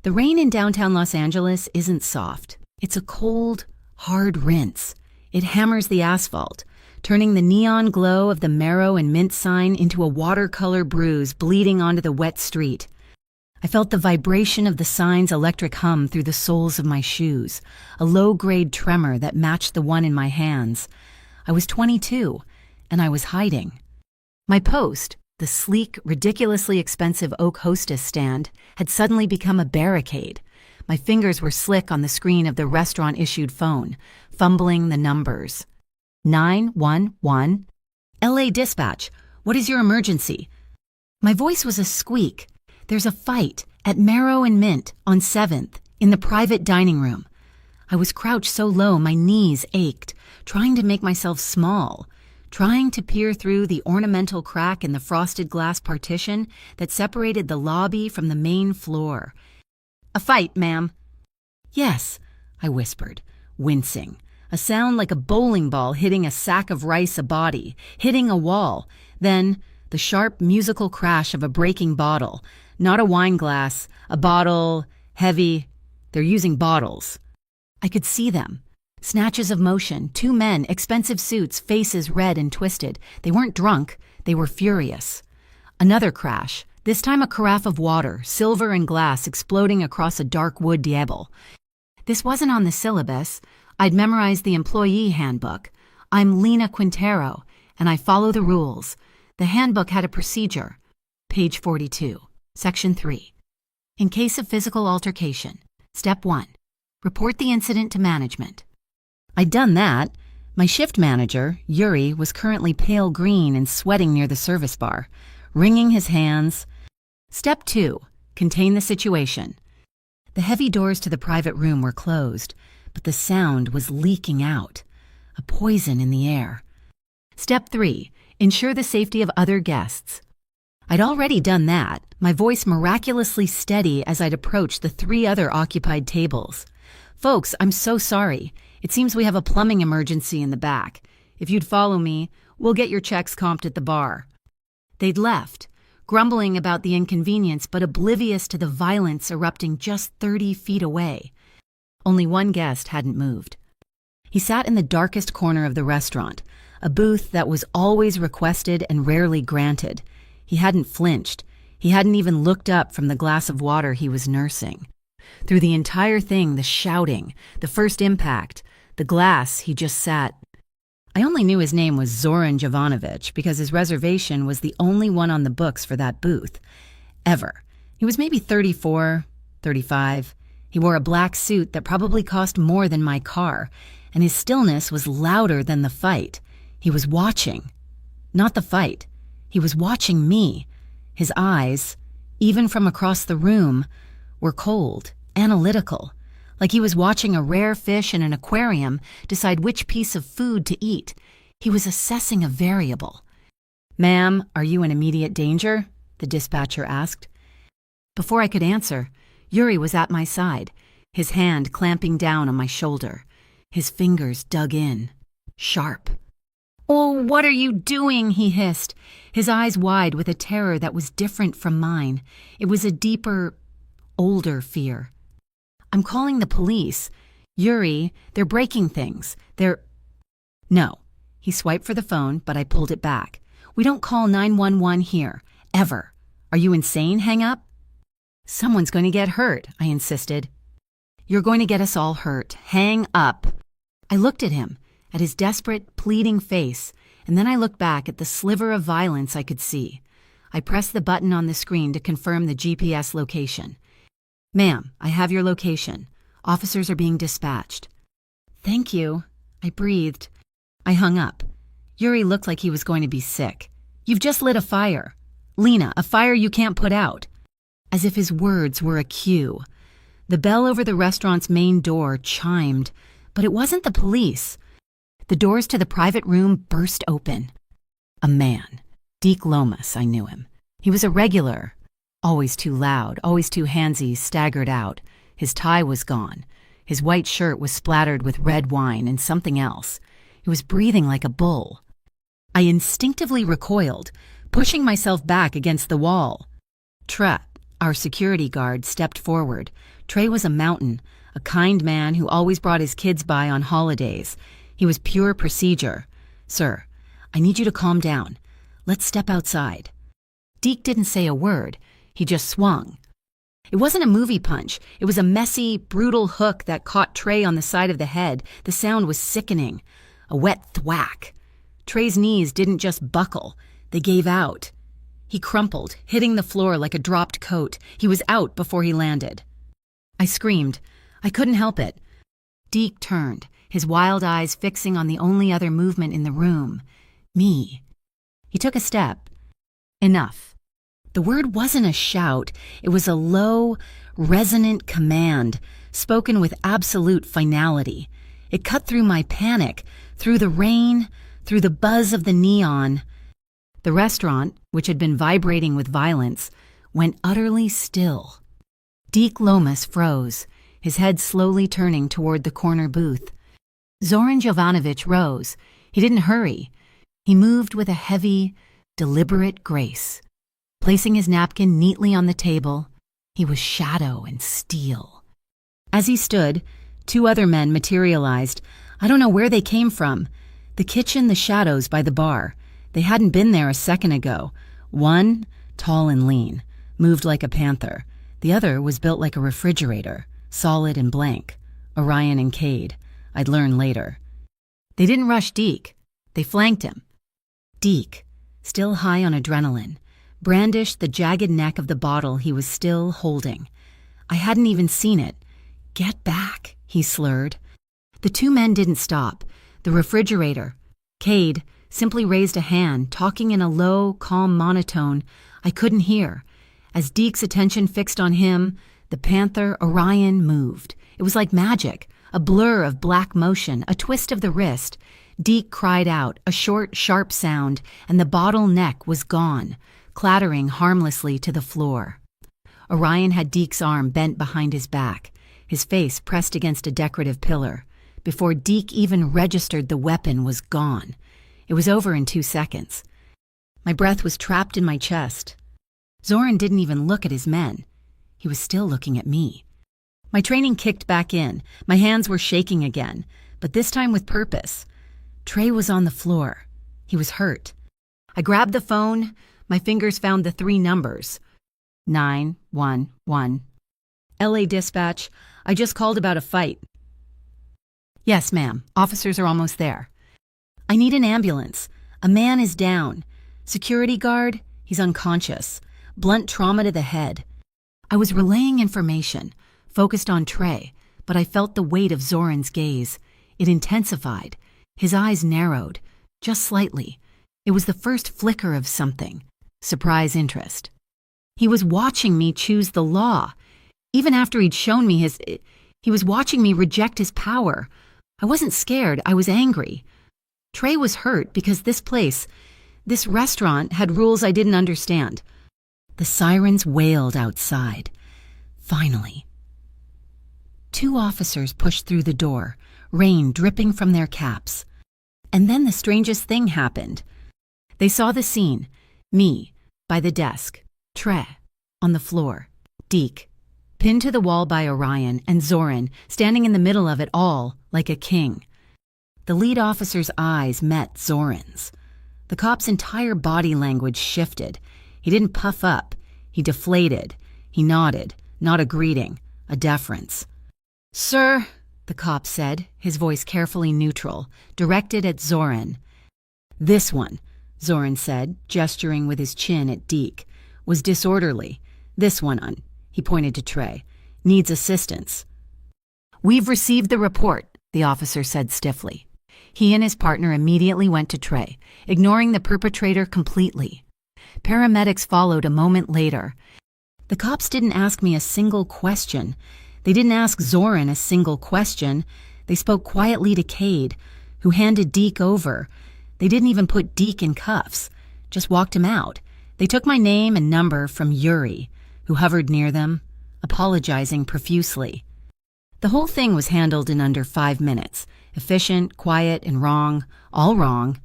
The rain in downtown Los Angeles isn't soft. It's a cold, hard rinse. It hammers the asphalt, turning the neon glow of the Marrow and Mint sign into a watercolor bruise bleeding onto the wet street. I felt the vibration of the sign's electric hum through the soles of my shoes, a low-grade tremor that matched the one in my hands. I was 22, and I was hiding. My post, the sleek, ridiculously expensive oak hostess stand, had suddenly become a barricade. My fingers were slick on the screen of the restaurant-issued phone, fumbling the numbers. 911. LA Dispatch, what is your emergency? My voice was a squeak. There's a fight at Marrow and Mint on 7th in the private dining room. I was crouched so low my knees ached, trying to make myself small, trying to peer through the ornamental crack in the frosted glass partition that separated the lobby from the main floor. A fight, ma'am. Yes, I whispered, wincing, a sound like a bowling ball hitting a sack of rice a body, hitting a wall, then the sharp musical crash of a breaking bottle. Not a wine glass, a bottle, heavy. They're using bottles. I could see them. Snatches of motion, two men, expensive suits, faces red and twisted. They weren't drunk, they were furious. Another crash, this time a carafe of water, silver and glass exploding across a dark wood table. This wasn't on the syllabus. I'd memorized the employee handbook. I'm Lena Quintero, and I follow the rules. The handbook had a procedure. Page 42. Section 3. In case of physical altercation, Step 1. Report the incident to management. I'd done that. My shift manager, Yuri, was currently pale green and sweating near the service bar, wringing his hands. Step 2. Contain the situation. The heavy doors to the private room were closed, but the sound was leaking out, a poison in the air. Step 3. Ensure the safety of other guests. I'd already done that, my voice miraculously steady as I'd approached the 3 other occupied tables. Folks, I'm so sorry. It seems we have a plumbing emergency in the back. If you'd follow me, we'll get your checks comped at the bar. They'd left, grumbling about the inconvenience but oblivious to the violence erupting just 30 feet away. Only one guest hadn't moved. He sat in the darkest corner of the restaurant, a booth that was always requested and rarely granted. He hadn't flinched. He hadn't even looked up from the glass of water he was nursing. Through the entire thing, the shouting, the first impact, the glass, he just sat. I only knew his name was Zoran Jovanovic because his reservation was the only one on the books for that booth. Ever. He was maybe 34, 35. He wore a black suit that probably cost more than my car, and his stillness was louder than the fight. He was watching. Not the fight. He was watching me. His eyes, even from across the room, were cold, analytical, like he was watching a rare fish in an aquarium decide which piece of food to eat. He was assessing a variable. "Ma'am, are you in immediate danger?" the dispatcher asked. Before I could answer, Yuri was at my side, his hand clamping down on my shoulder. His fingers dug in, sharp. "Oh, what are you doing?" he hissed, his eyes wide with a terror that was different from mine. It was a deeper, older fear. "I'm calling the police. Yuri, they're breaking things. They're—" "No." He swiped for the phone, but I pulled it back. "We don't call 911 here, ever. Are you insane, hang up?" "Someone's going to get hurt," I insisted. "You're going to get us all hurt. Hang up." I looked at him, at his desperate, pleading face, and then I looked back at the sliver of violence I could see. I pressed the button on the screen to confirm the GPS location. "Ma'am, I have your location. Officers are being dispatched." "Thank you," I breathed. I hung up. Yuri looked like he was going to be sick. "You've just lit a fire. Lena, a fire you can't put out." As if his words were a cue. The bell over the restaurant's main door chimed, but it wasn't the police. The doors to the private room burst open. A man. Deke Lomas, I knew him. He was a regular. Always too loud, always too handsy, staggered out. His tie was gone. His white shirt was splattered with red wine and something else. He was breathing like a bull. I instinctively recoiled, pushing myself back against the wall. Our security guard stepped forward. Trey was a mountain, a kind man who always brought his kids by on holidays. He was pure procedure. "Sir, I need you to calm down. Let's step outside." Deke didn't say a word. He just swung. It wasn't a movie punch. It was a messy, brutal hook that caught Trey on the side of the head. The sound was sickening. A wet thwack. Trey's knees didn't just buckle. They gave out. He crumpled, hitting the floor like a dropped coat. He was out before he landed. I screamed. I couldn't help it. Deke turned, his wild eyes fixing on the only other movement in the room. Me. He took a step. Enough. The word wasn't a shout. It was a low, resonant command, spoken with absolute finality. It cut through my panic, through the rain, through the buzz of the neon. The restaurant, which had been vibrating with violence, went utterly still. Deke Lomas froze, his head slowly turning toward the corner booth. Zoran Jovanovic rose. He didn't hurry. He moved with a heavy, deliberate grace. Placing his napkin neatly on the table, he was shadow and steel. As he stood, two other men materialized. I don't know where they came from. The kitchen, the shadows by the bar. They hadn't been there a second ago. One, tall and lean, moved like a panther. The other was built like a refrigerator, solid and blank. Orion and Cade. I'd learn later. They didn't rush Deke. They flanked him. Deke, still high on adrenaline, brandished the jagged neck of the bottle he was still holding. I hadn't even seen it. "Get back," he slurred. The two men didn't stop. The refrigerator. Cade simply raised a hand, talking in a low, calm monotone I couldn't hear. As Deke's attention fixed on him, the panther, Orion, moved. It was like magic, a blur of black motion, a twist of the wrist. Deke cried out, a short, sharp sound, and the bottle neck was gone, clattering harmlessly to the floor. Orion had Deke's arm bent behind his back, his face pressed against a decorative pillar. Before Deke even registered, the weapon was gone. It was over in 2 seconds. My breath was trapped in my chest. Zoran didn't even look at his men. He was still looking at me. My training kicked back in. My hands were shaking again, but this time with purpose. Trey was on the floor. He was hurt. I grabbed the phone. My fingers found the 3 numbers. 911. LA Dispatch. I just called about a fight. Yes, ma'am. Officers are almost there. I need an ambulance. A man is down. Security guard, he's unconscious. Blunt trauma to the head. I was relaying information, focused on Trey, but I felt the weight of Zoran's gaze. It intensified. His eyes narrowed, just slightly. It was the first flicker of something. Surprise interest. He was watching me choose the law. Even after he'd shown me he was watching me reject his power. I wasn't scared, I was angry. Trey was hurt because this restaurant had rules I didn't understand. The sirens wailed outside. Finally. 2 officers pushed through the door, rain dripping from their caps. And then the strangest thing happened. They saw the scene. Me, by the desk. Trey, on the floor. Deke, pinned to the wall by Orion, and Zoran, standing in the middle of it all, like a king. The lead officer's eyes met Zoran's. The cop's entire body language shifted. He didn't puff up. He deflated. He nodded, not a greeting, a deference. "Sir," the cop said, his voice carefully neutral, directed at Zoran. "This one," Zoran said, gesturing with his chin at Deke, "was disorderly. This one, he pointed to Trey, needs assistance." "We've received the report," the officer said stiffly. He and his partner immediately went to Trey, ignoring the perpetrator completely. Paramedics followed a moment later. The cops didn't ask me a single question. They didn't ask Zoran a single question. They spoke quietly to Cade, who handed Deke over. They didn't even put Deke in cuffs, just walked him out. They took my name and number from Yuri, who hovered near them, apologizing profusely. The whole thing was handled in under 5 minutes. Efficient, quiet, and wrong, all wrong.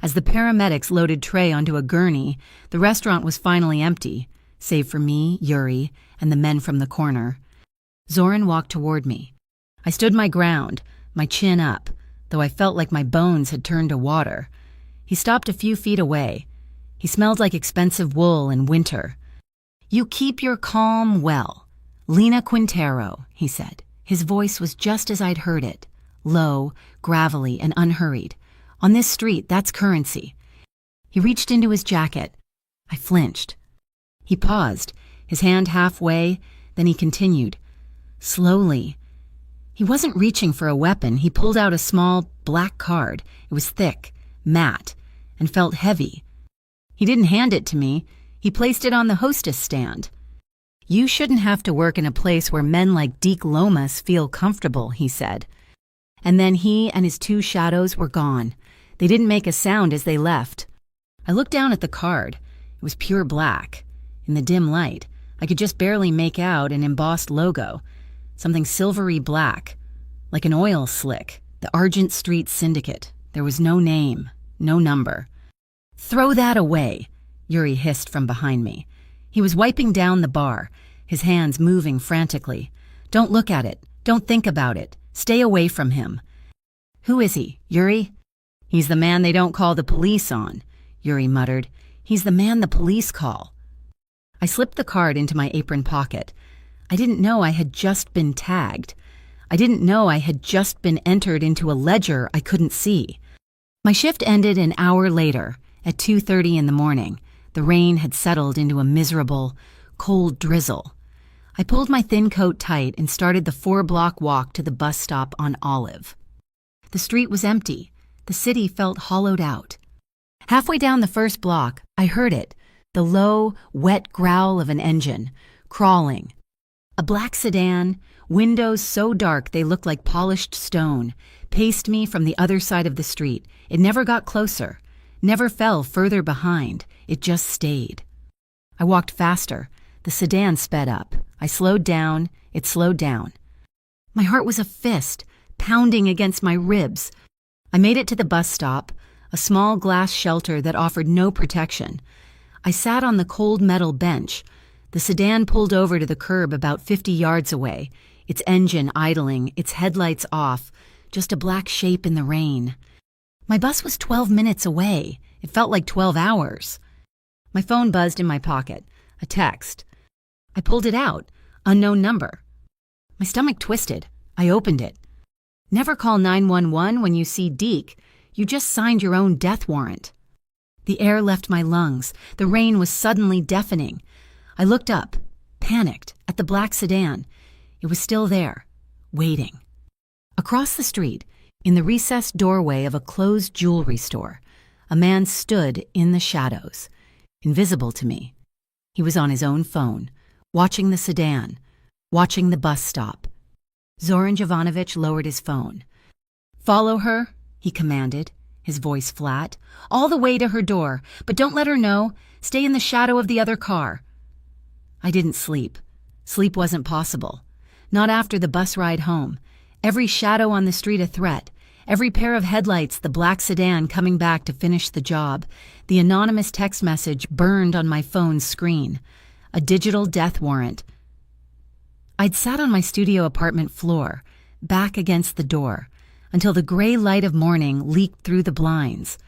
As the paramedics loaded Trey onto a gurney, the restaurant was finally empty, save for me, Yuri, and the men from the corner. Zoran walked toward me. I stood my ground, my chin up, though I felt like my bones had turned to water. He stopped a few feet away. He smelled like expensive wool in winter. "You keep your calm well. Lena Quintero," he said. His voice was just as I'd heard it, low, gravelly, and unhurried. "On this street, that's currency." He reached into his jacket. I flinched. He paused, his hand halfway, then he continued. Slowly. He wasn't reaching for a weapon. He pulled out a small, black card. It was thick, matte, and felt heavy. He didn't hand it to me. He placed it on the hostess stand. "You shouldn't have to work in a place where men like Deke Lomas feel comfortable," he said. And then he and his two shadows were gone. They didn't make a sound as they left. I looked down at the card. It was pure black. In the dim light, I could just barely make out an embossed logo, something silvery black, like an oil slick, the Argent Street Syndicate. There was no name, no number. "Throw that away," Yuri hissed from behind me. He was wiping down the bar, his hands moving frantically. "Don't look at it. Don't think about it. Stay away from him." "Who is he, Yuri?" "He's the man they don't call the police on," Yuri muttered. "He's the man the police call." I slipped the card into my apron pocket. I didn't know I had just been tagged. I didn't know I had just been entered into a ledger I couldn't see. My shift ended an hour later, at 2:30 in the morning. The rain had settled into a miserable, cold drizzle. I pulled my thin coat tight and started the 4-block walk to the bus stop on Olive. The street was empty. The city felt hollowed out. Halfway down the first block, I heard it, the low, wet growl of an engine, crawling. A black sedan, windows so dark they looked like polished stone, paced me from the other side of the street. It never got closer, never fell further behind. It just stayed. I walked faster. The sedan sped up. I slowed down. It slowed down. My heart was a fist, pounding against my ribs. I made it to the bus stop, a small glass shelter that offered no protection. I sat on the cold metal bench. The sedan pulled over to the curb about 50 yards away, its engine idling, its headlights off, just a black shape in the rain. My bus was 12 minutes away. It felt like 12 hours. My phone buzzed in my pocket. A text. I pulled it out. Unknown number. My stomach twisted. I opened it. "Never call 911 when you see Deke. You just signed your own death warrant." The air left my lungs. The rain was suddenly deafening. I looked up, panicked, at the black sedan. It was still there, waiting. Across the street, in the recessed doorway of a closed jewelry store, a man stood in the shadows, invisible to me. He was on his own phone, watching the sedan, watching the bus stop. Zoran Jovanovic lowered his phone. "Follow her," he commanded, his voice flat, "all the way to her door, but don't let her know. Stay in the shadow of the other car." I didn't sleep. Sleep wasn't possible. Not after the bus ride home. Every shadow on the street a threat. Every pair of headlights the black sedan coming back to finish the job. The anonymous text message burned on my phone's screen. A digital death warrant. I'd sat on my studio apartment floor, back against the door, until the gray light of morning leaked through the blinds.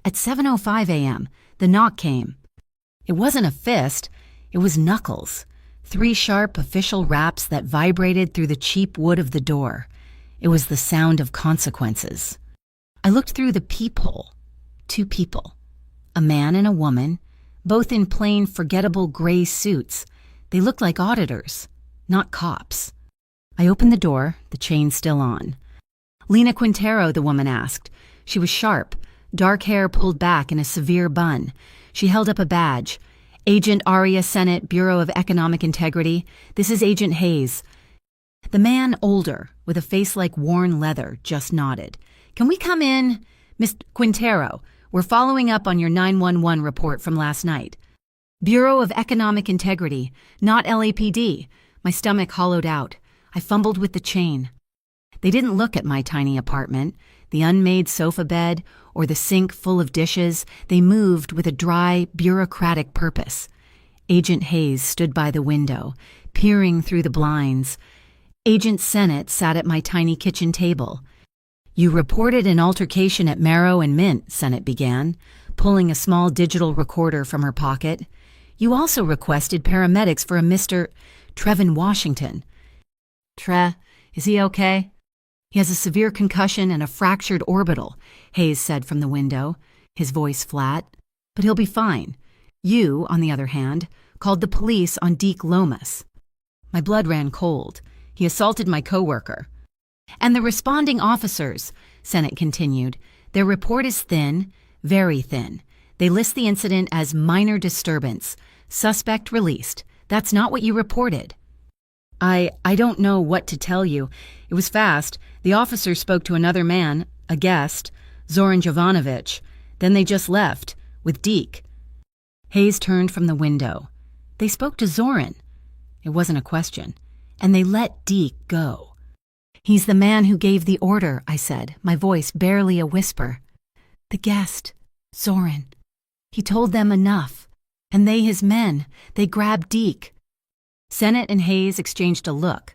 At 7:05 a.m., the knock came. It wasn't a fist. It was knuckles. 3 sharp official raps that vibrated through the cheap wood of the door. It was the sound of consequences. I looked through the peephole. 2 people. A man and a woman, both in plain, forgettable gray suits. They looked like auditors, not cops. I opened the door, the chain still on. "Lena Quintero," the woman asked. She was sharp, dark hair pulled back in a severe bun. She held up a badge. "Agent Aria Senate, Bureau of Economic Integrity. This is Agent Hayes." The man, older, with a face like worn leather, just nodded. "Can we come in? Miss Quintero, we're following up on your 911 report from last night." "Bureau of Economic Integrity, not LAPD." My stomach hollowed out. I fumbled with the chain. They didn't look at my tiny apartment, the unmade sofa bed, or the sink full of dishes. They moved with a dry, bureaucratic purpose. Agent Hayes stood by the window, peering through the blinds. Agent Sennett sat at my tiny kitchen table. "You reported an altercation at Marrow and Mint," Sennett began, pulling a small digital recorder from her pocket. "You also requested paramedics for a Mr. Trevin Washington." Is he okay?" "He has a severe concussion and a fractured orbital," Hayes said from the window, his voice flat. "But he'll be fine. You, on the other hand, called the police on Deke Lomas." My blood ran cold. "He assaulted my coworker." "And the responding officers," Sennett continued, "their report is thin, very thin. They list the incident as minor disturbance. Suspect released. That's not what you reported." I don't know what to tell you. It was fast. The officer spoke to another man, a guest, Zoran Jovanovic. Then they just left, with Deke." Hayes turned from the window. "They spoke to Zoran." It wasn't a question. "And they let Deke go." "He's the man who gave the order," I said, my voice barely a whisper. "The guest, Zoran. He told them enough. And they his men. They grabbed Deke." Sennett and Hayes exchanged a look.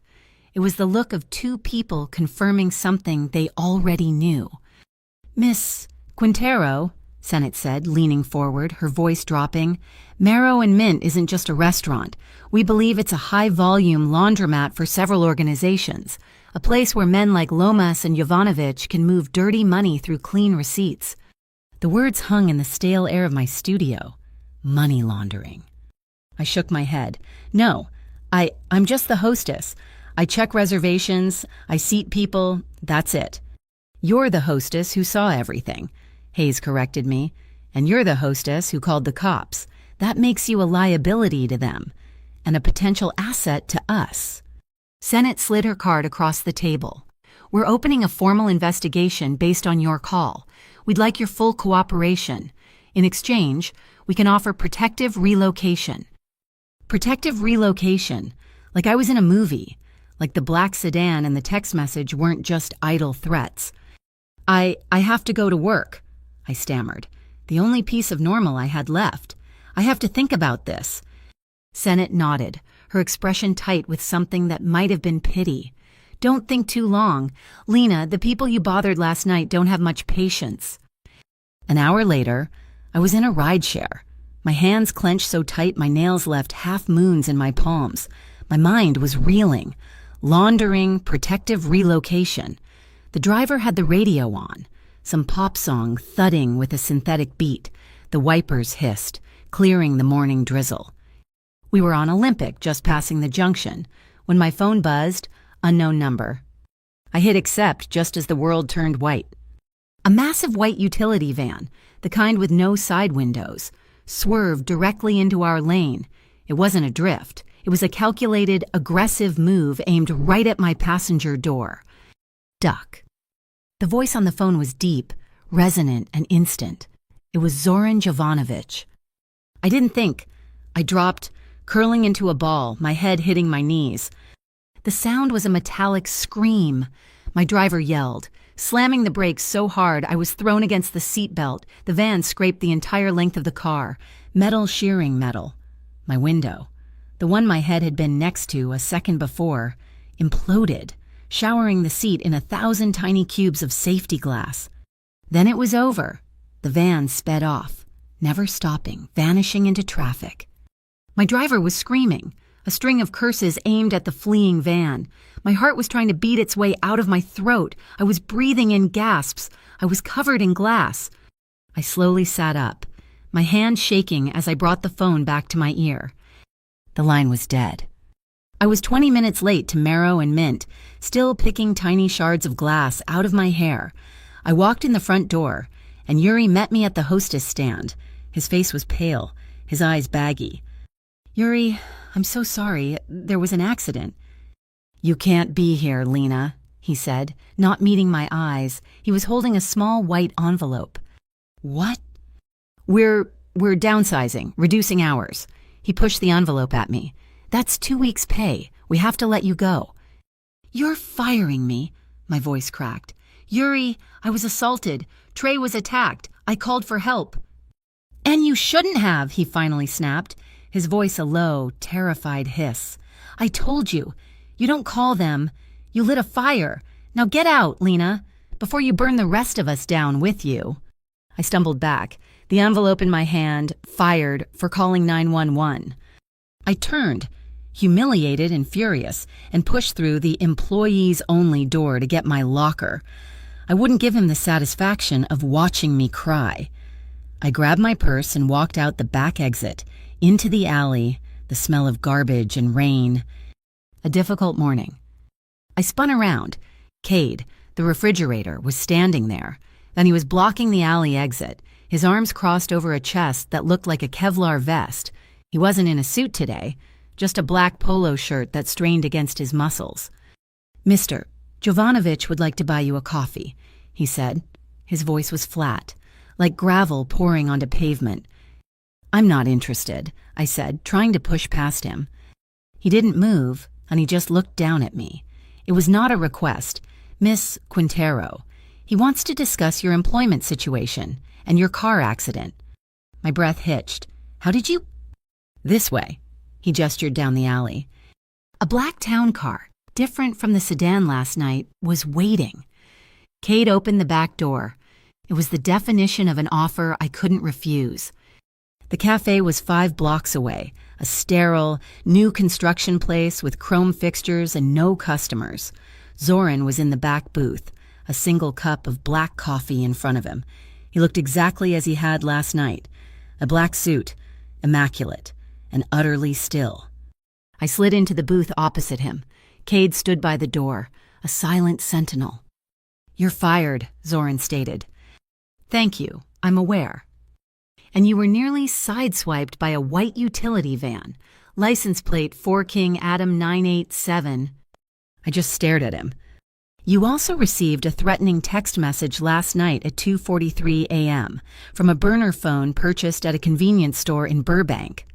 It was the look of two people confirming something they already knew. "Miss Quintero," Sennett said, leaning forward, her voice dropping, "Marrow and Mint isn't just a restaurant. We believe it's a high-volume laundromat for several organizations, a place where men like Lomas and Jovanovic can move dirty money through clean receipts." The words hung in the stale air of my studio. Money laundering. I shook my head. "No. I'm just the hostess. I check reservations, I seat people, that's it." "You're the hostess who saw everything," Hayes corrected me. "And you're the hostess who called the cops. That makes you a liability to them, and a potential asset to us." Sennett slid her card across the table. "We're opening a formal investigation based on your call. We'd like your full cooperation. In exchange, we can offer protective relocation." Protective relocation, like I was in a movie, like the black sedan and the text message weren't just idle threats. I have to go to work," I stammered, the only piece of normal I had left. "I have to think about this." Sennett nodded, her expression tight with something that might have been pity. "Don't think too long. Lena, the people you bothered last night don't have much patience." An hour later, I was in a rideshare. My hands clenched so tight my nails left half moons in my palms. My mind was reeling. Laundering, protective relocation. The driver had the radio on, some pop song thudding with a synthetic beat. The wipers hissed, clearing the morning drizzle. We were on Olympic, just passing the junction, when my phone buzzed, unknown number. I hit accept just as the world turned white. A massive white utility van, the kind with no side windows, swerved directly into our lane. It wasn't a drift. It was a calculated, aggressive move aimed right at my passenger door. "Duck." The voice on the phone was deep, resonant, and instant. It was Zoran Jovanovic. I didn't think. I dropped, curling into a ball, my head hitting my knees. The sound was a metallic scream. My driver yelled, slamming the brakes so hard I was thrown against the seatbelt. The van scraped the entire length of the car, metal shearing metal. My window, the one my head had been next to a second before, imploded, showering the seat in 1,000 tiny cubes of safety glass. Then it was over. The van sped off, never stopping, vanishing into traffic. My driver was screaming, a string of curses aimed at the fleeing van. My heart was trying to beat its way out of my throat. I was breathing in gasps. I was covered in glass. I slowly sat up, my hand shaking as I brought the phone back to my ear. The line was dead. I was 20 minutes late to Marrow and Mint, still picking tiny shards of glass out of my hair. I walked in the front door, and Yuri met me at the hostess stand. His face was pale, his eyes baggy. "Yuri, I'm so sorry. There was an accident." "You can't be here, Lena," he said, not meeting my eyes. He was holding a small white envelope. "What?" We're downsizing, reducing hours." He pushed the envelope at me. "That's 2 weeks' pay. We have to let you go." "You're firing me," my voice cracked. "Yuri, I was assaulted. Trey was attacked. I called for help." "And you shouldn't have," he finally snapped. his voice a low, terrified hiss. "I told you. You don't call them. You lit a fire. Now get out, Lena, before you burn the rest of us down with you." I stumbled back, the envelope in my hand, fired for calling 911. I turned, humiliated and furious, and pushed through the employees-only door to get my locker. I wouldn't give him the satisfaction of watching me cry. I grabbed my purse and walked out the back exit, into the alley, the smell of garbage and rain. A difficult morning. I spun around. Cade, the refrigerator, was standing there. Then he was blocking the alley exit, his arms crossed over a chest that looked like a Kevlar vest. He wasn't in a suit today, just a black polo shirt that strained against his muscles. "Mr. Jovanovich would like to buy you a coffee," he said. His voice was flat, like gravel pouring onto pavement. "I'm not interested," I said, trying to push past him. He didn't move, and he just looked down at me. It was not a request. "Miss Quintero, he wants to discuss your employment situation and your car accident." My breath hitched. "How did you—" "This way." He gestured down the alley. A black town car, different from the sedan last night, was waiting. Cade opened the back door. It was the definition of an offer I couldn't refuse. The cafe was 5 blocks away, a sterile, new construction place with chrome fixtures and no customers. Zoran was in the back booth, a single cup of black coffee in front of him. He looked exactly as he had last night, a black suit, immaculate, and utterly still. I slid into the booth opposite him. Cade stood by the door, a silent sentinel. "You're fired," Zoran stated. "Thank you, I'm aware." "And you were nearly sideswiped by a white utility van, license plate 4 King Adam 987. I just stared at him. "You also received a threatening text message last night at 2:43 a.m. from a burner phone purchased at a convenience store in Burbank."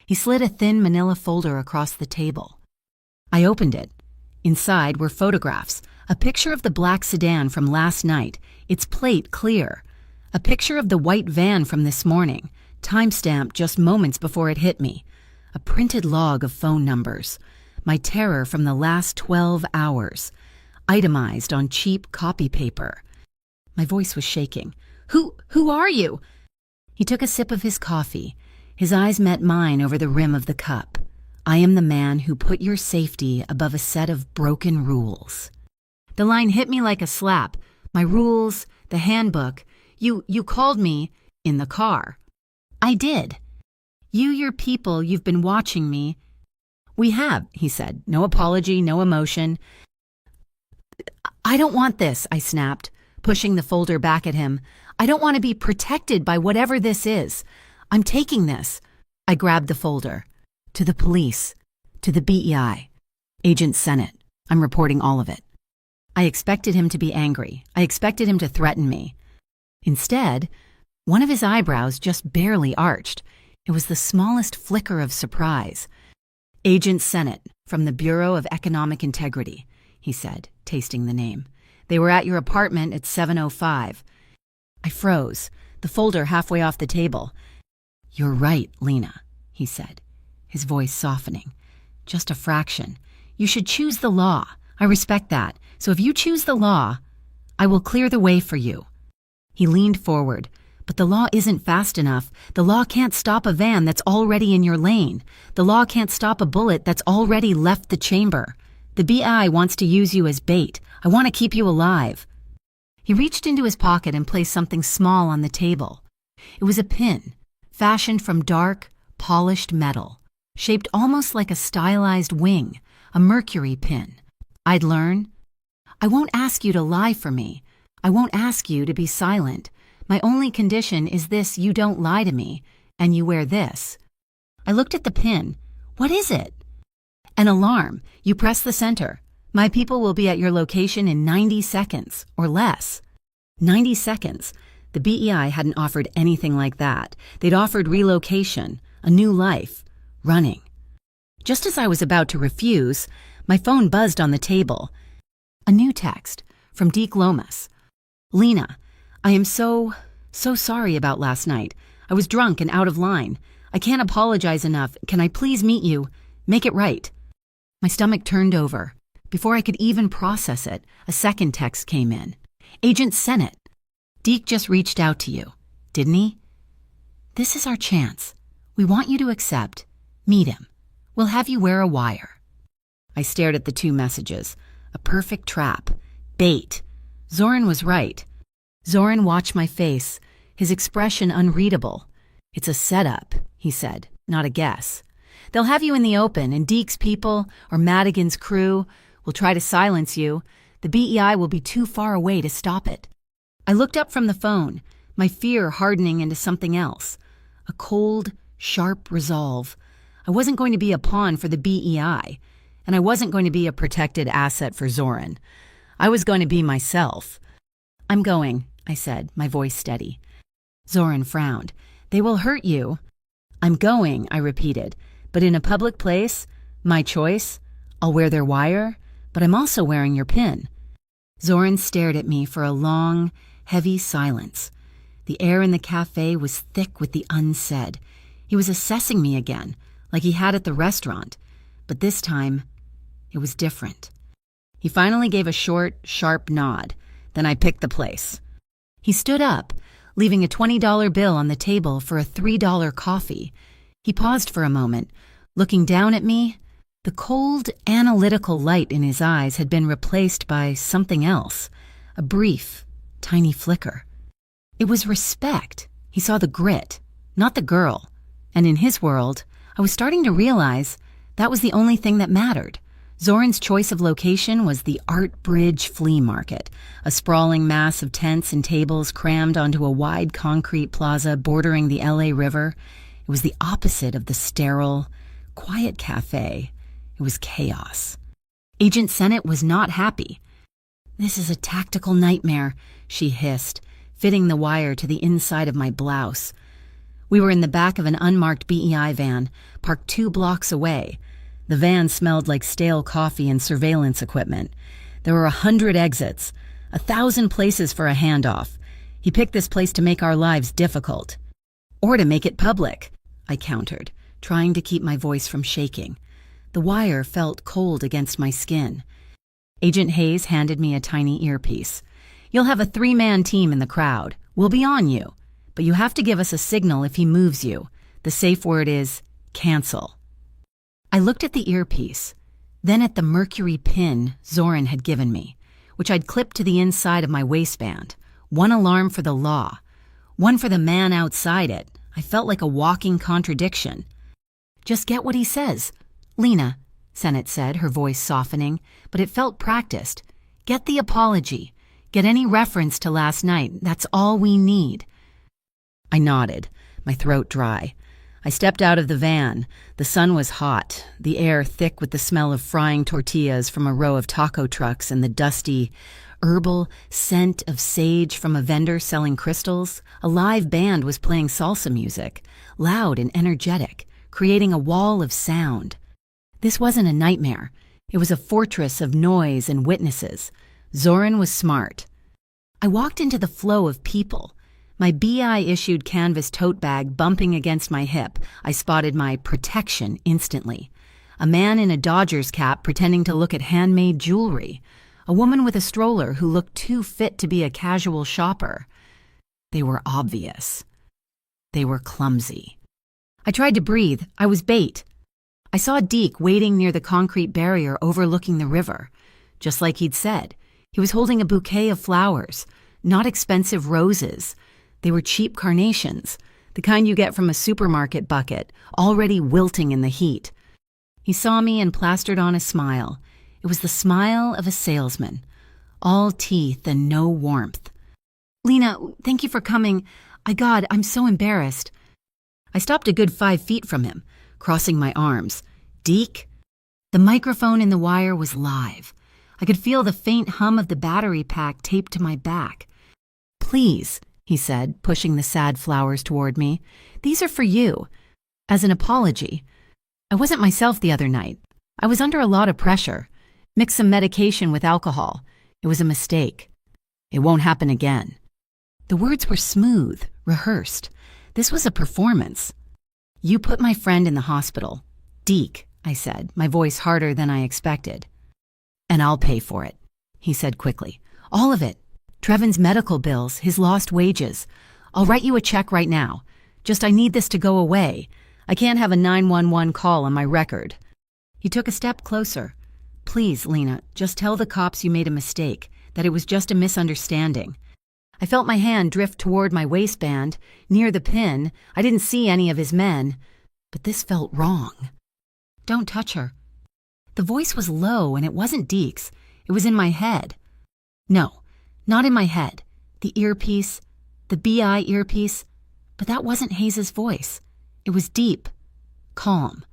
He slid a thin manila folder across the table. I opened it. Inside were photographs, a picture of the black sedan from last night, its plate clear, a picture of the white van from this morning, timestamped just moments before it hit me, a printed log of phone numbers, my terror from the last 12 hours, itemized on cheap copy paper. My voice was shaking. Who are you?" He took a sip of his coffee. His eyes met mine over the rim of the cup. "I am the man who put your safety above a set of broken rules." The line hit me like a slap. My rules, the handbook. You called me in the car." "I did." Your people, you've been watching me." "We have," he said. No apology, no emotion. "I don't want this," I snapped, pushing the folder back at him. "I don't want to be protected by whatever this is. I'm taking this." I grabbed the folder. "To the police. To the BEI. Agent Sennett. I'm reporting all of it." I expected him to be angry. I expected him to threaten me. Instead, one of his eyebrows just barely arched. It was the smallest flicker of surprise. "Agent Sennett, from the Bureau of Economic Integrity," he said, tasting the name. "They were at your apartment at 7:05. I froze, the folder halfway off the table. "You're right, Lena," he said, his voice softening. "Just a fraction. You should choose the law. I respect that. So if you choose the law, I will clear the way for you." He leaned forward. "But the law isn't fast enough. The law can't stop a van that's already in your lane. The law can't stop a bullet that's already left the chamber. The BI wants to use you as bait. I want to keep you alive." He reached into his pocket and placed something small on the table. It was a pin, fashioned from dark, polished metal, shaped almost like a stylized wing, a mercury pin. I'd learn. "I won't ask you to lie for me. I won't ask you to be silent. My only condition is this: you don't lie to me, and you wear this." I looked at the pin. "What is it?" "An alarm. You press the center. My people will be at your location in 90 seconds, or less." 90 seconds. The BEI hadn't offered anything like that. They'd offered relocation, a new life, running. Just as I was about to refuse, my phone buzzed on the table. A new text from Deke Lomas. "Lena, I am so sorry about last night. I was drunk and out of line. I can't apologize enough. Can I please meet you? Make it right." My stomach turned over. Before I could even process it, a second text came in. "Agent Sennett, Deke just reached out to you, didn't he? This is our chance. We want you to accept. Meet him. We'll have you wear a wire." I stared at the two messages. A perfect trap. Bait. Zoran was right. Zoran watched my face, his expression unreadable. "It's a setup," he said, "not a guess. They'll have you in the open, and Deke's people, or Madigan's crew, will try to silence you. The BEI will be too far away to stop it." I looked up from the phone, my fear hardening into something else. A cold, sharp resolve. I wasn't going to be a pawn for the BEI, and I wasn't going to be a protected asset for Zoran. I was going to be myself. "I'm going," I said, my voice steady. Zoran frowned. "They will hurt you." "I'm going," I repeated, "but in a public place, my choice. I'll wear their wire, but I'm also wearing your pin." Zoran stared at me for a long, heavy silence. The air in the cafe was thick with the unsaid. He was assessing me again, like he had at the restaurant, but this time, it was different. He finally gave a short, sharp nod. Then I picked the place. He stood up, leaving a $20 bill on the table for a $3 coffee. He paused for a moment, looking down at me. The cold, analytical light in his eyes had been replaced by something else, a brief, tiny flicker. It was respect. He saw the grit, not the girl. And in his world, I was starting to realize that was the only thing that mattered. Zoran's choice of location was the Art Bridge Flea Market, a sprawling mass of tents and tables crammed onto a wide concrete plaza bordering the LA River. It was the opposite of the sterile, quiet cafe. It was chaos. Agent Sennett was not happy. "This is a tactical nightmare," she hissed, fitting the wire to the inside of my blouse. We were in the back of an unmarked BEI van, parked 2 blocks away. The van smelled like stale coffee and surveillance equipment. There were 100 exits, 1,000 places for a handoff. He picked this place to make our lives difficult. Or to make it public, I countered, trying to keep my voice from shaking. The wire felt cold against my skin. Agent Hayes handed me a tiny earpiece. "You'll have a 3-man team in the crowd. We'll be on you. But you have to give us a signal if he moves you. The safe word is cancel." I looked at the earpiece, then at the mercury pin Zoran had given me, which I'd clipped to the inside of my waistband. One alarm for the law, one for the man outside it. I felt like a walking contradiction. "Just get what he says." "Lena," Sennett said, her voice softening, but it felt practiced. "Get the apology. Get any reference to last night. That's all we need." I nodded, my throat dry. I stepped out of the van. The sun was hot, the air thick with the smell of frying tortillas from a row of taco trucks and the dusty, herbal scent of sage from a vendor selling crystals. A live band was playing salsa music, loud and energetic, creating a wall of sound. This wasn't a nightmare. It was a fortress of noise and witnesses. Zoran was smart. I walked into the flow of people. My BI-issued canvas tote bag bumping against my hip, I spotted my protection instantly. A man in a Dodgers cap pretending to look at handmade jewelry. A woman with a stroller who looked too fit to be a casual shopper. They were obvious. They were clumsy. I tried to breathe. I was bait. I saw Deke waiting near the concrete barrier overlooking the river. Just like he'd said, he was holding a bouquet of flowers, not expensive roses. They were cheap carnations, the kind you get from a supermarket bucket, already wilting in the heat. He saw me and plastered on a smile. It was the smile of a salesman, all teeth and no warmth. "Lena, thank you for coming. God, I'm so embarrassed." I stopped a good 5 feet from him, crossing my arms. "Deke?" The microphone in the wire was live. I could feel the faint hum of the battery pack taped to my back. "Please," he said, pushing the sad flowers toward me. "These are for you. As an apology. I wasn't myself the other night. I was under a lot of pressure. Mixed some medication with alcohol. It was a mistake. It won't happen again." The words were smooth, rehearsed. This was a performance. You put my friend in the hospital. Deke, I said, my voice harder than I expected. And I'll pay for it, he said quickly. All of it. Trevin's medical bills, his lost wages. I'll write you a check right now. Just I need this to go away. I can't have a 911 call on my record. He took a step closer. Please, Lena, just tell the cops you made a mistake, that it was just a misunderstanding. I felt my hand drift toward my waistband, near the pin. I didn't see any of his men, but this felt wrong. Don't touch her. The voice was low, and it wasn't Deke's. It was in my head. No, not in my head. The earpiece, the BI earpiece, but that wasn't Hayes's voice. It was deep, calm.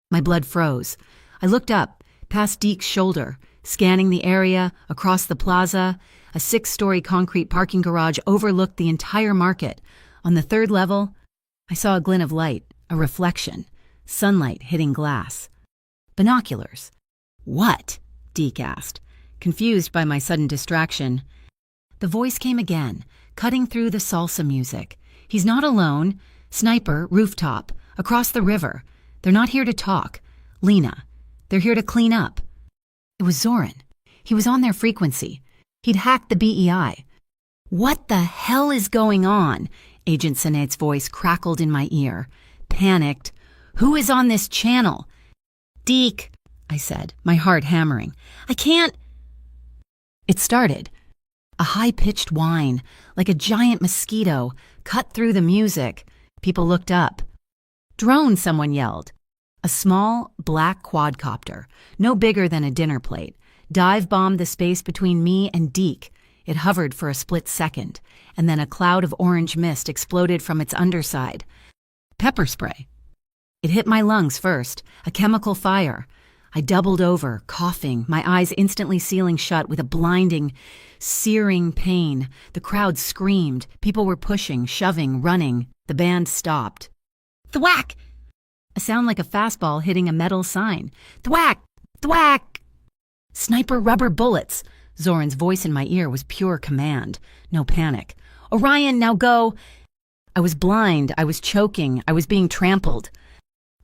My blood froze. I looked up, past Deke's shoulder, scanning the area, across the plaza. A 6-story concrete parking garage overlooked the entire market. On the 3rd level, I saw a glint of light, a reflection, sunlight hitting glass. Binoculars. What? Deke asked, confused by my sudden distraction. The voice came again, cutting through the salsa music. He's not alone. Sniper, rooftop, across the river. They're not here to talk. Lena. They're here to clean up. It was Zoran. He was on their frequency. He'd hacked the BEI. What the hell is going on? Agent Sinead's voice crackled in my ear. Panicked. Who is on this channel? Deke, I said, my heart hammering. I can't. It started. A high-pitched whine, like a giant mosquito, cut through the music. People looked up. Drone, someone yelled. A small, black quadcopter, no bigger than a dinner plate, dive-bombed the space between me and Deke. It hovered for a split second, and then a cloud of orange mist exploded from its underside. Pepper spray. It hit my lungs first, a chemical fire. I doubled over, coughing, my eyes instantly sealing shut with a blinding, searing pain. The crowd screamed. People were pushing, shoving, running. The band stopped. Thwack! A sound like a fastball hitting a metal sign. Thwack! Thwack! Sniper rubber bullets. Zoran's voice in my ear was pure command. No panic. Orion, now go! I was blind. I was choking. I was being trampled.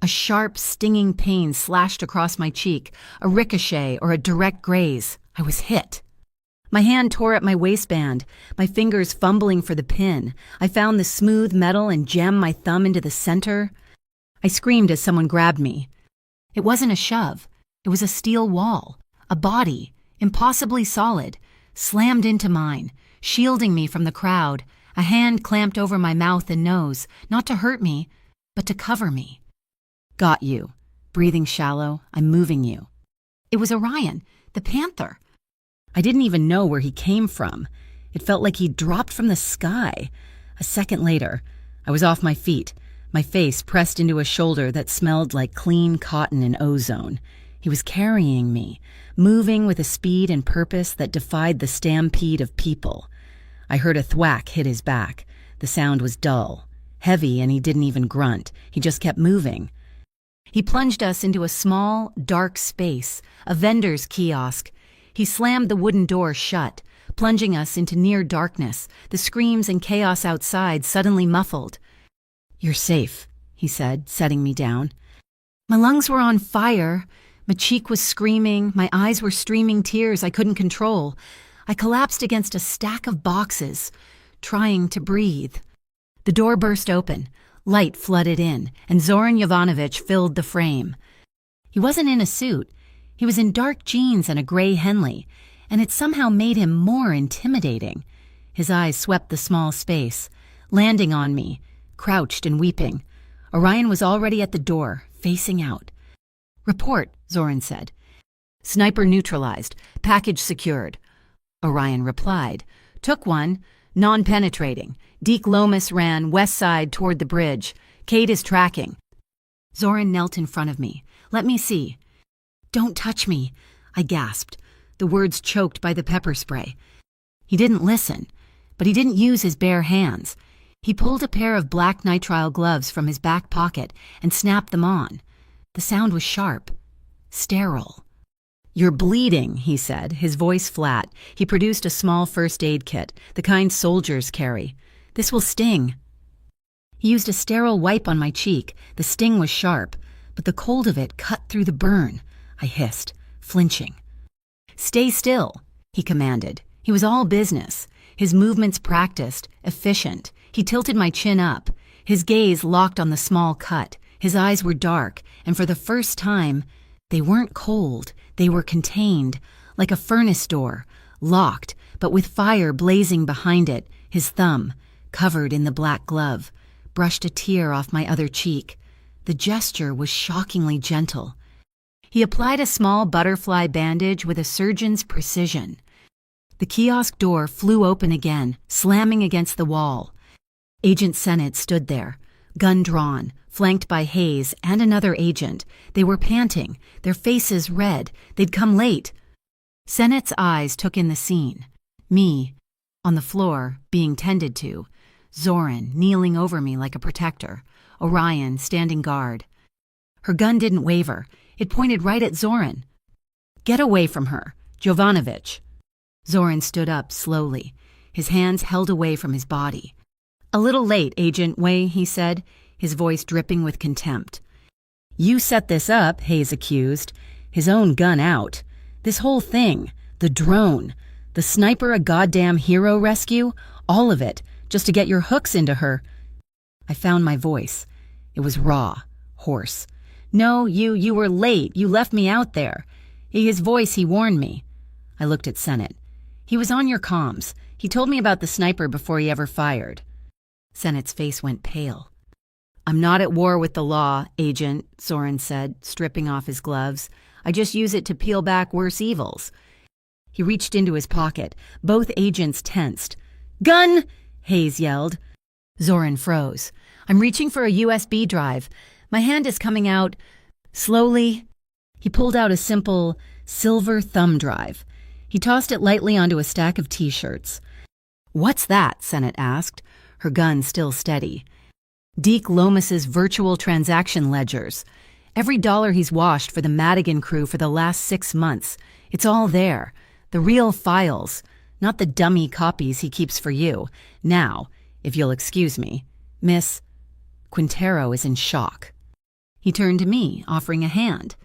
A sharp, stinging pain slashed across my cheek, a ricochet or a direct graze. I was hit. My hand tore at my waistband, my fingers fumbling for the pin. I found the smooth metal and jammed my thumb into the center. I screamed as someone grabbed me. It wasn't a shove. It was a steel wall, a body, impossibly solid, slammed into mine, shielding me from the crowd. A hand clamped over my mouth and nose, not to hurt me, but to cover me. Got you. Breathing shallow, I'm moving you. It was Orion, the panther. I didn't even know where he came from. It felt like he'd dropped from the sky. A second later, I was off my feet, my face pressed into a shoulder that smelled like clean cotton and ozone. He was carrying me, moving with a speed and purpose that defied the stampede of people. I heard a thwack hit his back. The sound was dull, heavy, and he didn't even grunt. He just kept moving. He plunged us into a small, dark space, a vendor's kiosk. He slammed the wooden door shut, plunging us into near darkness, the screams and chaos outside suddenly muffled. You're safe, he said, setting me down. My lungs were on fire. My cheek was screaming. My eyes were streaming tears I couldn't control. I collapsed against a stack of boxes, trying to breathe. The door burst open. Light flooded in, and Zoran Jovanovic filled the frame. He wasn't in a suit. He was in dark jeans and a gray Henley, and it somehow made him more intimidating. His eyes swept the small space, landing on me, crouched and weeping. Orion was already at the door, facing out. Report, Zoran said. Sniper neutralized, package secured. Orion replied. Took one, non-penetrating. Deke Lomas ran west side toward the bridge. Kate is tracking. Zoran knelt in front of me. Let me see. Don't touch me, I gasped, the words choked by the pepper spray. He didn't listen, but he didn't use his bare hands. He pulled a pair of black nitrile gloves from his back pocket and snapped them on. The sound was sharp, sterile. You're bleeding, he said, his voice flat. He produced a small first aid kit, the kind soldiers carry. This will sting. He used a sterile wipe on my cheek. The sting was sharp, but the cold of it cut through the burn. I hissed, flinching. "Stay still," he commanded. He was all business, his movements practiced, efficient. He tilted my chin up, his gaze locked on the small cut. His eyes were dark, and for the first time, they weren't cold, they were contained, like a furnace door, locked, but with fire blazing behind it. His thumb, covered in the black glove, brushed a tear off my other cheek. The gesture was shockingly gentle. He applied a small butterfly bandage with a surgeon's precision. The kiosk door flew open again, slamming against the wall. Agent Sennett stood there, gun drawn, flanked by Hayes and another agent. They were panting, their faces red. They'd come late. Sennett's eyes took in the scene. Me, on the floor, being tended to. Zoran kneeling over me like a protector. Orion standing guard. Her gun didn't waver. It pointed right at Zoran. "Get away from her, Jovanovic." Zoran stood up slowly, his hands held away from his body. "A little late, Agent Way," he said, his voice dripping with contempt. "You set this up," Hayes accused, his own gun out. "This whole thing, the drone, the sniper a goddamn hero rescue, all of it, just to get your hooks into her." I found my voice. It was raw, hoarse. "No, you were late. You left me out there." His voice, he warned me. I looked at Sennett. "He was on your comms. He told me about the sniper before he ever fired." Sennett's face went pale. "I'm not at war with the law, Agent," Zoran said, stripping off his gloves. "I just use it to peel back worse evils." He reached into his pocket. Both agents tensed. "Gun!" Hayes yelled. Zoran froze. "I'm reaching for a USB drive. My hand is coming out slowly." He pulled out a simple silver thumb drive. He tossed it lightly onto a stack of T-shirts. "What's that?" Sennett asked, her gun still steady. "Deke Lomas's virtual transaction ledgers. Every dollar he's washed for the Madigan crew for the last 6 months. It's all there. The real files, not the dummy copies he keeps for you. Now, if you'll excuse me, Miss..." Quintero is in shock. He turned to me, offering a hand.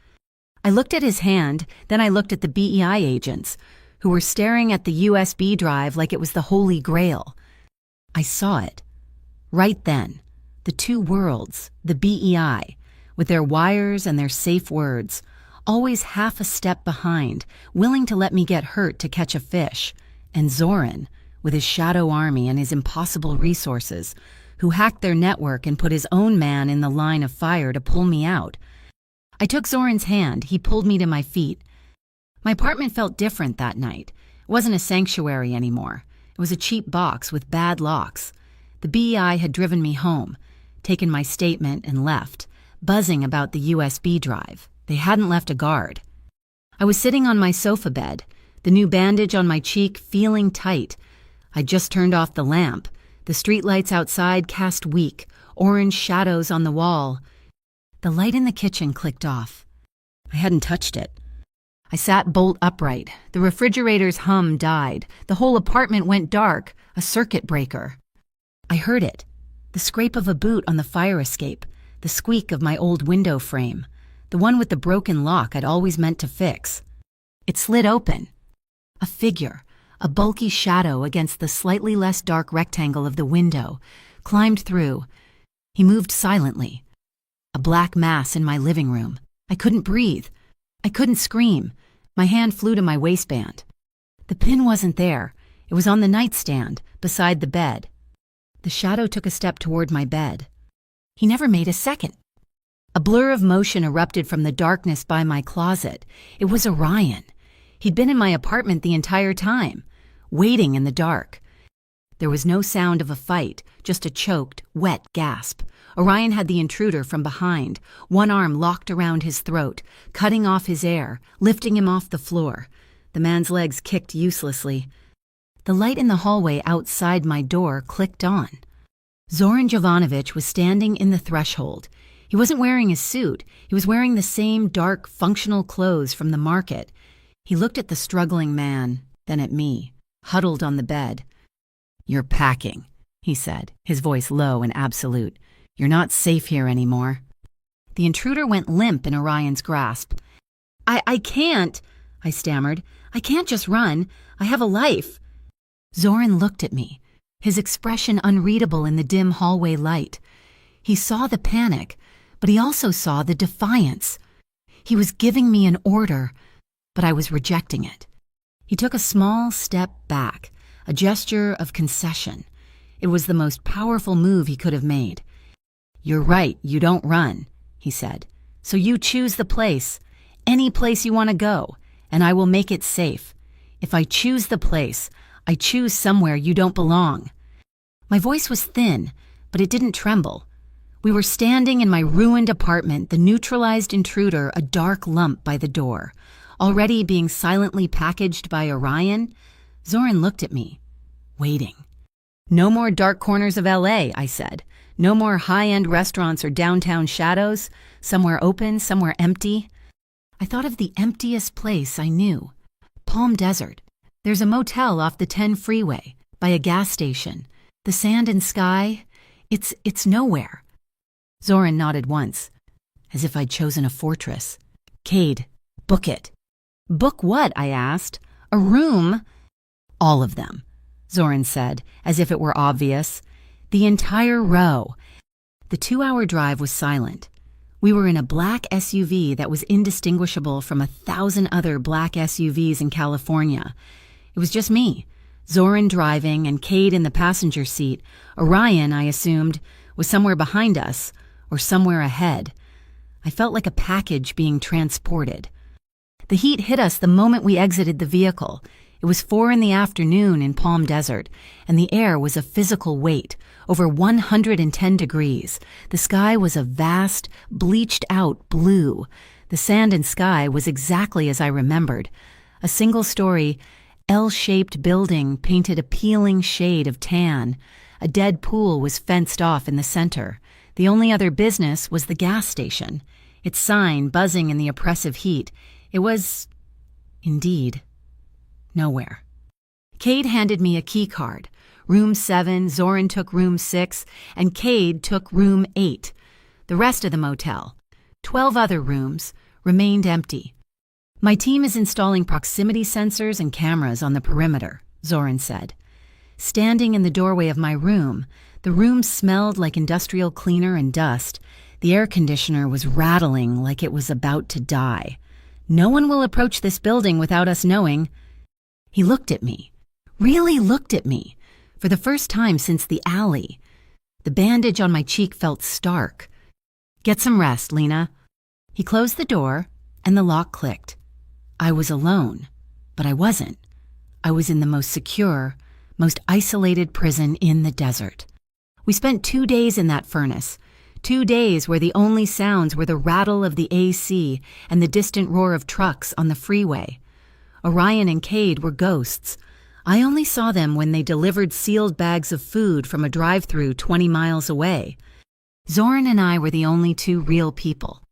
I looked at his hand, then I looked at the BEI agents, who were staring at the USB drive like it was the Holy Grail. I saw it. Right then, the two worlds, the BEI, with their wires and their safe words, always half a step behind, willing to let me get hurt to catch a fish, and Zoran, with his shadow army and his impossible resources, who hacked their network and put his own man in the line of fire to pull me out. I took Zoran's hand. He pulled me to my feet. My apartment felt different that night. It wasn't a sanctuary anymore. It was a cheap box with bad locks. The BEI had driven me home, taken my statement and left, buzzing about the USB drive. They hadn't left a guard. I was sitting on my sofa bed, the new bandage on my cheek feeling tight. I'd just turned off the lamp. The streetlights outside cast weak, orange shadows on the wall. The light in the kitchen clicked off. I hadn't touched it. I sat bolt upright. The refrigerator's hum died. The whole apartment went dark, a circuit breaker. I heard it, the scrape of a boot on the fire escape, the squeak of my old window frame, the one with the broken lock I'd always meant to fix. It slid open. A figure, a bulky shadow against the slightly less dark rectangle of the window, climbed through. He moved silently. A black mass in my living room. I couldn't breathe. I couldn't scream. My hand flew to my waistband. The pin wasn't there. It was on the nightstand, beside the bed. The shadow took a step toward my bed. He never made a second. A blur of motion erupted from the darkness by my closet. It was Orion. He'd been in my apartment the entire time, waiting in the dark. There was no sound of a fight, just a choked, wet gasp. Orion had the intruder from behind, one arm locked around his throat, cutting off his air, lifting him off the floor. The man's legs kicked uselessly. The light in the hallway outside my door clicked on. Zoran Jovanovic was standing in the threshold. He wasn't wearing his suit. He was wearing the same dark, functional clothes from the market. He looked at the struggling man, then at me, huddled on the bed. "You're packing," he said, his voice low and absolute. "You're not safe here anymore." The intruder went limp in Orion's grasp. I can't," I stammered. "I can't just run. I have a life." Zoran looked at me, his expression unreadable in the dim hallway light. He saw the panic, but he also saw the defiance. He was giving me an order, but I was rejecting it. He took a small step back, a gesture of concession. It was the most powerful move he could have made. "You're right, you don't run," he said. "So you choose the place, any place you want to go, and I will make it safe. If I choose the place, I choose somewhere you don't belong." My voice was thin, but it didn't tremble. We were standing in my ruined apartment, the neutralized intruder a dark lump by the door, already being silently packaged by Orion. Zoran looked at me, waiting. "No more dark corners of LA, I said. No more high-end restaurants or downtown shadows, somewhere open, somewhere empty. I thought of the emptiest place I knew, Palm Desert. There's a motel off the 10 freeway, by a gas station. The sand and sky, it's nowhere. Zoran nodded once, as if I'd chosen a fortress. "Cade, book it." "Book what?" I asked. "A room?" "All of them," Zoran said, as if it were obvious. "The entire row." The 2-hour drive was silent. We were in a black SUV that was indistinguishable from 1,000 other black SUVs in California. It was just me, Zoran driving and Cade in the passenger seat. Orion, I assumed, was somewhere behind us or somewhere ahead. I felt like a package being transported. The heat hit us the moment we exited the vehicle. It was 4 in the afternoon in Palm Desert, and the air was a physical weight, over 110 degrees. The sky was a vast, bleached-out blue. The sand and sky was exactly as I remembered. A single-story, L-shaped building painted a peeling shade of tan. A dead pool was fenced off in the center. The only other business was the gas station, its sign buzzing in the oppressive heat. It was, indeed, nowhere. Cade handed me a key card. Room 7, Zoran took room 6, and Cade took room 8. The rest of the motel, 12 other rooms, remained empty. "My team is installing proximity sensors and cameras on the perimeter," Zoran said. Standing in the doorway of my room, the room smelled like industrial cleaner and dust. The air conditioner was rattling like it was about to die. "No one will approach this building without us knowing." He looked at me, really looked at me, for the first time since the alley. The bandage on my cheek felt stark. "Get some rest, Lena." He closed the door, and the lock clicked. I was alone, but I wasn't. I was in the most secure, most isolated prison in the desert. We spent 2 days in that furnace, 2 days where the only sounds were the rattle of the AC and the distant roar of trucks on the freeway. Orion and Cade were ghosts. I only saw them when they delivered sealed bags of food from a drive-thru 20 miles away. Zoran and I were the only 2 real people.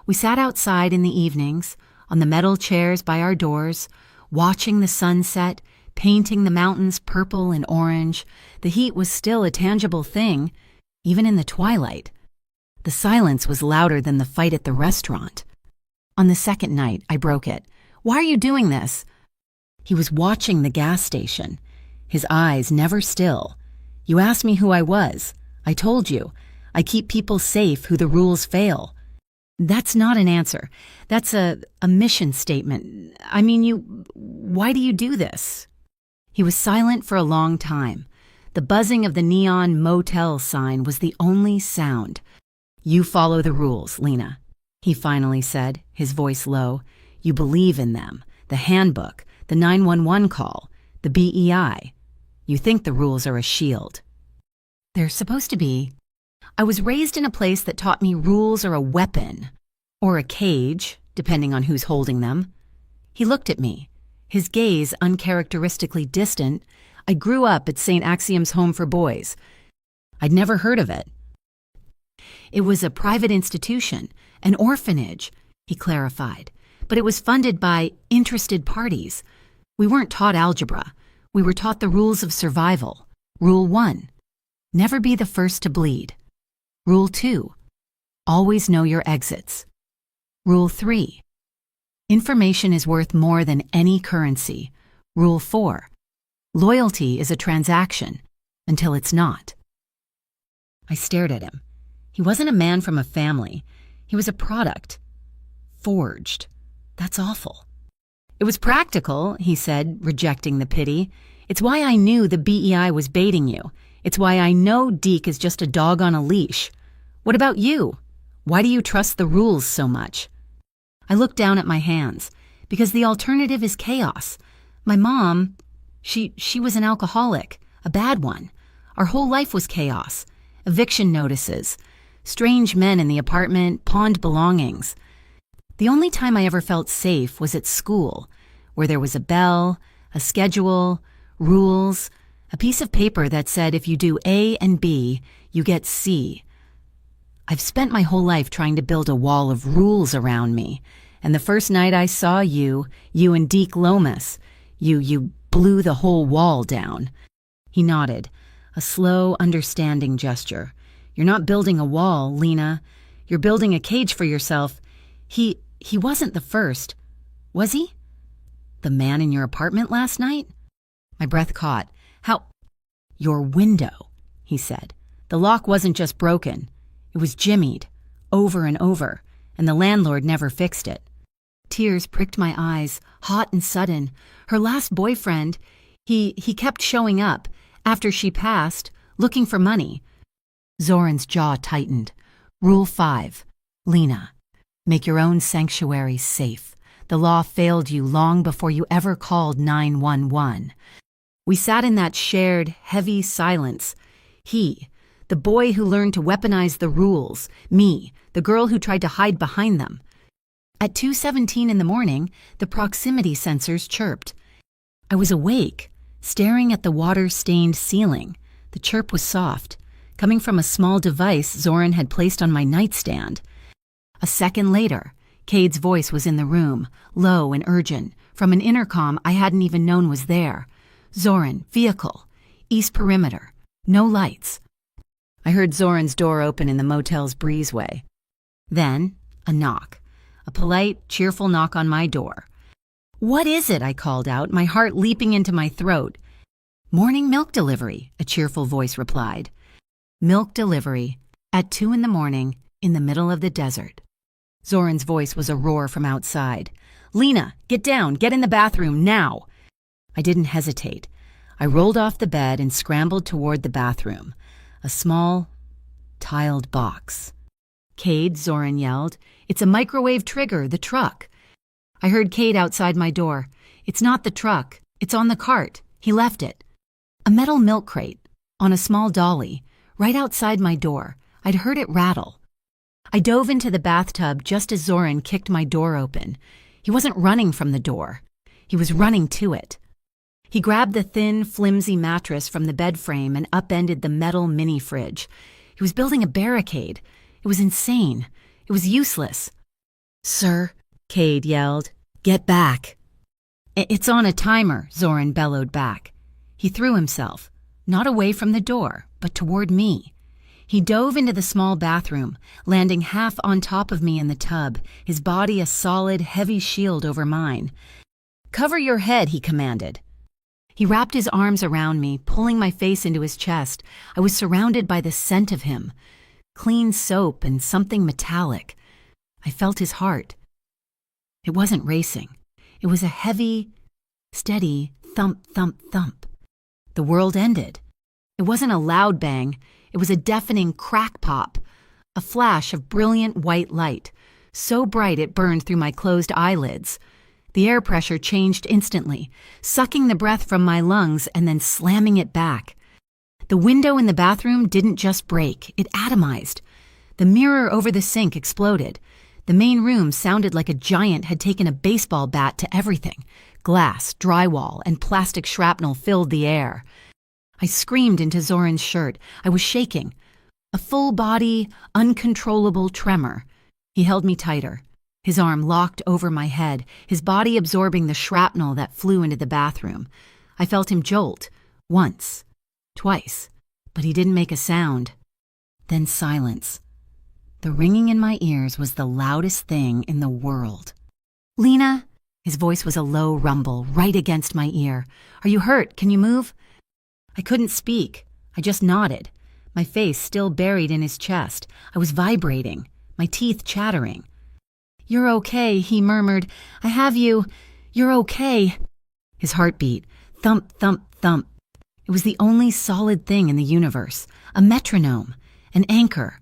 We sat outside in the evenings, on the metal chairs by our doors, watching the sunset, painting the mountains purple and orange. The heat was still a tangible thing, even in the twilight. The silence was louder than the fight at the restaurant. On the second night, I broke it. "Why are you doing this?" He was watching the gas station, his eyes never still. "You asked me who I was. I told you. I keep people safe who the rules fail." "That's not an answer. That's a mission statement. I mean, why do you do this?" He was silent for a long time. The buzzing of the neon motel sign was the only sound. "You follow the rules, Lena," he finally said, his voice low. "You believe in them, the handbook, the 911 call, the BEI. You think the rules are a shield. They're supposed to be. I was raised in a place that taught me rules are a weapon, or a cage, depending on who's holding them." He looked at me, his gaze uncharacteristically distant. "I grew up at St. Axiom's Home for Boys. I'd never heard of it." "It was a private institution, an orphanage," he clarified. "But it was funded by interested parties. We weren't taught algebra. We were taught the rules of survival. Rule 1, Never be the first to bleed. Rule 2. Always know your exits. Rule 3. Information is worth more than any currency. Rule 4. Loyalty is a transaction until it's not. I stared at him. He wasn't a man from a family. He was a product. Forged. That's awful. It was practical, he said, rejecting the pity. It's why I knew the BEI was baiting you. It's why I know Deke is just a dog on a leash. What about you? Why do you trust the rules so much? I looked down at my hands, because the alternative is chaos. My mom, she was an alcoholic, a bad one. Our whole life was chaos. Eviction notices, strange men in the apartment, pawned belongings. The only time I ever felt safe was at school, where there was a bell, a schedule, rules, a piece of paper that said if you do A and B, you get C. I've spent my whole life trying to build a wall of rules around me, and the first night I saw you and Deke Lomas, you blew the whole wall down. He nodded, a slow, understanding gesture. You're not building a wall, Lena. You're building a cage for yourself. He wasn't the first, was he? The man in your apartment last night? My breath caught. How? Your window, he said. The lock wasn't just broken. It was jimmied, over and over, and the landlord never fixed it. Tears pricked my eyes, hot and sudden. Her last boyfriend, he kept showing up, after she passed, looking for money. Zoran's jaw tightened. Rule 5. Lena, make your own sanctuary safe. The law failed you long before you ever called 911. We sat in that shared, heavy silence. He, the boy who learned to weaponize the rules. Me, the girl who tried to hide behind them. At 2:17 in the morning, the proximity sensors chirped. I was awake, staring at the water-stained ceiling. The chirp was soft, coming from a small device Zoran had placed on my nightstand. A second later, Cade's voice was in the room, low and urgent, from an intercom I hadn't even known was there. Zoran, vehicle, east perimeter, no lights. I heard Zoran's door open in the motel's breezeway. Then, a knock. A polite, cheerful knock on my door. What is it? I called out, my heart leaping into my throat. Morning milk delivery, a cheerful voice replied. Milk delivery, at 2 in the morning, in the middle of the desert. Zoran's voice was a roar from outside. Lena, get down, get in the bathroom, now! I didn't hesitate. I rolled off the bed and scrambled toward the bathroom. A small, tiled box. Cade, Zoran yelled. It's a microwave trigger, the truck. I heard Cade outside my door. It's not the truck. It's on the cart. He left it. A metal milk crate, on a small dolly, right outside my door. I'd heard it rattle. I dove into the bathtub just as Zoran kicked my door open. He wasn't running from the door. He was running to it. He grabbed the thin, flimsy mattress from the bed frame and upended the metal mini-fridge. He was building a barricade. It was insane. It was useless. Sir, Cade yelled, get back. It's on a timer, Zoran bellowed back. He threw himself, not away from the door, but toward me. He dove into the small bathroom, landing half on top of me in the tub, his body a solid, heavy shield over mine. Cover your head, he commanded. He wrapped his arms around me, pulling my face into his chest. I was surrounded by the scent of him. Clean soap and something metallic. I felt his heart. It wasn't racing. It was a heavy, steady thump, thump, thump. The world ended. It wasn't a loud bang. It was a deafening crack pop. A flash of brilliant white light, so bright it burned through my closed eyelids. The air pressure changed instantly, sucking the breath from my lungs and then slamming it back. The window in the bathroom didn't just break, it atomized. The mirror over the sink exploded. The main room sounded like a giant had taken a baseball bat to everything. Glass, drywall, and plastic shrapnel filled the air. I screamed into Zoran's shirt. I was shaking. A full-body, uncontrollable tremor. He held me tighter. His arm locked over my head, his body absorbing the shrapnel that flew into the bathroom. I felt him jolt. Once. Twice. but he didn't make a sound. Then silence. The ringing in my ears was the loudest thing in the world. "Lena?" His voice was a low rumble, right against my ear. "Are you hurt? Can you move?" I couldn't speak. I just nodded, my face still buried in his chest. I was vibrating, my teeth chattering. "You're okay," he murmured. "I have you. You're okay." His heartbeat, thump, thump, thump. It was the only solid thing in the universe, a metronome, an anchor.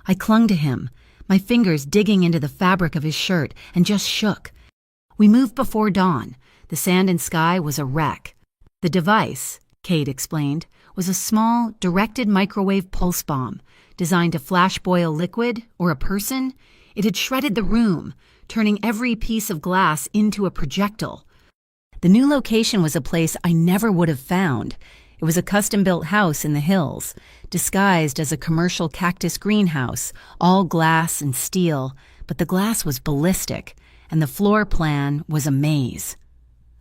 I clung to him, my fingers digging into the fabric of his shirt, and just shook. We moved before dawn. The sand and sky was a wreck. The device, Cade explained, was a small, directed microwave pulse bomb, designed to flash boil liquid or a person. It had shredded the room, turning every piece of glass into a projectile. The new location was a place I never would have found. It was a custom-built house in the hills, disguised as a commercial cactus greenhouse, all glass and steel, but the glass was ballistic, and the floor plan was a maze.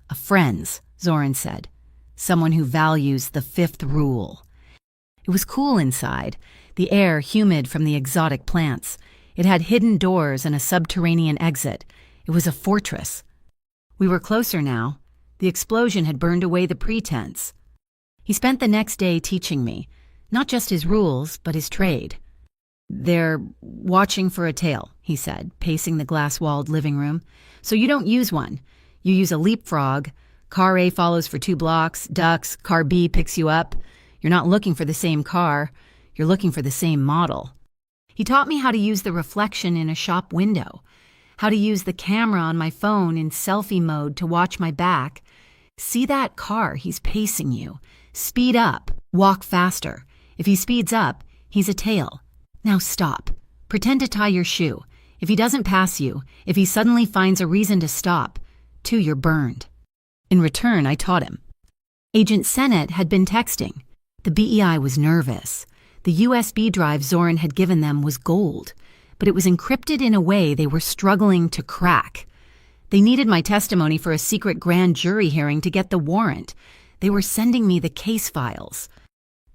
"A friend's," Zoran said. "Someone who values the fifth rule." It was cool inside, the air humid from the exotic plants. It had hidden doors and a subterranean exit. It was a fortress. We were closer now. The explosion had burned away the pretense. He spent the next day teaching me, not just his rules, but his trade. "They're watching for a tail," he said, pacing the glass-walled living room. "So you don't use one. You use a leapfrog. Car A follows for 2 blocks, ducks, car B picks you up. You're not looking for the same car. You're looking for the same model." He taught me how to use the reflection in a shop window, how to use the camera on my phone in selfie mode to watch my back. "See that car, he's pacing you. Speed up, walk faster. If he speeds up, he's a tail. Now stop. Pretend to tie your shoe. If he doesn't pass you, if he suddenly finds a reason to stop, you're burned." In return, I taught him. Agent Sennett had been texting. The BEI was nervous. The USB drive Zoran had given them was gold, but it was encrypted in a way they were struggling to crack. They needed my testimony for a secret grand jury hearing to get the warrant. They were sending me the case files.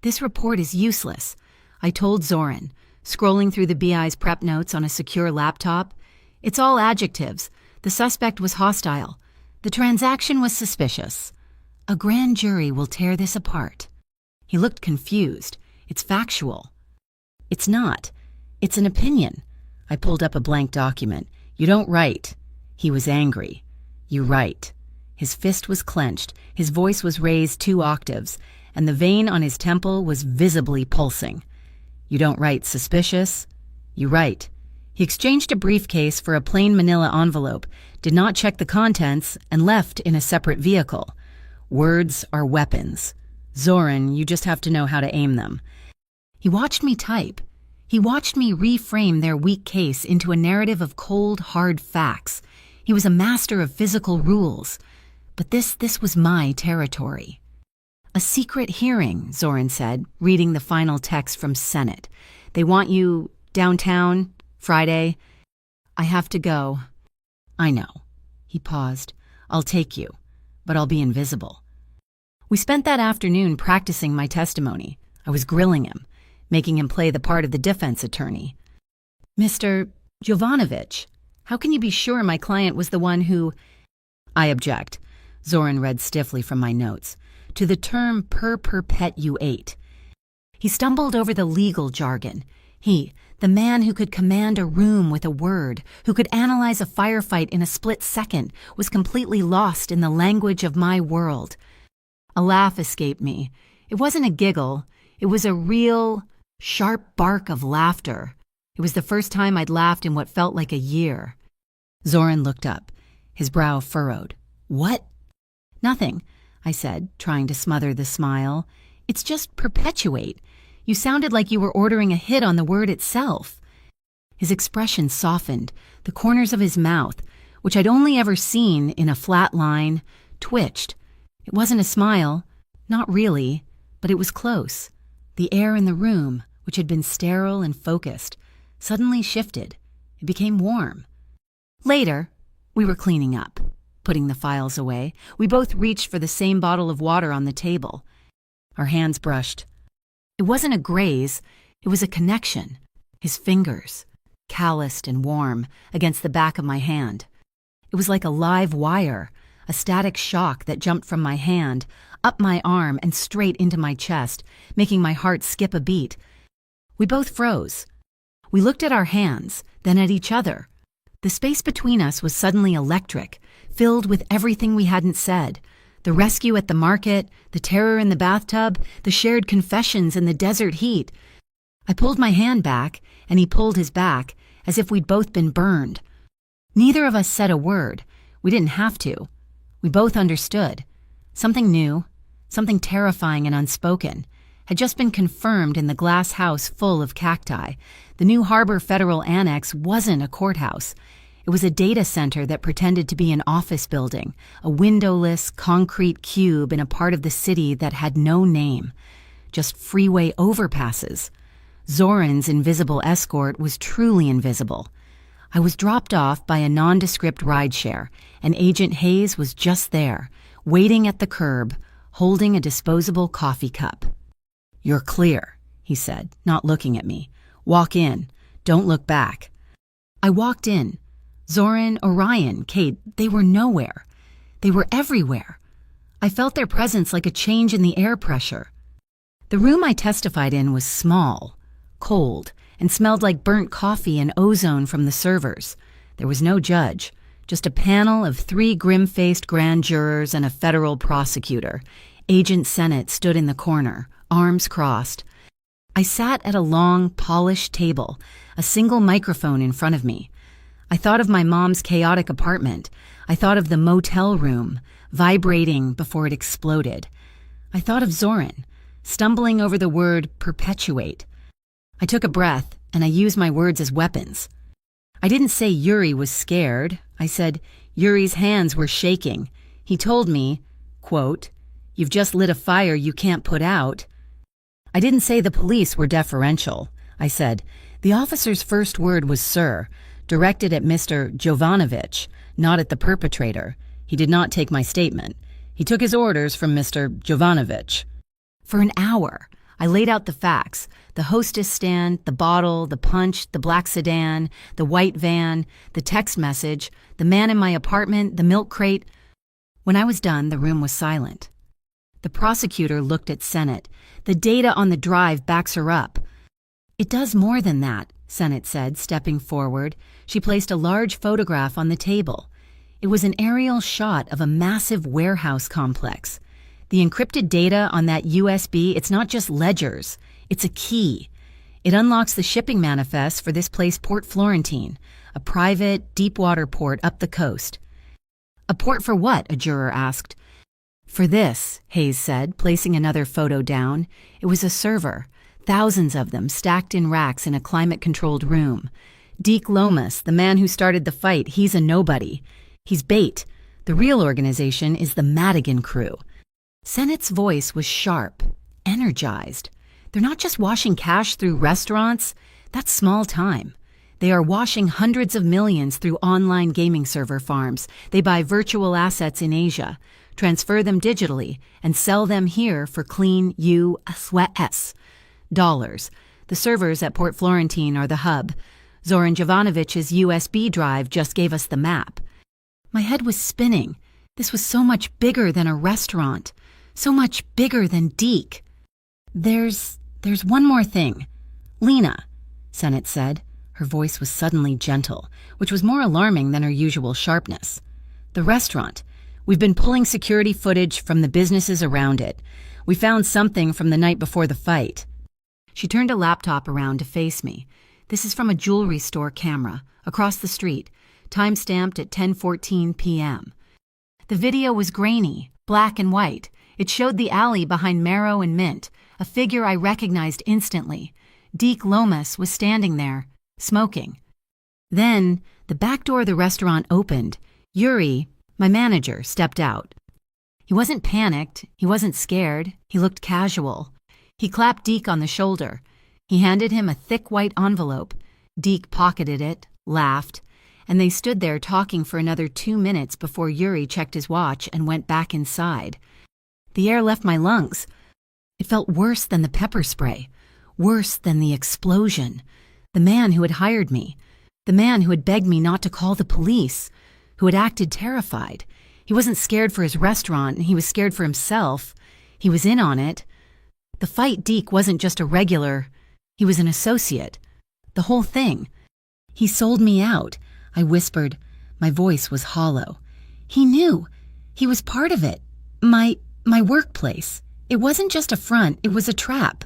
"This report is useless," I told Zoran, scrolling through the BI's prep notes on a secure laptop. "It's all adjectives. The suspect was hostile. The transaction was suspicious. A grand jury will tear this apart." He looked confused. "It's factual." "It's not. It's an opinion." I pulled up a blank document. "You don't write." He was angry. "You write." His fist was clenched, his voice was raised 2 octaves, and the vein on his temple was visibly pulsing. "You don't write suspicious. You write." He exchanged a briefcase for a plain manila envelope, did not check the contents, and left in a separate vehicle. "Words are weapons. Zoran, you just have to know how to aim them." He watched me type. He watched me reframe their weak case into a narrative of cold, hard facts. He was a master of physical rules. But this was my territory. "A secret hearing," Zoran said, reading the final text from Sennett. "They want you downtown, Friday." "I have to go." "I know." He paused. "I'll take you, but I'll be invisible." We spent that afternoon practicing my testimony. I was grilling him, making him play the part of the defense attorney. "Mr. Jovanovic, how can you be sure my client was the one who—" "I object," Zoran read stiffly from my notes, "to the term per perpetuate." He stumbled over the legal jargon. He, the man who could command a room with a word, who could analyze a firefight in a split second, was completely lost in the language of my world. A laugh escaped me. It wasn't a giggle. It was a real, sharp bark of laughter. It was the first time I'd laughed in what felt like a year. Zoran looked up, his brow furrowed. "What?" "Nothing," I said, trying to smother the smile. "It's just perpetuate. You sounded like you were ordering a hit on the word itself." His expression softened, the corners of his mouth, which I'd only ever seen in a flat line, twitched. It wasn't a smile, not really, but it was close. The air in the room, which had been sterile and focused, suddenly shifted. It became warm. Later, we were cleaning up, putting the files away. We both reached for the same bottle of water on the table. Our hands brushed. It wasn't a graze, it was a connection. His fingers, calloused and warm, against the back of my hand. It was like a live wire, a static shock that jumped from my hand, up my arm and straight into my chest, making my heart skip a beat. We both froze. We looked at our hands, then at each other. The space between us was suddenly electric, filled with everything we hadn't said. The rescue at the market, the terror in the bathtub, the shared confessions in the desert heat. I pulled my hand back, and he pulled his back, as if we'd both been burned. Neither of us said a word. We didn't have to. We both understood. Something new, something terrifying and unspoken, had just been confirmed in the glass house full of cacti. The New Harbor Federal Annex wasn't a courthouse. It was a data center that pretended to be an office building, a windowless, concrete cube in a part of the city that had no name, just freeway overpasses. Zoran's invisible escort was truly invisible. I was dropped off by a nondescript rideshare, and Agent Hayes was just there, waiting at the curb, holding a disposable coffee cup. "You're clear," he said, not looking at me. "Walk in. Don't look back." I walked in. Zoran, Orion, Kate, they were nowhere. They were everywhere. I felt their presence like a change in the air pressure. The room I testified in was small, cold, and smelled like burnt coffee and ozone from the servers. There was no judge, just a panel of 3 grim-faced grand jurors and a federal prosecutor. Agent Sennett stood in the corner, arms crossed. I sat at a long, polished table, a single microphone in front of me. I thought of my mom's chaotic apartment. I thought of the motel room, vibrating before it exploded. I thought of Zoran, stumbling over the word perpetuate. I took a breath, and I used my words as weapons. I didn't say Yuri was scared. I said Yuri's hands were shaking. He told me, quote, "You've just lit a fire you can't put out." I didn't say the police were deferential. I said, the officer's first word was sir, directed at Mr. Jovanovic, not at the perpetrator. He did not take my statement. He took his orders from Mr. Jovanovic. For an hour, I laid out the facts, the hostess stand, the bottle, the punch, the black sedan, the white van, the text message, the man in my apartment, the milk crate. When I was done, the room was silent. The prosecutor looked at Sennett. The data on the drive backs her up. "It does more than that," Sennett said, stepping forward. She placed a large photograph on the table. It was an aerial shot of a massive warehouse complex. The encrypted data on that USB, it's not just ledgers, it's a key. It unlocks the shipping manifest for this place, Port Florentine, a private, deep-water port up the coast. "A port for what?" a juror asked. "For this," Hayes said, placing another photo down. It was a server, thousands of them stacked in racks in a climate-controlled room. Deke Lomas, the man who started the fight, he's a nobody. He's bait. The real organization is the Madigan crew. Sennett's voice was sharp, energized. They're not just washing cash through restaurants. That's small time. They are washing hundreds of millions through online gaming server farms. They buy virtual assets in Asia, transfer them digitally, and sell them here for clean U.S. dollars. The servers at Port Florentine are the hub. Zoran Jovanovic's USB drive just gave us the map. My head was spinning. This was so much bigger than a restaurant. So much bigger than Deke. There's one more thing. Lena, Sennett said. Her voice was suddenly gentle, which was more alarming than her usual sharpness. The restaurant. We've been pulling security footage from the businesses around it. We found something from the night before the fight. She turned a laptop around to face me. This is from a jewelry store camera, across the street, time-stamped at 10:14 p.m. The video was grainy, black and white. It showed the alley behind Marrow and Mint, a figure I recognized instantly. Deke Lomas was standing there, smoking. Then, the back door of the restaurant opened. Yuri, my manager, stepped out. He wasn't panicked. He wasn't scared. He looked casual. He clapped Deke on the shoulder. He handed him a thick white envelope. Deke pocketed it, laughed, and they stood there talking for another 2 minutes before Yuri checked his watch and went back inside. The air left my lungs. It felt worse than the pepper spray, worse than the explosion. The man who had hired me, the man who had begged me not to call the police, who had acted terrified. He wasn't scared for his restaurant, he was scared for himself. He was in on it. The fight Deke wasn't just a regular, he was an associate. The whole thing. He sold me out, I whispered. My voice was hollow. He knew. He was part of it. My workplace. It wasn't just a front, it was a trap.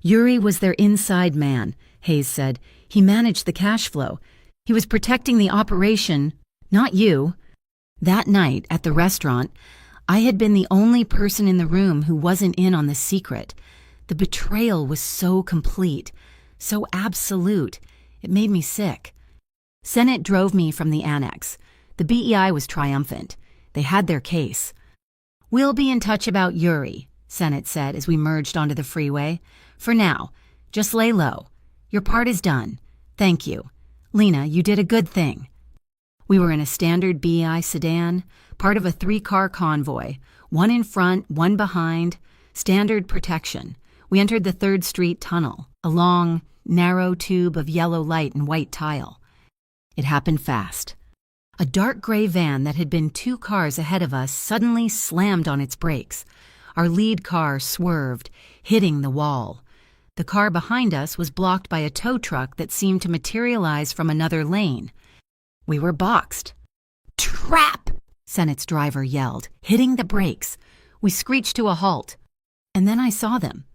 Yuri was their inside man, Hayes said. He managed the cash flow. He was protecting the operation, not you. That night, at the restaurant, I had been the only person in the room who wasn't in on the secret. The betrayal was so complete, so absolute. It made me sick. Sennett drove me from the annex. The BEI was triumphant. They had their case. "We'll be in touch about Yuri," Sennett said as we merged onto the freeway. "For now, just lay low. Your part is done. Thank you. Lena, you did a good thing." We were in a standard BEI sedan, part of a 3-car convoy, one in front, one behind, standard protection. We entered the 3rd Street tunnel, a long, narrow tube of yellow light and white tile. It happened fast. A dark gray van that had been 2 cars ahead of us suddenly slammed on its brakes. Our lead car swerved, hitting the wall. The car behind us was blocked by a tow truck that seemed to materialize from another lane. We were boxed. "Trap!" Sennett's driver yelled, hitting the brakes. We screeched to a halt. And then I saw them.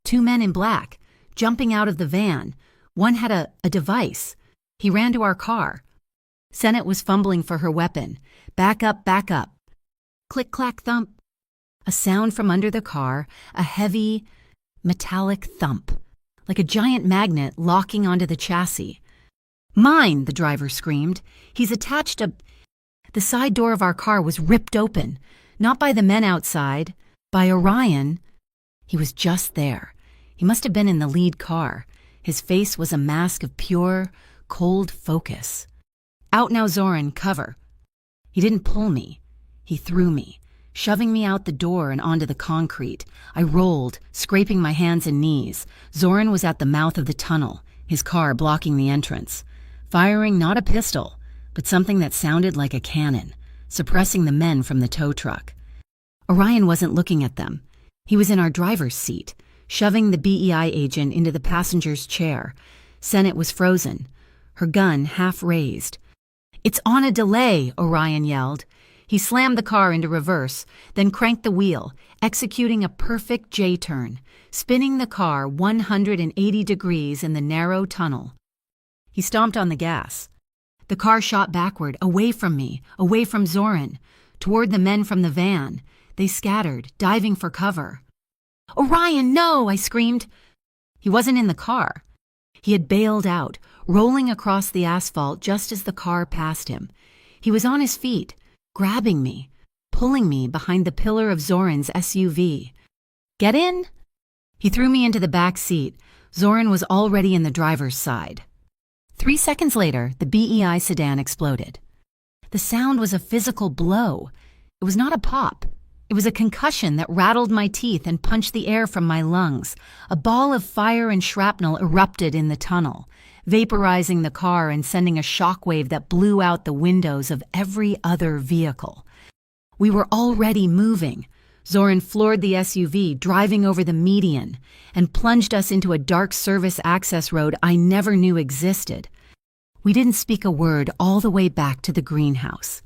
2 men in black, jumping out of the van. One had a device. He ran to our car. Sennett was fumbling for her weapon. Back up, back up. Click, clack, thump. A sound from under the car, a heavy, metallic thump, like a giant magnet locking onto the chassis. "Mine!" the driver screamed. "He's attached a—" The side door of our car was ripped open, not by the men outside, by Orion. He was just there. He must have been in the lead car. His face was a mask of pure, cold focus. "Out now, Zoran, cover." He didn't pull me. He threw me, shoving me out the door and onto the concrete. I rolled, scraping my hands and knees. Zoran was at the mouth of the tunnel, his car blocking the entrance, firing not a pistol, but something that sounded like a cannon, suppressing the men from the tow truck. Orion wasn't looking at them. He was in our driver's seat, shoving the BEI agent into the passenger's chair. Sennett was frozen, her gun half raised. "It's on a delay," Orion yelled. He slammed the car into reverse, then cranked the wheel, executing a perfect J-turn, spinning the car 180 degrees in the narrow tunnel. He stomped on the gas. The car shot backward, away from me, away from Zoran, toward the men from the van. They scattered, diving for cover. "Orion, no!" I screamed. He wasn't in the car. He had bailed out, rolling across the asphalt just as the car passed him. He was on his feet, grabbing me, pulling me behind the pillar of Zoran's SUV. "Get in!" He threw me into the back seat. Zoran was already in the driver's side. 3 seconds later, the BEI sedan exploded. The sound was a physical blow. It was not a pop. It was a concussion that rattled my teeth and punched the air from my lungs. A ball of fire and shrapnel erupted in the tunnel, vaporizing the car and sending a shockwave that blew out the windows of every other vehicle. We were already moving. Zoran floored the SUV, driving over the median, and plunged us into a dark service access road I never knew existed. We didn't speak a word all the way back to the greenhouse.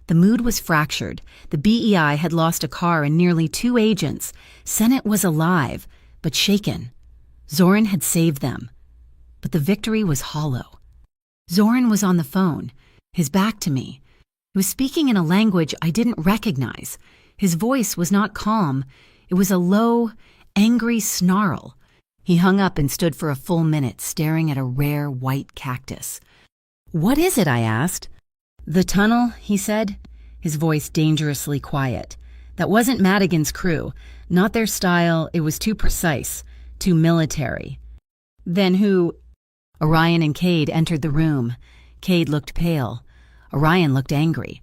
The mood was fractured. The BEI had lost a car and nearly 2 agents. Sennett was alive, but shaken. Zoran had saved them. But the victory was hollow. Zoran was on the phone, his back to me. He was speaking in a language I didn't recognize. His voice was not calm. It was a low, angry snarl. He hung up and stood for a full minute, staring at a rare white cactus. "What is it?" I asked. "The tunnel," he said, his voice dangerously quiet. "That wasn't Madigan's crew. Not their style. It was too precise, too military." "Then who—" Orion and Cade entered the room. Cade looked pale. Orion looked angry.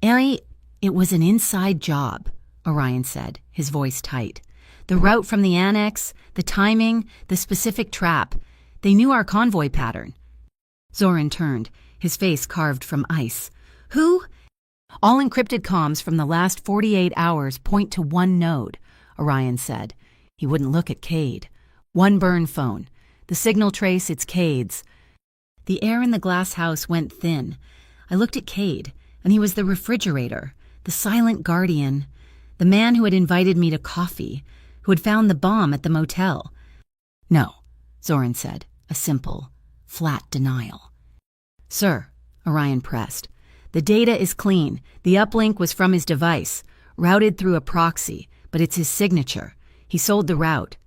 "Ellie, it was an inside job," Orion said, his voice tight. The route from the annex, the timing, the specific trap. They knew our convoy pattern. Zoran turned, his face carved from ice. Who? All encrypted comms from the last 48 hours point to one node, Orion said. He wouldn't look at Cade. One burn phone. The signal trace, it's Cade's. The air in the glass house went thin. I looked at Cade, and he was the refrigerator, the silent guardian, the man who had invited me to coffee, who had found the bomb at the motel. No, Zoran said, a simple, flat denial. Sir, Orion pressed, the data is clean. The uplink was from his device, routed through a proxy, but it's his signature. He sold the route.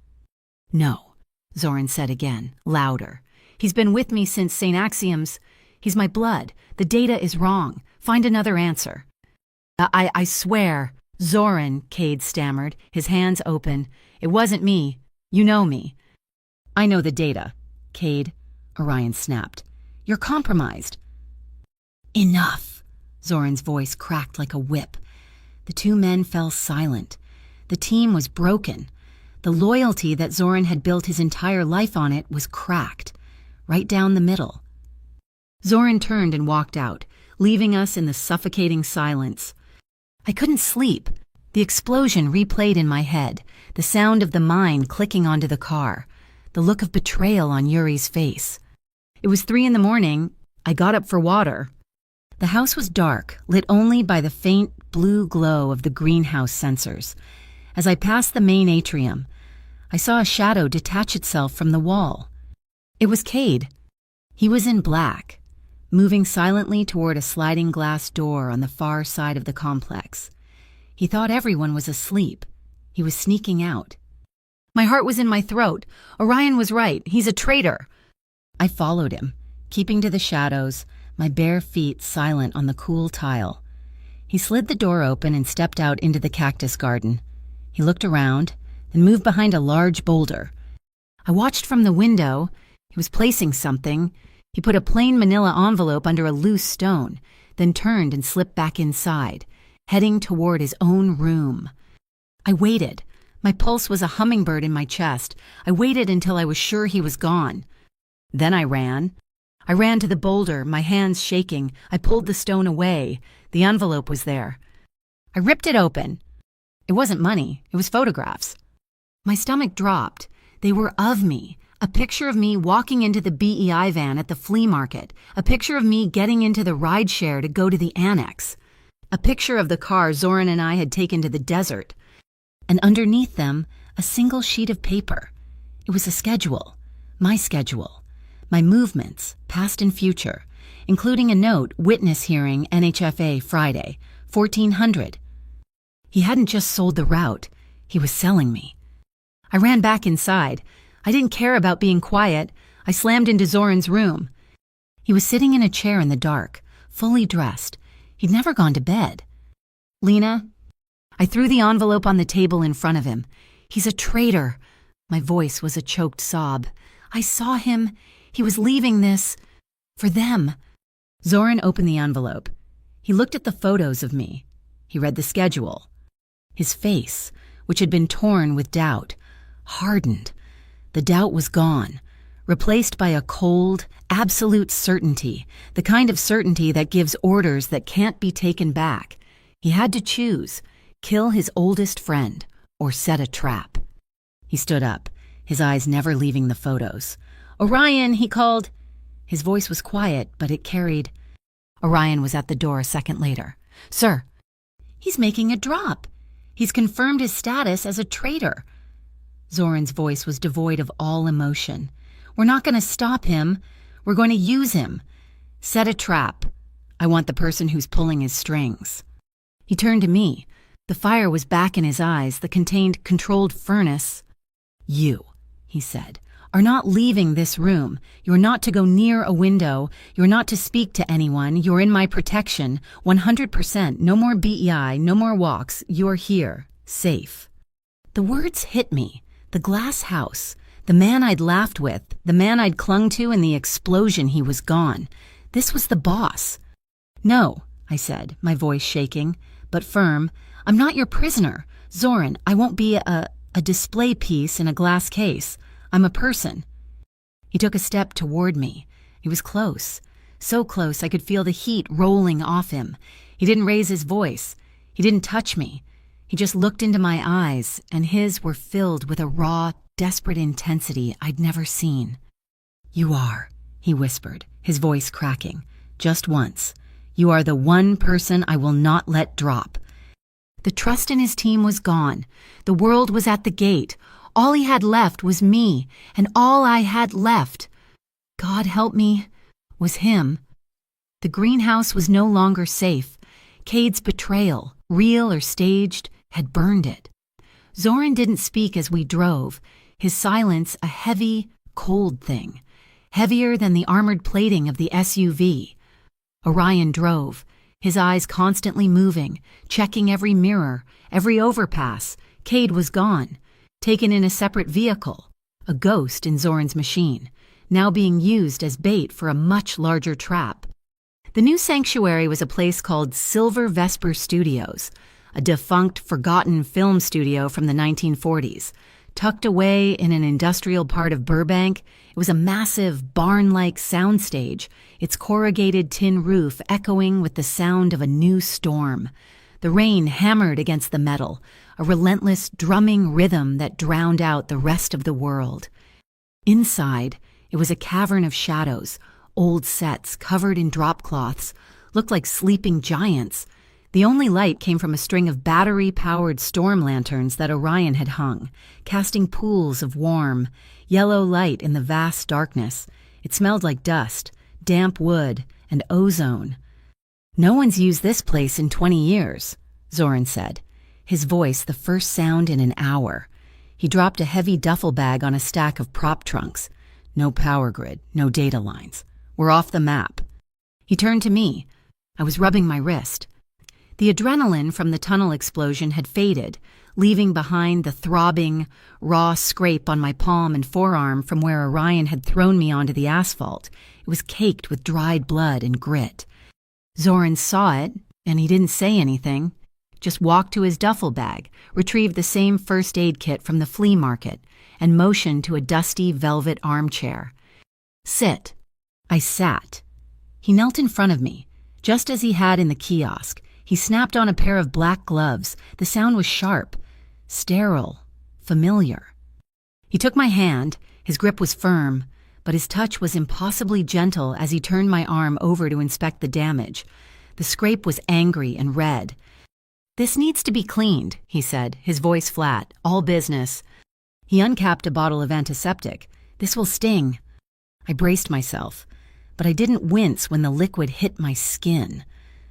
No, Zoran said again, louder. He's been with me since St. Axiom's. He's my blood. The data is wrong. Find another answer. I swear. Zoran, Cade stammered, his hands open. It wasn't me. You know me. I know the data. Cade, Orion snapped. You're compromised. Enough. Zoran's voice cracked like a whip. The two men fell silent. The team was broken. The loyalty that Zoran had built his entire life on it was cracked, right down the middle. Zoran turned and walked out, leaving us in the suffocating silence. I couldn't sleep. The explosion replayed in my head, the sound of the mine clicking onto the car, the look of betrayal on Yuri's face. It was 3 a.m. I got up for water. The house was dark, lit only by the faint blue glow of the greenhouse sensors. As I passed the main atrium, I saw a shadow detach itself from the wall. It was Cade. He was in black, moving silently toward a sliding glass door on the far side of the complex. He thought everyone was asleep. He was sneaking out. My heart was in my throat. Orion was right. He's a traitor. I followed him, keeping to the shadows, my bare feet silent on the cool tile. He slid the door open and stepped out into the cactus garden. He looked around, then moved behind a large boulder. I watched from the window. He was placing something. He put a plain manila envelope under a loose stone, then turned and slipped back inside, heading toward his own room. I waited. My pulse was a hummingbird in my chest. I waited until I was sure he was gone. Then I ran. I ran to the boulder, my hands shaking. I pulled the stone away. The envelope was there. I ripped it open. It wasn't money. It was photographs. My stomach dropped. They were of me. A picture of me walking into the BEI van at the flea market. A picture of me getting into the rideshare to go to the annex. A picture of the car Zoran and I had taken to the desert. And underneath them, a single sheet of paper. It was a schedule. My schedule. My movements, past and future, including a note, witness hearing, NHFA, Friday, 1400. He hadn't just sold the route. He was selling me. I ran back inside. I didn't care about being quiet. I slammed into Zoran's room. He was sitting in a chair in the dark, fully dressed. He'd never gone to bed. Lena, I threw the envelope on the table in front of him. He's a traitor. My voice was a choked sob. I saw him. He was leaving this for them. Zoran opened the envelope. He looked at the photos of me. He read the schedule. His face, which had been torn with doubt, hardened. The doubt was gone, replaced by a cold, absolute certainty, the kind of certainty that gives orders that can't be taken back. He had to choose, kill his oldest friend or set a trap. He stood up, his eyes never leaving the photos. Orion, he called. His voice was quiet, but it carried. Orion was at the door a second later. Sir, he's making a drop. He's confirmed his status as a traitor. Zoran's voice was devoid of all emotion. We're not going to stop him. We're going to use him. Set a trap. I want the person who's pulling his strings. He turned to me. The fire was back in his eyes, the contained, controlled furnace. You, he said, are not leaving this room. You're not to go near a window. You're not to speak to anyone. You're in my protection. 100%. No more BEI. No more walks. You're here. Safe. The words hit me. The glass house. The man I'd laughed with. The man I'd clung to in the explosion. He was gone. This was the boss. No, I said, my voice shaking, but firm. I'm not your prisoner. Zoran, I won't be a a display piece in a glass case. I'm a person." He took a step toward me. He was close, so close I could feel the heat rolling off him. He didn't raise his voice. He didn't touch me. He just looked into my eyes, and his were filled with a raw, desperate intensity I'd never seen. "You are," he whispered, his voice cracking. "Just once. You are the one person I will not let drop." The trust in his team was gone. The world was at the gate. All he had left was me, and all I had left, God help me, was him. The greenhouse was no longer safe. Cade's betrayal, real or staged, had burned it. Zoran didn't speak as we drove, his silence a heavy, cold thing, heavier than the armored plating of the SUV. Orion drove, his eyes constantly moving, checking every mirror, every overpass. Cade was gone, taken in a separate vehicle, a ghost in Zoran's machine, now being used as bait for a much larger trap. The new sanctuary was a place called Silver Vesper Studios, a defunct, forgotten film studio from the 1940s. Tucked away in an industrial part of Burbank, it was a massive, barn-like soundstage, its corrugated tin roof echoing with the sound of a new storm. The rain hammered against the metal, a relentless, drumming rhythm that drowned out the rest of the world. Inside, it was a cavern of shadows. Old sets, covered in drop cloths, looked like sleeping giants. The only light came from a string of battery-powered storm lanterns that Orion had hung, casting pools of warm, yellow light in the vast darkness. It smelled like dust, damp wood, and ozone. "No one's used this place in 20 years, Zoran said, his voice the first sound in an hour. He dropped a heavy duffel bag on a stack of prop trunks. No power grid, no data lines. We're off the map. He turned to me. I was rubbing my wrist. The adrenaline from the tunnel explosion had faded, leaving behind the throbbing, raw scrape on my palm and forearm from where Orion had thrown me onto the asphalt. It was caked with dried blood and grit. Zoran saw it, and he didn't say anything. Just walked to his duffel bag, retrieved the same first aid kit from the flea market, and motioned to a dusty velvet armchair. "Sit." I sat. He knelt in front of me, just as he had in the kiosk. He snapped on a pair of black gloves. The sound was sharp, sterile, familiar. He took my hand. His grip was firm, but his touch was impossibly gentle as he turned my arm over to inspect the damage. The scrape was angry and red. "This needs to be cleaned," he said, his voice flat, all business. He uncapped a bottle of antiseptic. "This will sting." I braced myself, but I didn't wince when the liquid hit my skin.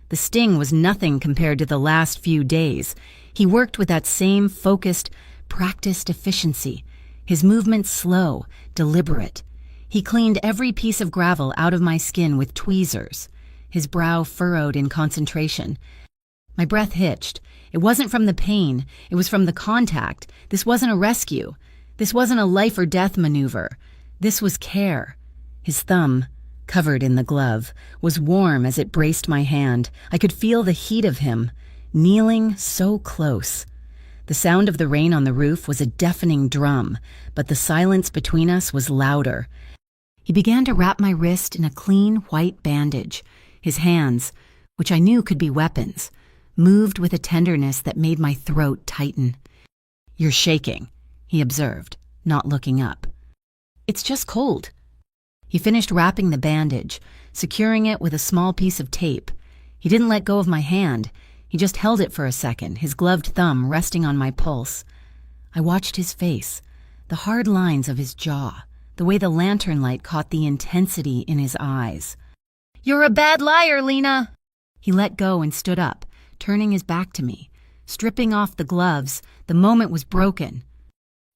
The sting was nothing compared to the last few days. He worked with that same focused, practiced efficiency, his movements slow, deliberate. He cleaned every piece of gravel out of my skin with tweezers, his brow furrowed in concentration. My breath hitched. It wasn't from the pain, it was from the contact. This wasn't a rescue. This wasn't a life-or-death maneuver. This was care. His thumb, covered in the glove, was warm as it braced my hand. I could feel the heat of him, kneeling so close. The sound of the rain on the roof was a deafening drum, but the silence between us was louder. He began to wrap my wrist in a clean white bandage. His hands, which I knew could be weapons, moved with a tenderness that made my throat tighten. "You're shaking," he observed, not looking up. "It's just cold." He finished wrapping the bandage, securing it with a small piece of tape. He didn't let go of my hand. He just held it for a second, his gloved thumb resting on my pulse. I watched his face, the hard lines of his jaw, the way the lantern light caught the intensity in his eyes. "You're a bad liar, Lena!" He let go and stood up, turning his back to me. Stripping off the gloves, the moment was broken.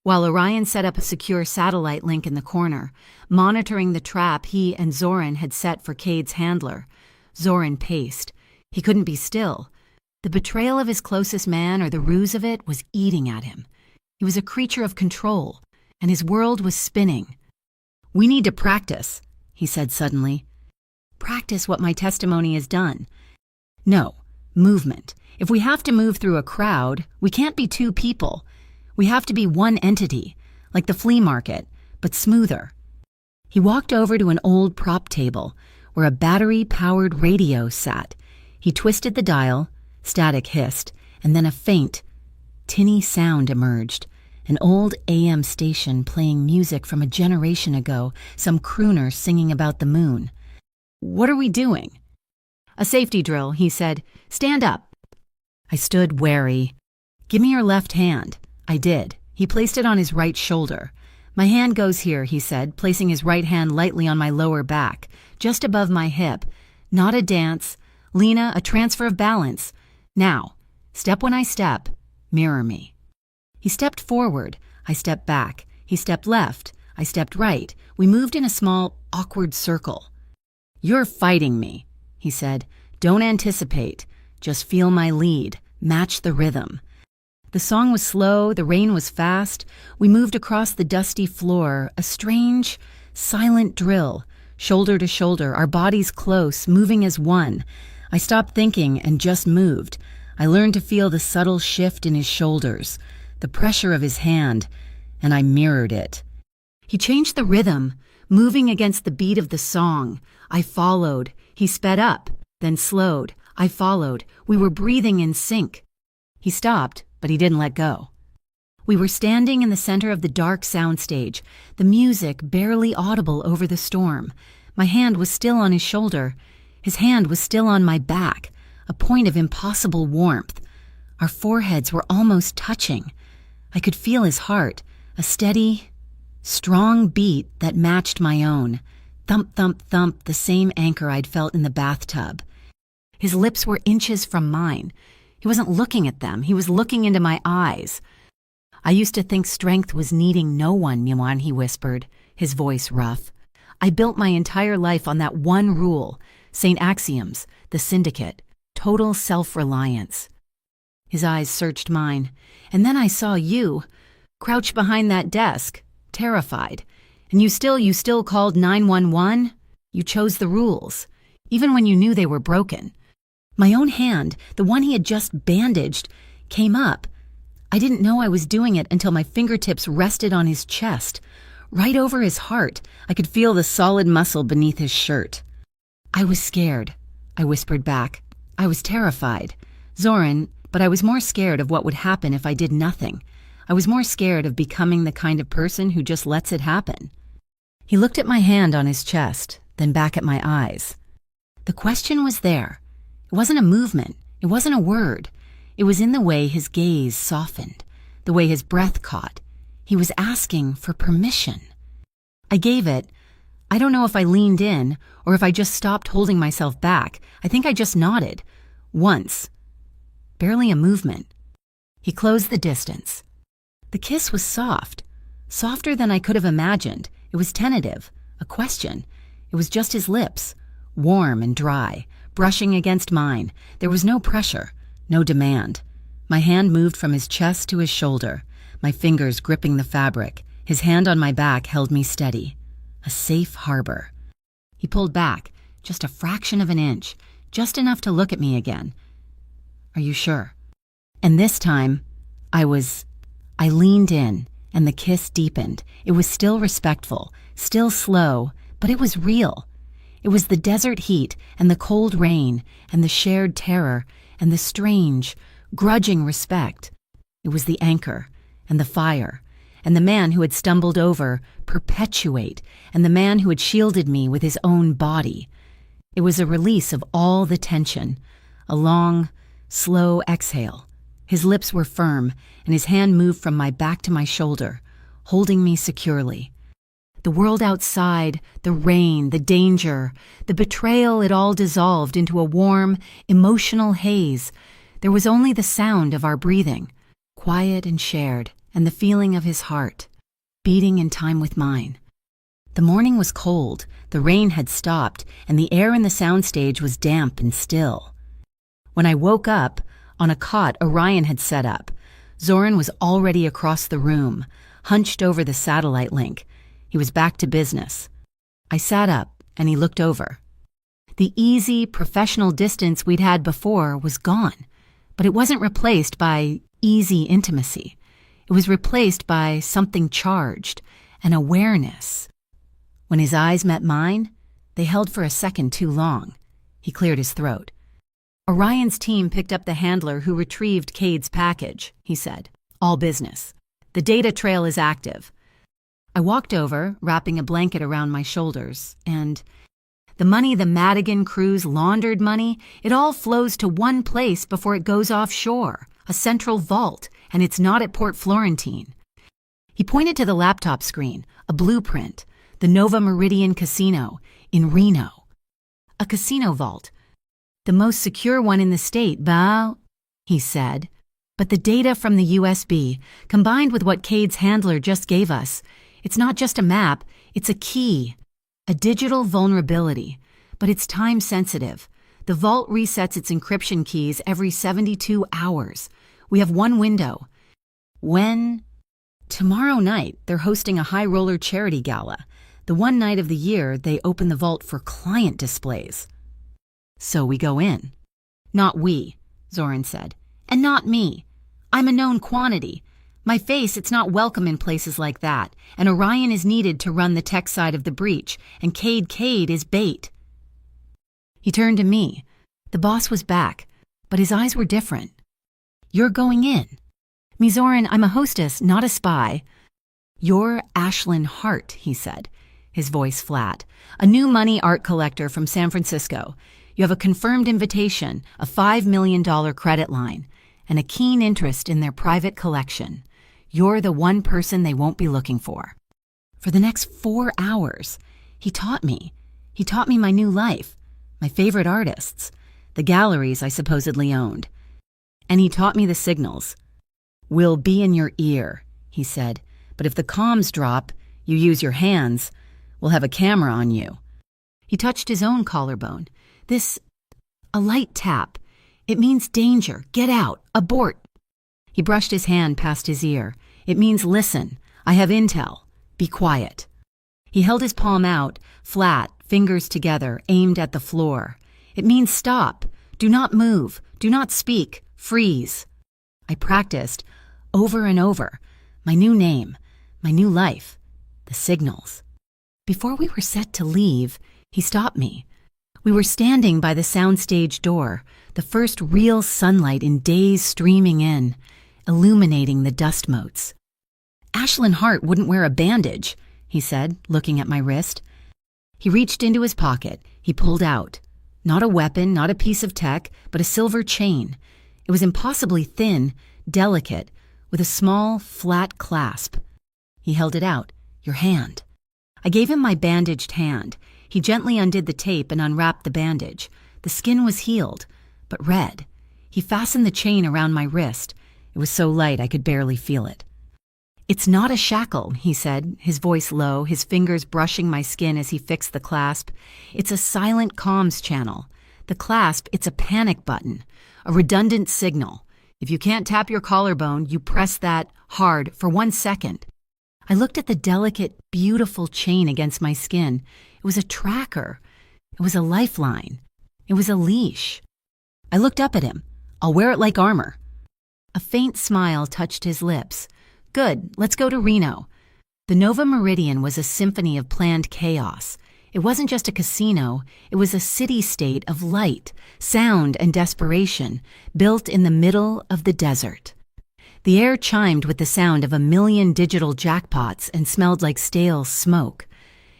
While Orion set up a secure satellite link in the corner, monitoring the trap he and Zoran had set for Cade's handler, Zoran paced. He couldn't be still. The betrayal of his closest man, or the ruse of it, was eating at him. He was a creature of control, and his world was spinning. "We need to practice," he said suddenly. "Practice what my testimony has done." "No, movement. If we have to move through a crowd, we can't be two people. We have to be one entity, like the flea market, but smoother. He walked over to an old prop table where a battery-powered radio sat. He twisted the dial, static hissed, and then a faint, tinny sound emerged. An old AM station playing music from a generation ago, some crooner singing about the moon. "What are we doing?" "A safety drill," he said. "Stand up." I stood wary. "Give me your left hand." I did. He placed it on his right shoulder. "My hand goes here," he said, placing his right hand lightly on my lower back, just above my hip. "Not a dance. Lena, a transfer of balance. Now, step when I step. Mirror me." He stepped forward. I stepped back. He stepped left. I stepped right. We moved in a small, awkward circle. "You're fighting me," he said. "Don't anticipate. Just feel my lead. Match the rhythm." The song was slow, the rain was fast. We moved across the dusty floor, a strange, silent drill, shoulder to shoulder, our bodies close, moving as one. I stopped thinking and just moved. I learned to feel the subtle shift in his shoulders, the pressure of his hand, and I mirrored it. He changed the rhythm, moving against the beat of the song. I followed. He sped up, then slowed. I followed. We were breathing in sync. He stopped, but he didn't let go. We were standing in the center of the dark soundstage, the music barely audible over the storm. My hand was still on his shoulder. His hand was still on my back, a point of impossible warmth. Our foreheads were almost touching. I could feel his heart, a steady, strong beat that matched my own. Thump, thump, thump, the same anchor I'd felt in the bathtub. His lips were inches from mine. He wasn't looking at them. He was looking into my eyes. "I used to think strength was needing no one, Miwan," he whispered, his voice rough. "I built my entire life on that one rule, St. Axiom's, the syndicate, total self-reliance." His eyes searched mine. "And then I saw you, crouched behind that desk, terrified. And you still called 911? You chose the rules, even when you knew they were broken." My own hand, the one he had just bandaged, came up. I didn't know I was doing it until my fingertips rested on his chest. Right over his heart, I could feel the solid muscle beneath his shirt. "I was scared," I whispered back. "I was terrified. Zoran, but I was more scared of what would happen if I did nothing. I was more scared of becoming the kind of person who just lets it happen." He looked at my hand on his chest, then back at my eyes. The question was there. It wasn't a movement. It wasn't a word. It was in the way his gaze softened, the way his breath caught. He was asking for permission. I gave it. I don't know if I leaned in or if I just stopped holding myself back. I think I just nodded. Once. Barely a movement. He closed the distance. The kiss was soft. Softer than I could have imagined. It was tentative. A question. It was just his lips. Warm and dry. Brushing against mine. There was no pressure, no demand. My hand moved from his chest to his shoulder, my fingers gripping the fabric. His hand on my back held me steady. A safe harbor. He pulled back, just a fraction of an inch, just enough to look at me again. "Are you sure?" And this time, I leaned in, and the kiss deepened. It was still respectful, still slow, but it was real. It was the desert heat and the cold rain and the shared terror and the strange, grudging respect. It was the anchor and the fire and the man who had stumbled over, perpetuate, and the man who had shielded me with his own body. It was a release of all the tension, a long, slow exhale. His lips were firm and his hand moved from my back to my shoulder, holding me securely. The world outside, the rain, the danger, the betrayal, it all dissolved into a warm, emotional haze. There was only the sound of our breathing, quiet and shared, and the feeling of his heart, beating in time with mine. The morning was cold, the rain had stopped, and the air in the soundstage was damp and still. When I woke up, on a cot Orion had set up, Zoran was already across the room, hunched over the satellite link. He was back to business. I sat up, and he looked over. The easy, professional distance we'd had before was gone, but it wasn't replaced by easy intimacy. It was replaced by something charged, an awareness. When his eyes met mine, they held for a second too long. He cleared his throat. Orion's team picked up the handler who retrieved Cade's package, he said. All business. The data trail is active. I walked over, wrapping a blanket around my shoulders, and the money the Madigan crew's laundered money, it all flows to one place before it goes offshore, a central vault, and it's not at Port Florentine. He pointed to the laptop screen, a blueprint, the Nova Meridian Casino in Reno. A casino vault. The most secure one in the state, he said. But the data from the USB, combined with what Cade's handler just gave us, it's not just a map, it's a key. A digital vulnerability, but it's time-sensitive. The vault resets its encryption keys every 72 hours. We have one window. When? Tomorrow night, they're hosting a high roller charity gala. The one night of the year they open the vault for client displays. So we go in. Not we, Zoran said. And not me. I'm a known quantity. My face, it's not welcome in places like that, and Orion is needed to run the tech side of the breach, and Cade is bait. He turned to me. The boss was back, but his eyes were different. You're going in. Me, Zoran, I'm a hostess, not a spy. You're Ashlyn Hart, he said, his voice flat. A new money art collector from San Francisco. You have a confirmed invitation, a $5 million credit line, and a keen interest in their private collection. You're the one person they won't be looking for. For the next 4 hours, he taught me. He taught me my new life, my favorite artists, the galleries I supposedly owned. And he taught me the signals. We'll be in your ear, he said, but if the comms drop, you use your hands, we'll have a camera on you. He touched his own collarbone. A light tap. It means danger, get out, abort. He brushed his hand past his ear. It means listen, I have intel, be quiet. He held his palm out, flat, fingers together, aimed at the floor. It means stop, do not move, do not speak, freeze. I practiced, over and over, my new name, my new life, the signals. Before we were set to leave, he stopped me. We were standing by the soundstage door, the first real sunlight in days streaming in, illuminating the dust motes. Ashlyn Hart wouldn't wear a bandage, he said, looking at my wrist. He reached into his pocket. He pulled out. Not a weapon, not a piece of tech, but a silver chain. It was impossibly thin, delicate, with a small, flat clasp. He held it out. Your hand. I gave him my bandaged hand. He gently undid the tape and unwrapped the bandage. The skin was healed, but red. He fastened the chain around my wrist. It was so light I could barely feel it. It's not a shackle, he said, his voice low, his fingers brushing my skin as he fixed the clasp. It's a silent comms channel. The clasp, it's a panic button, a redundant signal. If you can't tap your collarbone, you press that hard for 1 second. I looked at the delicate, beautiful chain against my skin. It was a tracker. It was a lifeline. It was a leash. I looked up at him. I'll wear it like armor. A faint smile touched his lips. Good, let's go to Reno. The Nova Meridian was a symphony of planned chaos. It wasn't just a casino, it was a city-state of light, sound, and desperation, built in the middle of the desert. The air chimed with the sound of 1 million digital jackpots and smelled like stale smoke,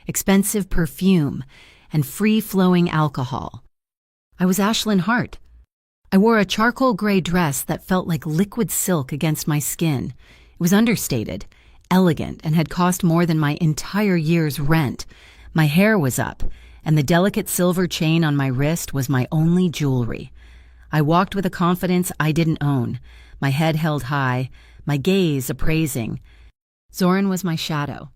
expensive perfume, and free-flowing alcohol. I was Ashlyn Hart. I wore a charcoal gray dress that felt like liquid silk against my skin. It was understated, elegant, and had cost more than my entire year's rent. My hair was up, and the delicate silver chain on my wrist was my only jewelry. I walked with a confidence I didn't own, my head held high, my gaze appraising. Zoran was my shadow.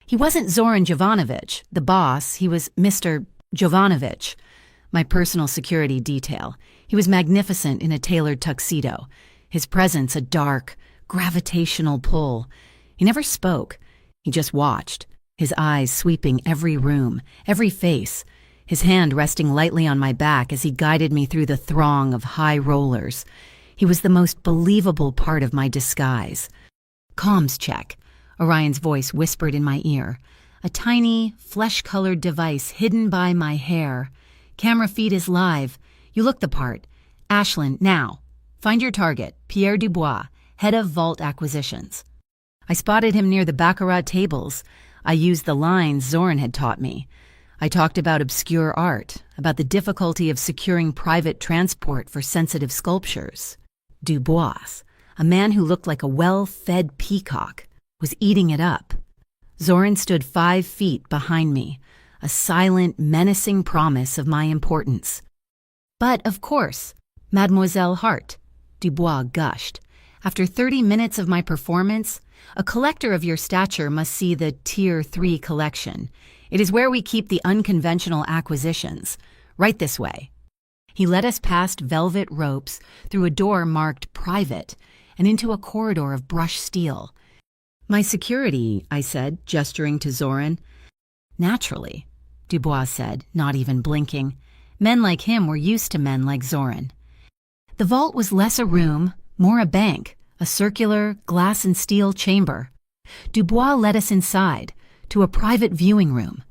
He wasn't Zoran Jovanovic, the boss. He was Mr. Jovanovic, my personal security detail. He was magnificent in a tailored tuxedo, his presence a dark, gravitational pull. He never spoke. He just watched, his eyes sweeping every room, every face, his hand resting lightly on my back as he guided me through the throng of high rollers. He was the most believable part of my disguise. Comms check, Orion's voice whispered in my ear. A tiny, flesh-colored device hidden by my hair. Camera feed is live. You look the part. Ashlyn, now. Find your target, Pierre Dubois, head of Vault Acquisitions. I spotted him near the baccarat tables. I used the lines Zoran had taught me. I talked about obscure art, about the difficulty of securing private transport for sensitive sculptures. Dubois, a man who looked like a well-fed peacock, was eating it up. Zoran stood 5 feet behind me, a silent, menacing promise of my importance. But, of course, Mademoiselle Hart, Dubois gushed. After 30 minutes of my performance, a collector of your stature must see the Tier 3 collection. It is where we keep the unconventional acquisitions. Right this way. He led us past velvet ropes, through a door marked private, and into a corridor of brushed steel. My security, I said, gesturing to Zoran. Naturally, Dubois said, not even blinking. Men like him were used to men like Zoran. The vault was less a room, more a bank, a circular, glass and steel chamber. Dubois led us inside, to a private viewing room.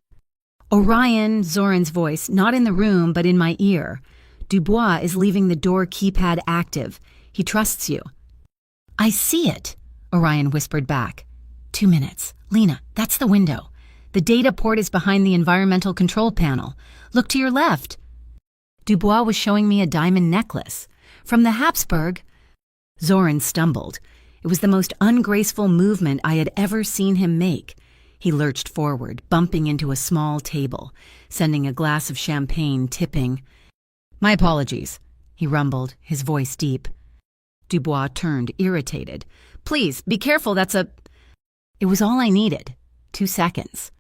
Orion, Zoran's voice, not in the room but in my ear. Dubois is leaving the door keypad active. He trusts you. I see it, Orion whispered back. 2 minutes. Lena, that's the window. The data port is behind the environmental control panel. Look to your left. Dubois was showing me a diamond necklace. From the Habsburg. Zoran stumbled. It was the most ungraceful movement I had ever seen him make. He lurched forward, bumping into a small table, sending a glass of champagne tipping. My apologies, he rumbled, his voice deep. Dubois turned, irritated. Please, be careful, that's a... It was all I needed. 2 seconds.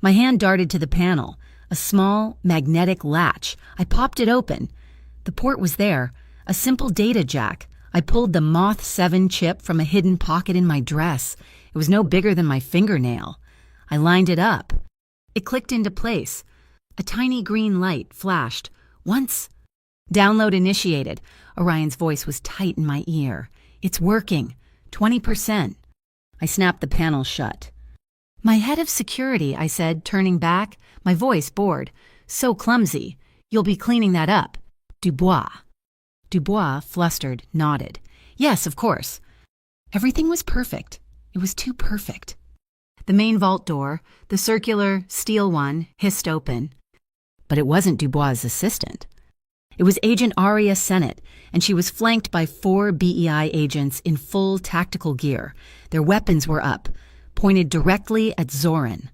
My hand darted to the panel, a small, magnetic latch. I popped it open. The port was there, a simple data jack. I pulled the Moth 7 chip from a hidden pocket in my dress. It was no bigger than my fingernail. I lined it up. It clicked into place. A tiny green light flashed. Once. Download initiated. Orion's voice was tight in my ear. It's working. 20%. I snapped the panel shut. My head of security, I said, turning back, my voice bored. So clumsy. You'll be cleaning that up. Dubois. Dubois, flustered, nodded. Yes, of course. Everything was perfect. It was too perfect. The main vault door, the circular, steel one, hissed open. But it wasn't Dubois' assistant. It was Agent Aria Sennett, and she was flanked by 4 BEI agents in full tactical gear. Their weapons were up, pointed directly at Zoran.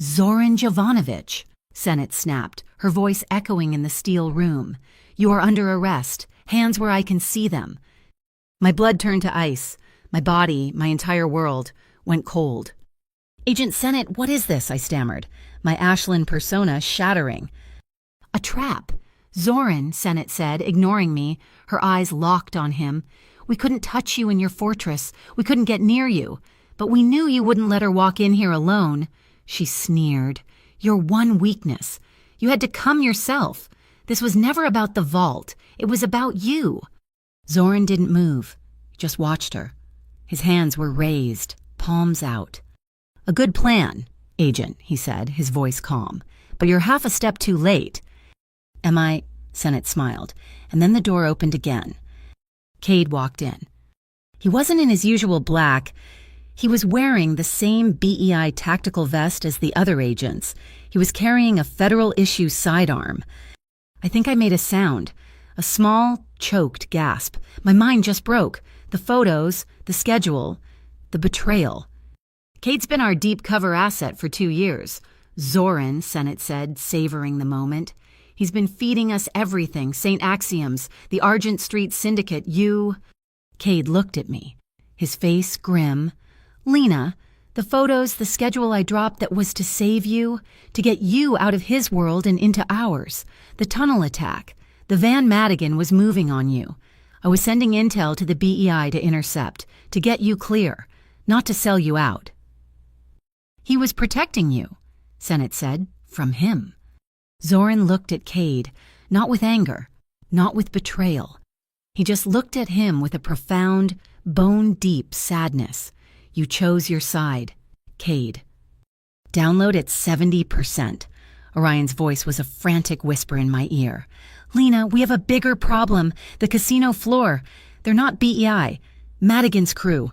Zoran Jovanovic, Sennett snapped, her voice echoing in the steel room. You are under arrest. Hands where I can see them. My blood turned to ice. My body, my entire world, went cold. Agent Sennett, what is this? I stammered, my Ashlyn persona shattering. A trap. Zoran, Sennett said, ignoring me, her eyes locked on him. We couldn't touch you in your fortress. We couldn't get near you. But we knew you wouldn't let her walk in here alone. She sneered. Your one weakness. You had to come yourself. This was never about the vault. It was about you. Zoran didn't move. He just watched her. His hands were raised, palms out. A good plan, Agent, he said, his voice calm. But you're half a step too late. Am I? Sennett smiled, and then the door opened again. Cade walked in. He wasn't in his usual black. He was wearing the same BEI tactical vest as the other agents. He was carrying a federal-issue sidearm. I think I made a sound, a small, choked gasp. My mind just broke. The photos, the schedule, the betrayal. Cade's been our deep cover asset for 2 years. Zoran, Sennett said, savoring the moment. He's been feeding us everything, St. Axioms, the Argent Street Syndicate, you... Cade looked at me, his face grim. Lena, the photos, the schedule I dropped that was to save you, to get you out of his world and into ours. The tunnel attack. The Van Madigan was moving on you. I was sending intel to the BEI to intercept, to get you clear, not to sell you out. He was protecting you, Sennett said, from him. Zoran looked at Cade, not with anger, not with betrayal. He just looked at him with a profound, bone-deep sadness. You chose your side. Cade. Download at 70%. Orion's voice was a frantic whisper in my ear. Lena, we have a bigger problem. The casino floor. They're not BEI. Madigan's crew.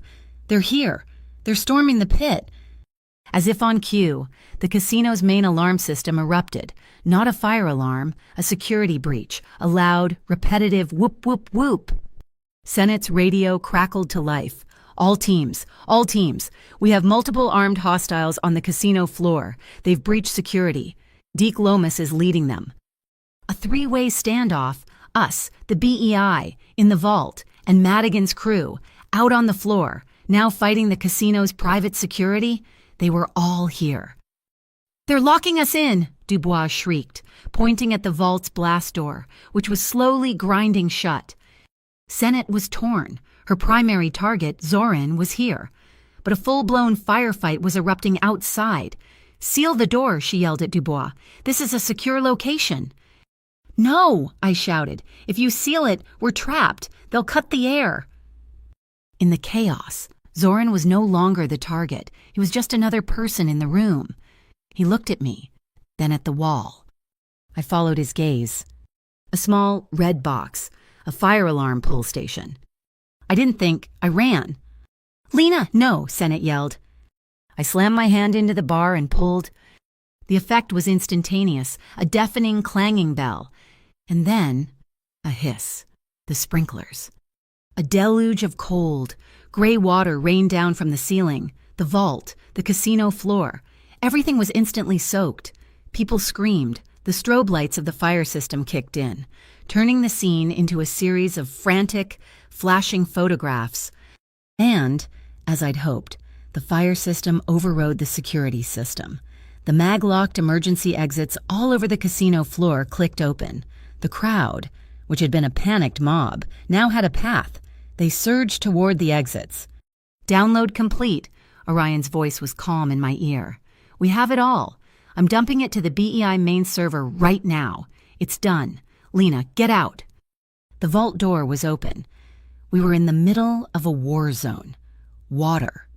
They're here. They're storming the pit. As if on cue, the casino's main alarm system erupted. Not a fire alarm, a security breach, a loud, repetitive whoop whoop whoop. Senate's radio crackled to life. All teams, we have multiple armed hostiles on the casino floor. They've breached security. Deke Lomas is leading them. A three-way standoff, us, the BEI, in the vault, and Madigan's crew, out on the floor, now fighting the casino's private security. They were all here. They're locking us in, Dubois shrieked, pointing at the vault's blast door, which was slowly grinding shut. Senate was torn. Her primary target, Zoran, was here. But a full-blown firefight was erupting outside. Seal the door, she yelled at Dubois. This is a secure location. No, I shouted. If you seal it, we're trapped. They'll cut the air. In the chaos, Zoran was no longer the target. He was just another person in the room. He looked at me, then at the wall. I followed his gaze. A small, red box, a fire alarm pull station. I didn't think, I ran. Lena, no, Senate yelled. I slammed my hand into the bar and pulled. The effect was instantaneous, a deafening, clanging bell. And then, a hiss. The sprinklers. A deluge of cold, gray water rained down from the ceiling, the vault, the casino floor. Everything was instantly soaked. People screamed. The strobe lights of the fire system kicked in, turning the scene into a series of frantic, flashing photographs. And, as I'd hoped, the fire system overrode the security system. The mag-locked emergency exits all over the casino floor clicked open. The crowd, which had been a panicked mob, now had a path. They surged toward the exits. Download complete. Orion's voice was calm in my ear. We have it all. I'm dumping it to the BEI main server right now. It's done. Lena, get out. The vault door was open. We were in the middle of a war zone. Water.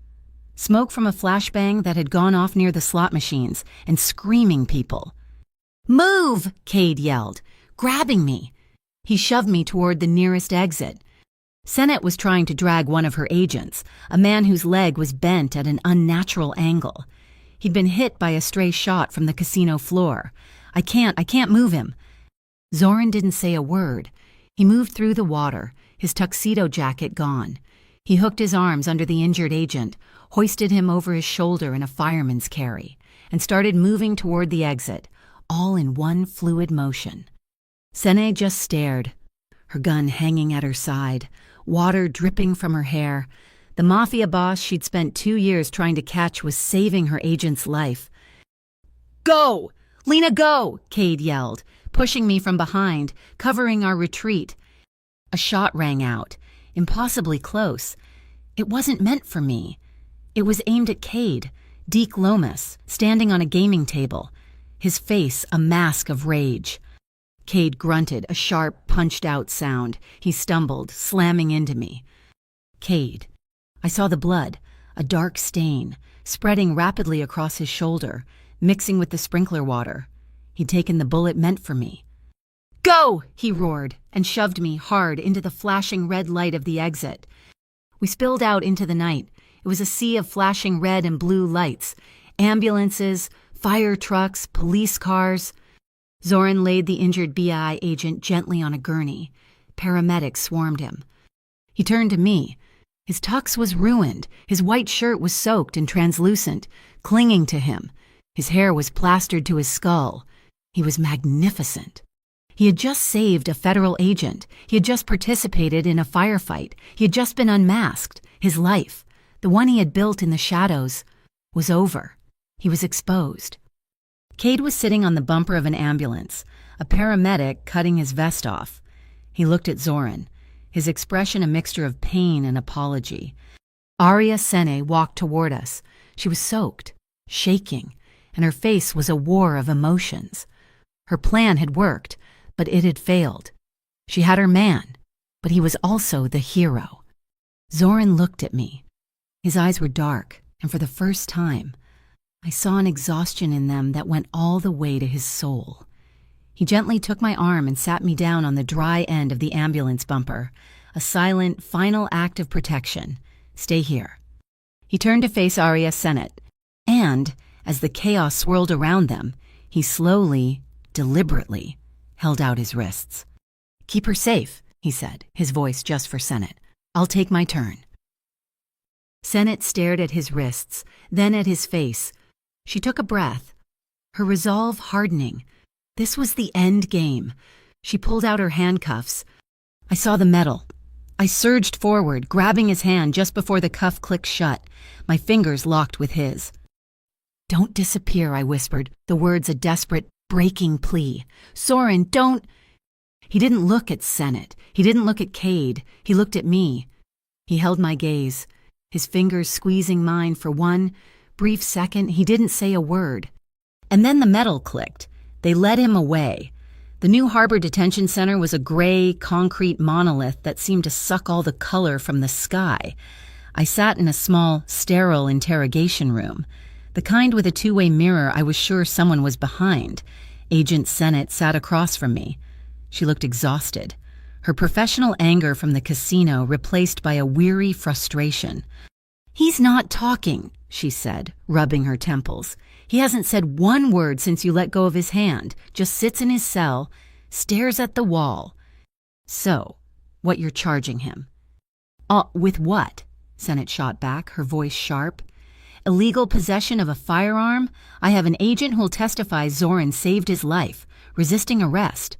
Smoke from a flashbang that had gone off near the slot machines, and screaming people. Move! Cade yelled, grabbing me. He shoved me toward the nearest exit. Senate was trying to drag one of her agents, a man whose leg was bent at an unnatural angle. He'd been hit by a stray shot from the casino floor. I can't move him. Zoran didn't say a word. He moved through the water, his tuxedo jacket gone. He hooked his arms under the injured agent, hoisted him over his shoulder in a fireman's carry, and started moving toward the exit, all in one fluid motion. Sene just stared, her gun hanging at her side, water dripping from her hair. The Mafia boss she'd spent 2 years trying to catch was saving her agent's life. Go! Lena, go! Cade yelled, pushing me from behind, covering our retreat. A shot rang out, impossibly close. It wasn't meant for me. It was aimed at Cade, Deke Lomas, standing on a gaming table, his face a mask of rage. Cade grunted, a sharp, punched-out sound. He stumbled, slamming into me. Cade. I saw the blood, a dark stain, spreading rapidly across his shoulder, mixing with the sprinkler water. He'd taken the bullet meant for me. Go! He roared, and shoved me hard into the flashing red light of the exit. We spilled out into the night. It was a sea of flashing red and blue lights, ambulances, fire trucks, police cars. Zoran laid the injured BI agent gently on a gurney. Paramedics swarmed him. He turned to me. His tux was ruined. His white shirt was soaked and translucent, clinging to him. His hair was plastered to his skull. He was magnificent. He had just saved a federal agent. He had just participated in a firefight. He had just been unmasked. His life, the one he had built in the shadows, was over. He was exposed. Cade was sitting on the bumper of an ambulance, a paramedic cutting his vest off. He looked at Zoran, his expression a mixture of pain and apology. Arya Sene walked toward us. She was soaked, shaking, and her face was a war of emotions. Her plan had worked, but it had failed. She had her man, but he was also the hero. Zoran looked at me. His eyes were dark, and for the first time, I saw an exhaustion in them that went all the way to his soul. He gently took my arm and sat me down on the dry end of the ambulance bumper, a silent, final act of protection. Stay here. He turned to face Arya Sennett, and, as the chaos swirled around them, he slowly, deliberately, held out his wrists. Keep her safe, he said, his voice just for Sennett. I'll take my turn. Sennett stared at his wrists, then at his face. She took a breath, her resolve hardening. This was the end game. She pulled out her handcuffs. I saw the metal. I surged forward, grabbing his hand just before the cuff clicked shut, my fingers locked with his. Don't disappear, I whispered, the words a desperate, breaking plea. Soren, don't... He didn't look at Sennett. He didn't look at Cade. He looked at me. He held my gaze, his fingers squeezing mine for one brief second. He didn't say a word. And then the metal clicked. They led him away. The New Harbor Detention Center was a gray, concrete monolith that seemed to suck all the color from the sky. I sat in a small, sterile interrogation room, the kind with a two-way mirror I was sure someone was behind. Agent Sennett sat across from me. She looked exhausted, her professional anger from the casino replaced by a weary frustration. He's not talking, she said, rubbing her temples. He hasn't said one word since you let go of his hand, just sits in his cell, stares at the wall. So, what you're charging him? With what? Sennett shot back, her voice sharp. Illegal possession of a firearm? I have an agent who'll testify Zoran saved his life, resisting arrest.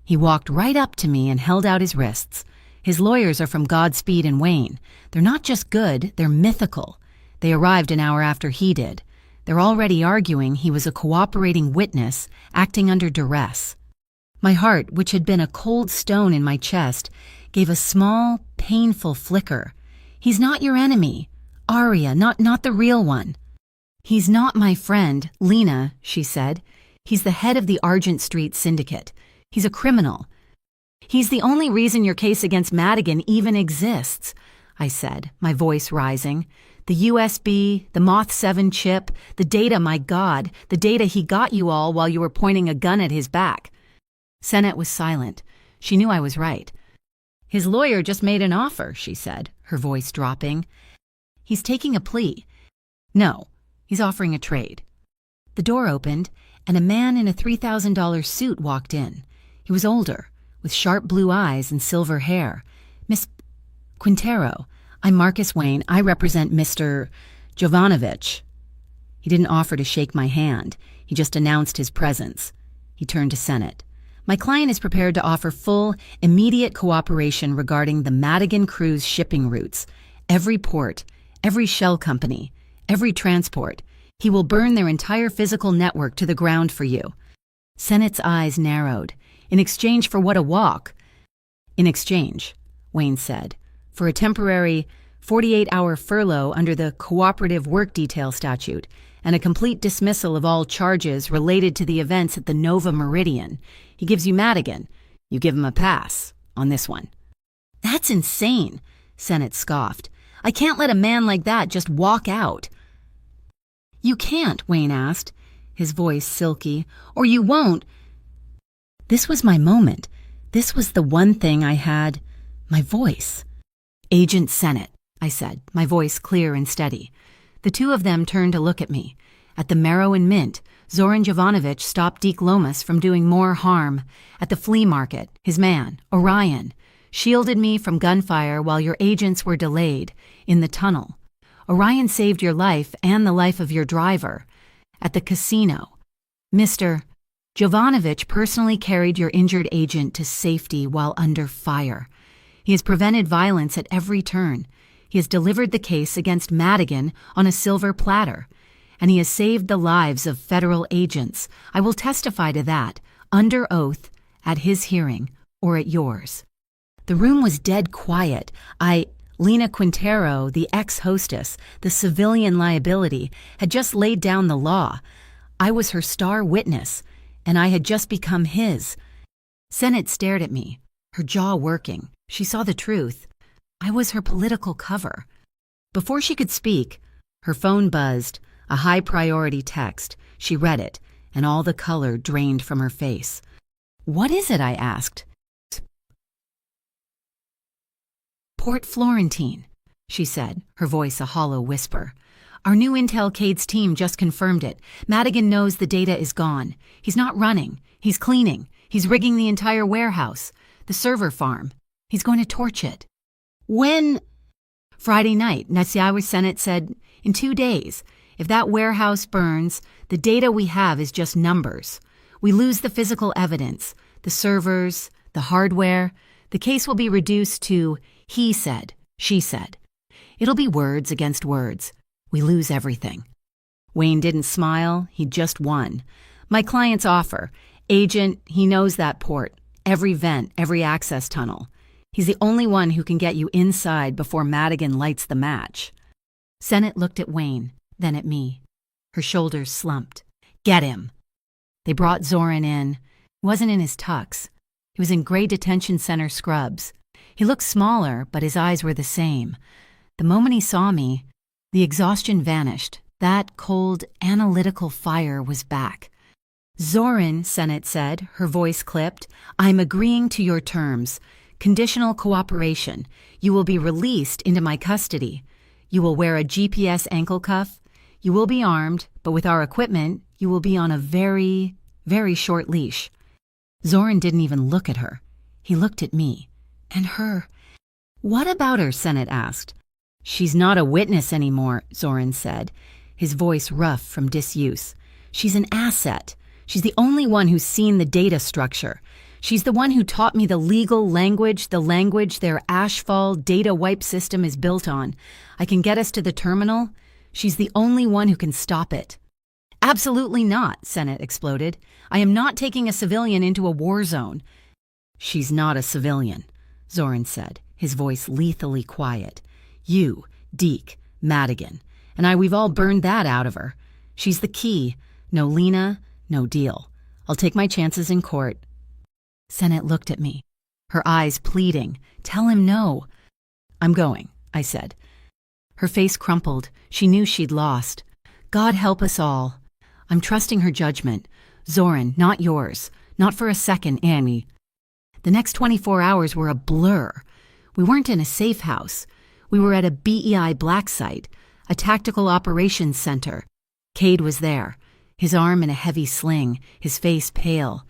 He walked right up to me and held out his wrists. His lawyers are from Godspeed and Wayne. They're not just good, they're mythical. They arrived an hour after he did. They're already arguing he was a cooperating witness, acting under duress. My heart, which had been a cold stone in my chest, gave a small, painful flicker. He's not your enemy. Arya, not the real one. He's not my friend, Lena, she said. He's the head of the Argent Street Syndicate. He's a criminal. He's the only reason your case against Madigan even exists, I said, my voice rising. The USB, the Moth 7 chip, the data, my God, the data he got you all while you were pointing a gun at his back. Sennett was silent. She knew I was right. His lawyer just made an offer, she said, her voice dropping. He's taking a plea. No, he's offering a trade. The door opened, and a man in a $3,000 suit walked in. He was older, with sharp blue eyes and silver hair. Miss Quintero, I'm Marcus Wayne. I represent Mr. Jovanovic. He didn't offer to shake my hand. He just announced his presence. He turned to Sennett. My client is prepared to offer full, immediate cooperation regarding the Madigan cruise shipping routes. Every port, every shell company, every transport. He will burn their entire physical network to the ground for you. Sennett's eyes narrowed. In exchange for what, a walk? In exchange, Wayne said, for a temporary 48-hour furlough under the Cooperative Work Detail Statute and a complete dismissal of all charges related to the events at the Nova Meridian. He gives you Madigan. You give him a pass on this one. That's insane, Sennett scoffed. I can't let a man like that just walk out. You can't, Wayne asked, his voice silky, or you won't. This was my moment. This was the one thing I had, my voice. Agent Sennett, I said, my voice clear and steady. The two of them turned to look at me. At the Marrow and Mint, Zoran Jovanovic stopped Deke Lomas from doing more harm. At the flea market, his man, Orion, shielded me from gunfire while your agents were delayed in the tunnel. Orion saved your life and the life of your driver. At the casino, Mr. Jovanovic personally carried your injured agent to safety while under fire. He has prevented violence at every turn. He has delivered the case against Madigan on a silver platter. And he has saved the lives of federal agents. I will testify to that, under oath, at his hearing or at yours. The room was dead quiet. Lena Quintero, the ex-hostess, the civilian liability, had just laid down the law. I was her star witness, and I had just become his. Sennett stared at me, her jaw working. She saw the truth. I was her political cover. Before she could speak, her phone buzzed, a high-priority text. She read it, and all the color drained from her face. "What is it?" I asked. "Port Florentine," she said, her voice a hollow whisper. "Our new Intel Cade's team just confirmed it. Madigan knows the data is gone. He's not running. He's cleaning. He's rigging the entire warehouse, the server farm. He's going to torch it." "When?" "Friday night, Nasiawa Senate said, in 2 days. If that warehouse burns, the data we have is just numbers. We lose the physical evidence, the servers, the hardware. The case will be reduced to he said, she said. It'll be words against words. We lose everything." Wayne didn't smile. He just won. "My client's offer. Agent, he knows that port. Every vent, every access tunnel. He's the only one who can get you inside before Madigan lights the match." Sennett looked at Wayne, then at me. Her shoulders slumped. "Get him." They brought Zoran in. He wasn't in his tux. He was in gray detention center scrubs. He looked smaller, but his eyes were the same. The moment he saw me, the exhaustion vanished. That cold, analytical fire was back. "Zoran," Sennett said, her voice clipped, "I'm agreeing to your terms. Conditional cooperation. You will be released into my custody. You will wear a GPS ankle cuff. You will be armed, but with our equipment, you will be on a very, very short leash." Zoran didn't even look at her. He looked at me. And her. "What about her?" Sennett asked. "She's not a witness anymore," Zoran said, his voice rough from disuse. "She's an asset. She's the only one who's seen the data structure. She's the one who taught me the legal language, the language their Ashfall data wipe system is built on. I can get us to the terminal. She's the only one who can stop it." "Absolutely not," Sennett exploded. "I am not taking a civilian into a war zone." "She's not a civilian," Zoran said, his voice lethally quiet. "You, Deke, Madigan, and we've all burned that out of her. She's the key. No Lena, no deal. I'll take my chances in court." Sennett looked at me, her eyes pleading. "Tell him no." "I'm going," I said. Her face crumpled. She knew she'd lost. "God help us all. I'm trusting her judgment. Zoran, not yours. Not for a second, Annie." The next 24 hours were a blur. We weren't in a safe house. We were at a BEI black site, a tactical operations center. Cade was there, his arm in a heavy sling, his face pale.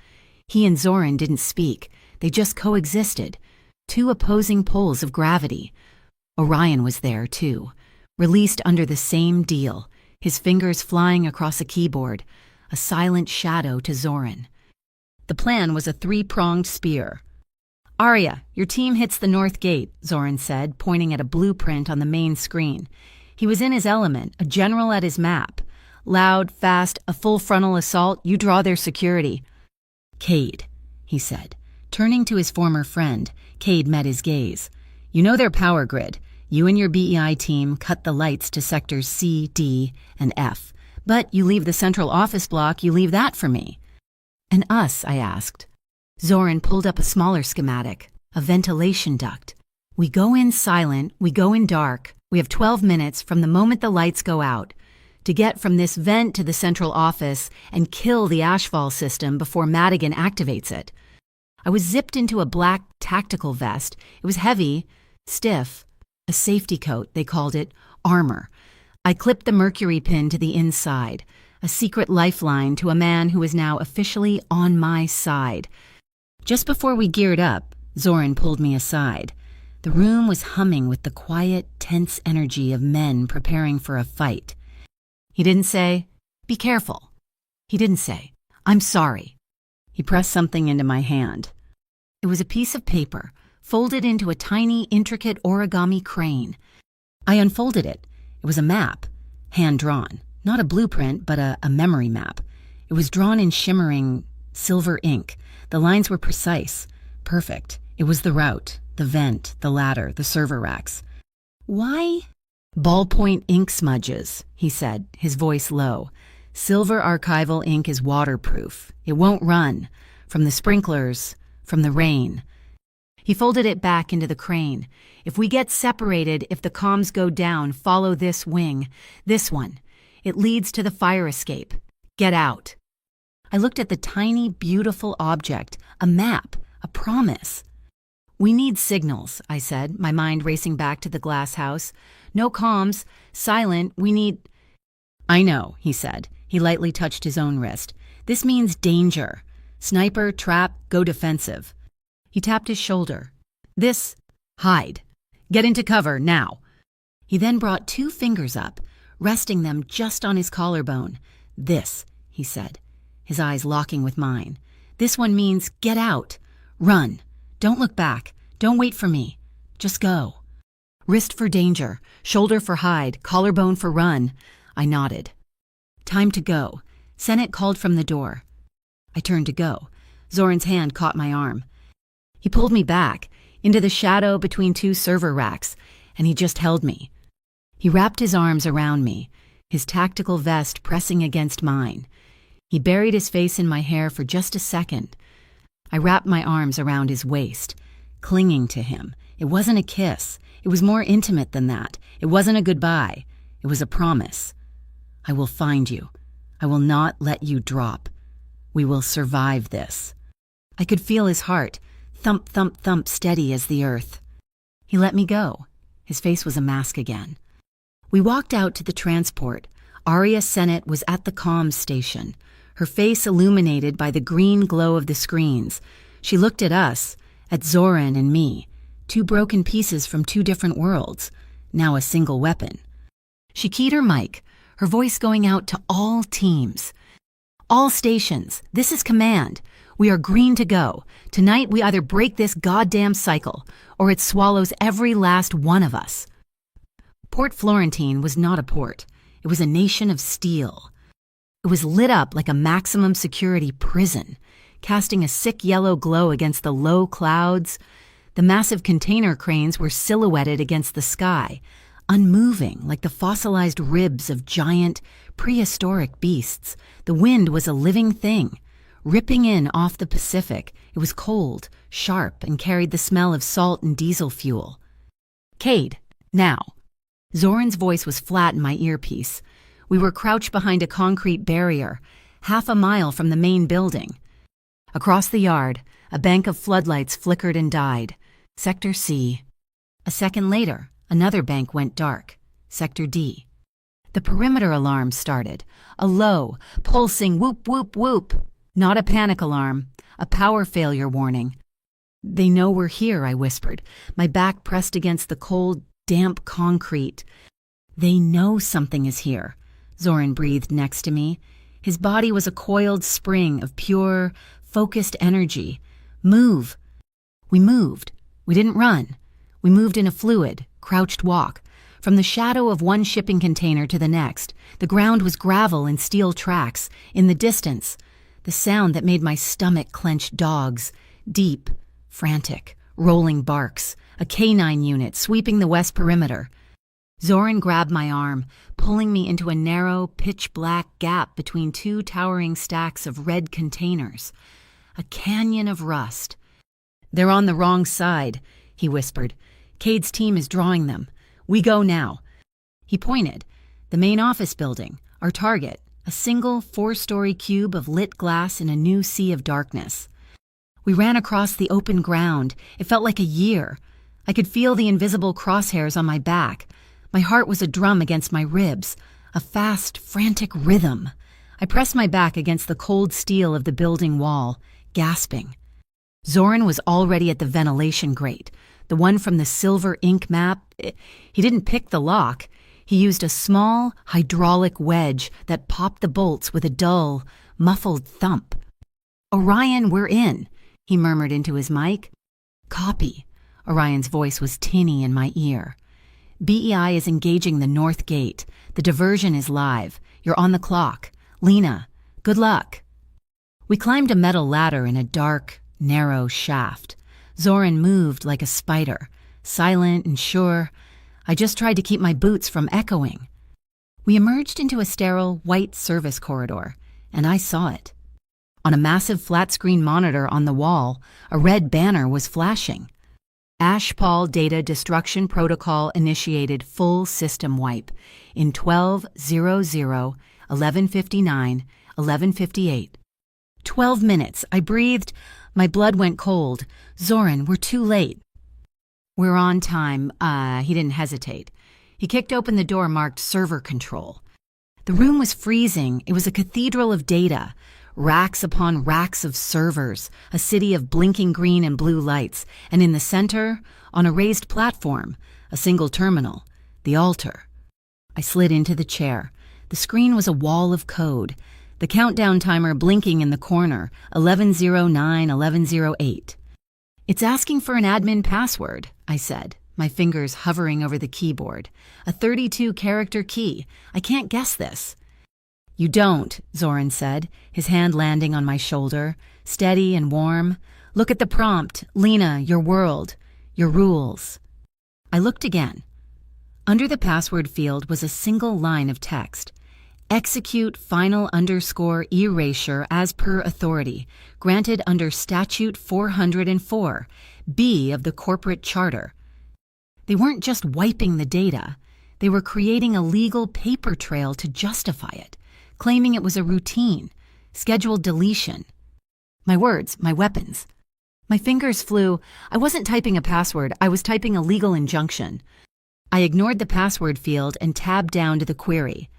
He and Zoran didn't speak. They just coexisted, two opposing poles of gravity. Orion was there, too, released under the same deal, his fingers flying across a keyboard, a silent shadow to Zoran. The plan was a 3-pronged spear. "Arya, your team hits the north gate," Zoran said, pointing at a blueprint on the main screen. He was in his element, a general at his map. "Loud, fast, a full frontal assault, you draw their security." "Cade," he said. Turning to his former friend, Cade met his gaze. "You know their power grid. You and your BEI team cut the lights to sectors C, D, and F. But you leave the central office block, you leave that for me." "And us?" I asked. Zoran pulled up a smaller schematic, a ventilation duct. "We go in silent, we go in dark. We have 12 minutes from the moment the lights go out to get from this vent to the central office and kill the Ashfall system before Madigan activates it." I was zipped into a black tactical vest. It was heavy, stiff, a safety coat, they called it, armor. I clipped the mercury pin to the inside, a secret lifeline to a man who was now officially on my side. Just before we geared up, Zoran pulled me aside. The room was humming with the quiet, tense energy of men preparing for a fight. He didn't say, "Be careful." He didn't say, "I'm sorry." He pressed something into my hand. It was a piece of paper, folded into a tiny, intricate origami crane. I unfolded it. It was a map, hand-drawn. Not a blueprint, but a memory map. It was drawn in shimmering silver ink. The lines were precise, perfect. It was the route, the vent, the ladder, the server racks. "Why?" "Ballpoint ink smudges," he said, his voice low. "Silver archival ink is waterproof. It won't run. From the sprinklers, from the rain." He folded it back into the crane. If we get separated, if the comms go down, follow this wing. This one. It leads to the fire escape. Get out. I looked at the tiny, beautiful object, a map, a promise. We need signals, I said, my mind racing back to the glass house. No comms, silent, we need... I know, he said. He lightly touched his own wrist. This means danger. Sniper, trap, go defensive. He tapped his shoulder. This, hide. Get into cover, now. He then brought 2 fingers up, resting them just on his collarbone. This, he said, his eyes locking with mine. This one means get out. Run. Don't look back. Don't wait for me. Just go. Wrist for danger, shoulder for hide, collarbone for run. I nodded. Time to go. Sennett called from the door. I turned to go. Zoran's hand caught my arm. He pulled me back, into the shadow between 2 server racks, and he just held me. He wrapped his arms around me, his tactical vest pressing against mine. He buried his face in my hair for just a second. I wrapped my arms around his waist, clinging to him. It wasn't a kiss. It was more intimate than that. It wasn't a goodbye. It was a promise. I will find you. I will not let you drop. We will survive this. I could feel his heart, thump, thump, thump, steady as the earth. He let me go. His face was a mask again. We walked out to the transport. Arya Sennett was at the comms station, her face illuminated by the green glow of the screens. She looked at us, at Zoran and me, 2 broken pieces from 2 different worlds, now a single weapon. She keyed her mic, her voice going out to all teams. All stations, this is command. We are green to go. Tonight we either break this goddamn cycle, or it swallows every last one of us. Port Florentine was not a port. It was a nation of steel. It was lit up like a maximum security prison, casting a sick yellow glow against the low clouds. The massive container cranes were silhouetted against the sky, unmoving like the fossilized ribs of giant, prehistoric beasts. The wind was a living thing, ripping in off the Pacific. It was cold, sharp, and carried the smell of salt and diesel fuel. Cade, now. Zoran's voice was flat in my earpiece. We were crouched behind a concrete barrier, half a mile from the main building. Across the yard, a bank of floodlights flickered and died. Sector C. A second later, another bank went dark. Sector D. The perimeter alarm started. A low, pulsing whoop, whoop, whoop. Not a panic alarm, a power failure warning. They know we're here, I whispered, my back pressed against the cold, damp concrete. They know something is here. Zoran breathed next to me. His body was a coiled spring of pure, focused energy. Move. We moved. We didn't run. We moved in a fluid, crouched walk. From the shadow of one shipping container to the next, the ground was gravel and steel tracks. In the distance, the sound that made my stomach clench dogs, deep, frantic, rolling barks, a canine unit sweeping the west perimeter. Zoran grabbed my arm, pulling me into a narrow, pitch-black gap between 2 towering stacks of red containers. A canyon of rust. They're on the wrong side, he whispered. Cade's team is drawing them. We go now. He pointed. The main office building, our target, a single 4-story cube of lit glass in a new sea of darkness. We ran across the open ground. It felt like a year. I could feel the invisible crosshairs on my back. My heart was a drum against my ribs, a fast, frantic rhythm. I pressed my back against the cold steel of the building wall, gasping. Zoran was already at the ventilation grate, the one from the silver ink map. He didn't pick the lock. He used a small, hydraulic wedge that popped the bolts with a dull, muffled thump. "Orion, we're in," he murmured into his mic. "Copy." Orion's voice was tinny in my ear. "BEI is engaging the north gate. The diversion is live. You're on the clock. Lena, good luck." We climbed a metal ladder in a dark, narrow shaft. Zoran moved like a spider, silent and sure. I just tried to keep my boots from echoing. We emerged into a sterile, white service corridor, and I saw it. On a massive flat-screen monitor on the wall, a red banner was flashing. Ashpal Data Destruction Protocol initiated full system wipe in 12:00, 11:59, 11:58. 12 minutes. I breathed. My blood went cold. Zoran, we're too late. We're on time. He didn't hesitate. He kicked open the door marked server control. The room was freezing. It was a cathedral of data. Racks upon racks of servers, a city of blinking green and blue lights, and in the center, on a raised platform, a single terminal, the altar. I slid into the chair. The screen was a wall of code, the countdown timer blinking in the corner, 11:09, 11:08. It's asking for an admin password, I said, my fingers hovering over the keyboard. A 32-character key. I can't guess this. You don't, Zoran said, his hand landing on my shoulder, steady and warm. Look at the prompt. Lena, your world, your rules. I looked again. Under the password field was a single line of text. Execute final underscore erasure as per authority, granted under Statute 404, B of the Corporate Charter. They weren't just wiping the data. They were creating a legal paper trail to justify it, claiming it was a routine, scheduled deletion. My words, my weapons. My fingers flew. I wasn't typing a password, I was typing a legal injunction. I ignored the password field and tabbed down to the query.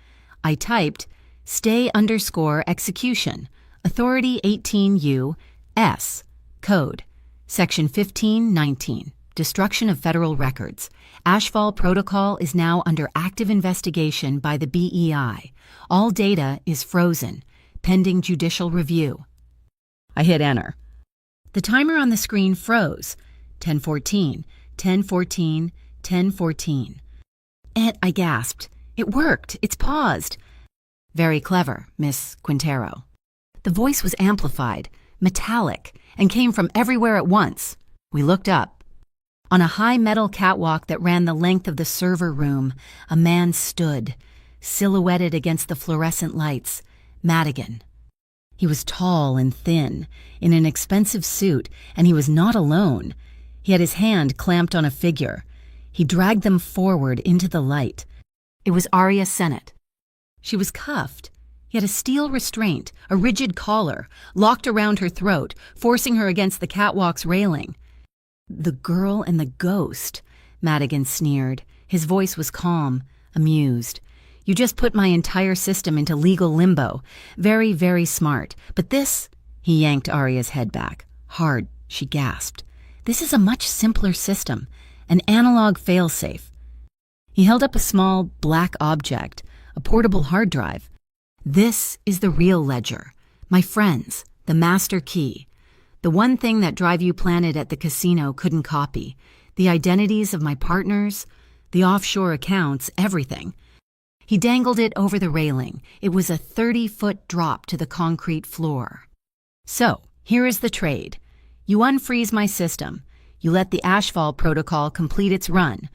I typed, stay underscore execution, authority 18U, S, code, section 1519, destruction of federal records. Ashfall Protocol is now under active investigation by the BEI. All data is frozen, pending judicial review. I hit enter. The timer on the screen froze. 10:14, 10:14, 10:14. I gasped. It worked. It's paused. Very clever, Miss Quintero. The voice was amplified, metallic, and came from everywhere at once. We looked up. On a high metal catwalk that ran the length of the server room, a man stood, silhouetted against the fluorescent lights. Madigan. He was tall and thin, in an expensive suit, and he was not alone. He had his hand clamped on a figure. He dragged them forward into the light. It was Arya Sennett. She was cuffed. He had a steel restraint, a rigid collar, locked around her throat, forcing her against the catwalk's railing. The girl and the ghost, Madigan sneered. His voice was calm, amused. You just put my entire system into legal limbo. Very, very smart. But this, he yanked Arya's head back. Hard, she gasped. This is a much simpler system, an analog failsafe. He held up a small, black object, a portable hard drive. This is the real ledger. My friends, the master key. The one thing that Drive You Planet at the casino couldn't copy. The identities of my partners, the offshore accounts, everything. He dangled it over the railing. It was a 30-foot drop to the concrete floor. So, here is the trade. You unfreeze my system. You let the Ashfall Protocol complete its run.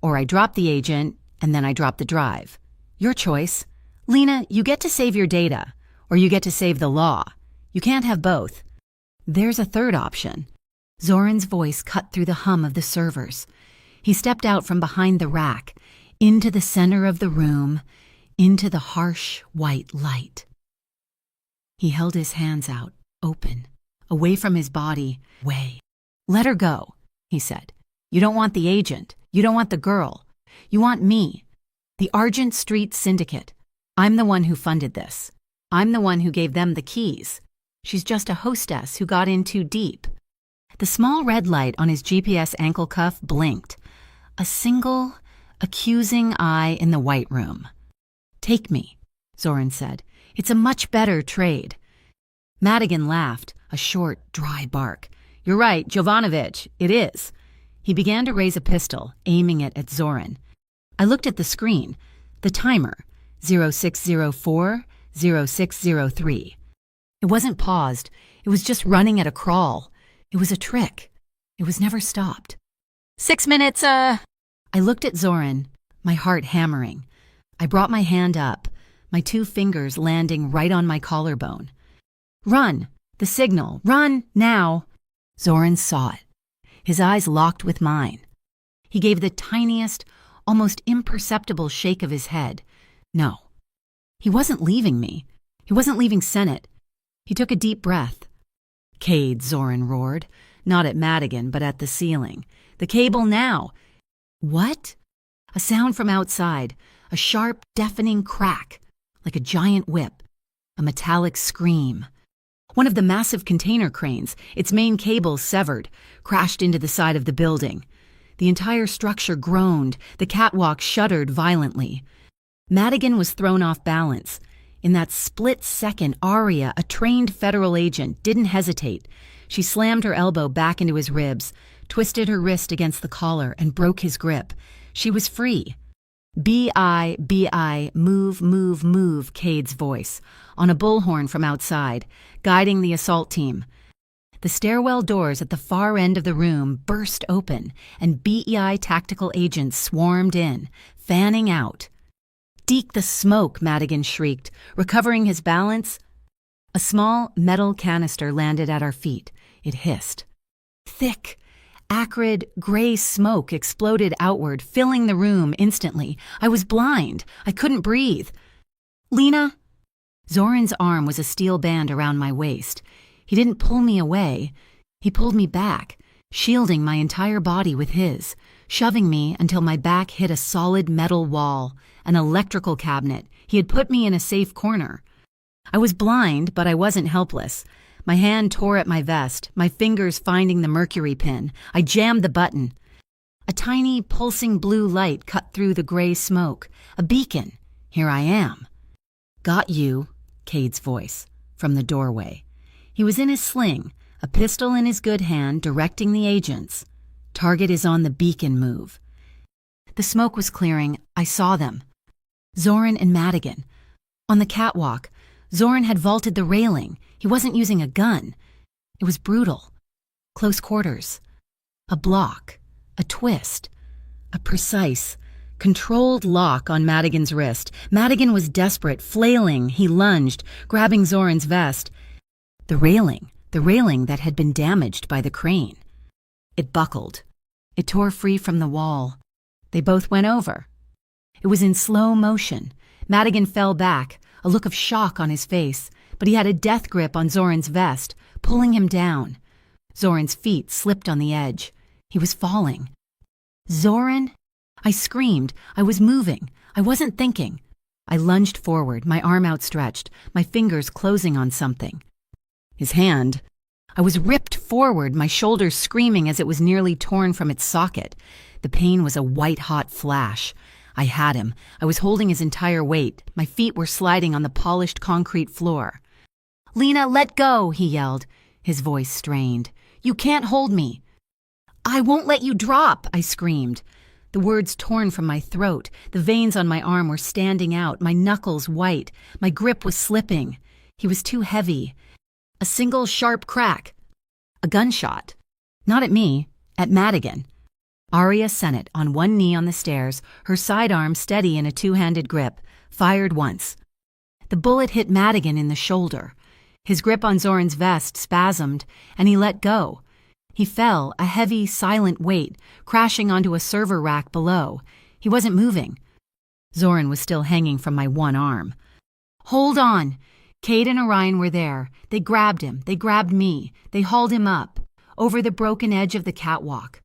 Or I drop the agent, and then I drop the drive. Your choice. Lena, you get to save your data, or you get to save the law. You can't have both. There's a third option. Zoran's voice cut through the hum of the servers. He stepped out from behind the rack, into the center of the room, into the harsh white light. He held his hands out, open, away from his body, way. Let her go, he said. You don't want the agent. You don't want the girl. You want me, the Argent Street Syndicate. I'm the one who funded this. I'm the one who gave them the keys. She's just a hostess who got in too deep. The small red light on his GPS ankle cuff blinked. A single, accusing eye in the white room. Take me, Zoran said. It's a much better trade. Madigan laughed, a short, dry bark. You're right, Jovanovic, it is. He began to raise a pistol, aiming it at Zoran. I looked at the screen. The timer, 0604, 0603. It wasn't paused. It was just running at a crawl. It was a trick. It was never stopped. 6 minutes, I looked at Zoran, my heart hammering. I brought my hand up, my 2 fingers landing right on my collarbone. Run! The signal! Run! Now! Zoran saw it. his eyes locked with mine. He gave the tiniest, almost imperceptible shake of his head. No. He wasn't leaving me. He wasn't leaving Senate. He took a deep breath. "Cade," Zoran roared, not at Madigan, but at the ceiling. "The cable now!" "What?" A sound from outside, a sharp, deafening crack, like a giant whip, a metallic scream. One of the massive container cranes, its main cable severed, crashed into the side of the building. The entire structure groaned, the catwalk shuddered violently. Madigan was thrown off balance. In that split second, Aria, a trained federal agent, didn't hesitate. She slammed her elbow back into his ribs, twisted her wrist against the collar, and broke his grip. She was free. B.I., move, move, move, Cade's voice, on a bullhorn from outside, guiding the assault team. The stairwell doors at the far end of the room burst open, and BEI tactical agents swarmed in, fanning out. "Deke the smoke," Madigan shrieked, recovering his balance. A small metal canister landed at our feet. It hissed. Thick, acrid, gray smoke exploded outward, filling the room instantly. I was blind. I couldn't breathe. "Lena?" Zoran's arm was a steel band around my waist. He didn't pull me away. He pulled me back, shielding my entire body with his, shoving me until my back hit a solid metal wall, an electrical cabinet. He had put me in a safe corner. I was blind, but I wasn't helpless. My hand tore at my vest, my fingers finding the mercury pin. I jammed the button. A tiny, pulsing blue light cut through the gray smoke. A beacon. Here I am. "Got you," Cade's voice, from the doorway. He was in his sling, a pistol in his good hand, directing the agents. "Target is on the beacon move." The smoke was clearing. I saw them. Zoran and Madigan. On the catwalk, Zoran had vaulted the railing. He wasn't using a gun. It was brutal. Close quarters. A block. A twist. A precise, controlled lock on Madigan's wrist. Madigan was desperate, flailing. He lunged, grabbing Zoran's vest. The railing that had been damaged by the crane. It buckled. It tore free from the wall. They both went over. It was in slow motion. Madigan fell back, a look of shock on his face, but he had a death grip on Zoran's vest, pulling him down. Zoran's feet slipped on the edge. He was falling. "Zoran?" I screamed. I was moving. I wasn't thinking. I lunged forward, my arm outstretched, my fingers closing on something. His hand. I was ripped forward, my shoulders screaming as it was nearly torn from its socket. The pain was a white-hot flash. I had him. I was holding his entire weight. My feet were sliding on the polished concrete floor. "Lena, let go," he yelled, his voice strained. "You can't hold me." "I won't let you drop," I screamed. The words torn from my throat. The veins on my arm were standing out, my knuckles white. My grip was slipping. He was too heavy. A single sharp crack. A gunshot. Not at me, at Madigan. Aria Sennett, on one knee on the stairs, her sidearm steady in a two-handed grip, fired once. The bullet hit Madigan in the shoulder. His grip on Zoran's vest spasmed, and he let go. He fell, a heavy, silent weight, crashing onto a server rack below. He wasn't moving. Zoran was still hanging from my one arm. "Hold on!" Cade and Orion were there. They grabbed him. They grabbed me. They hauled him up, over the broken edge of the catwalk.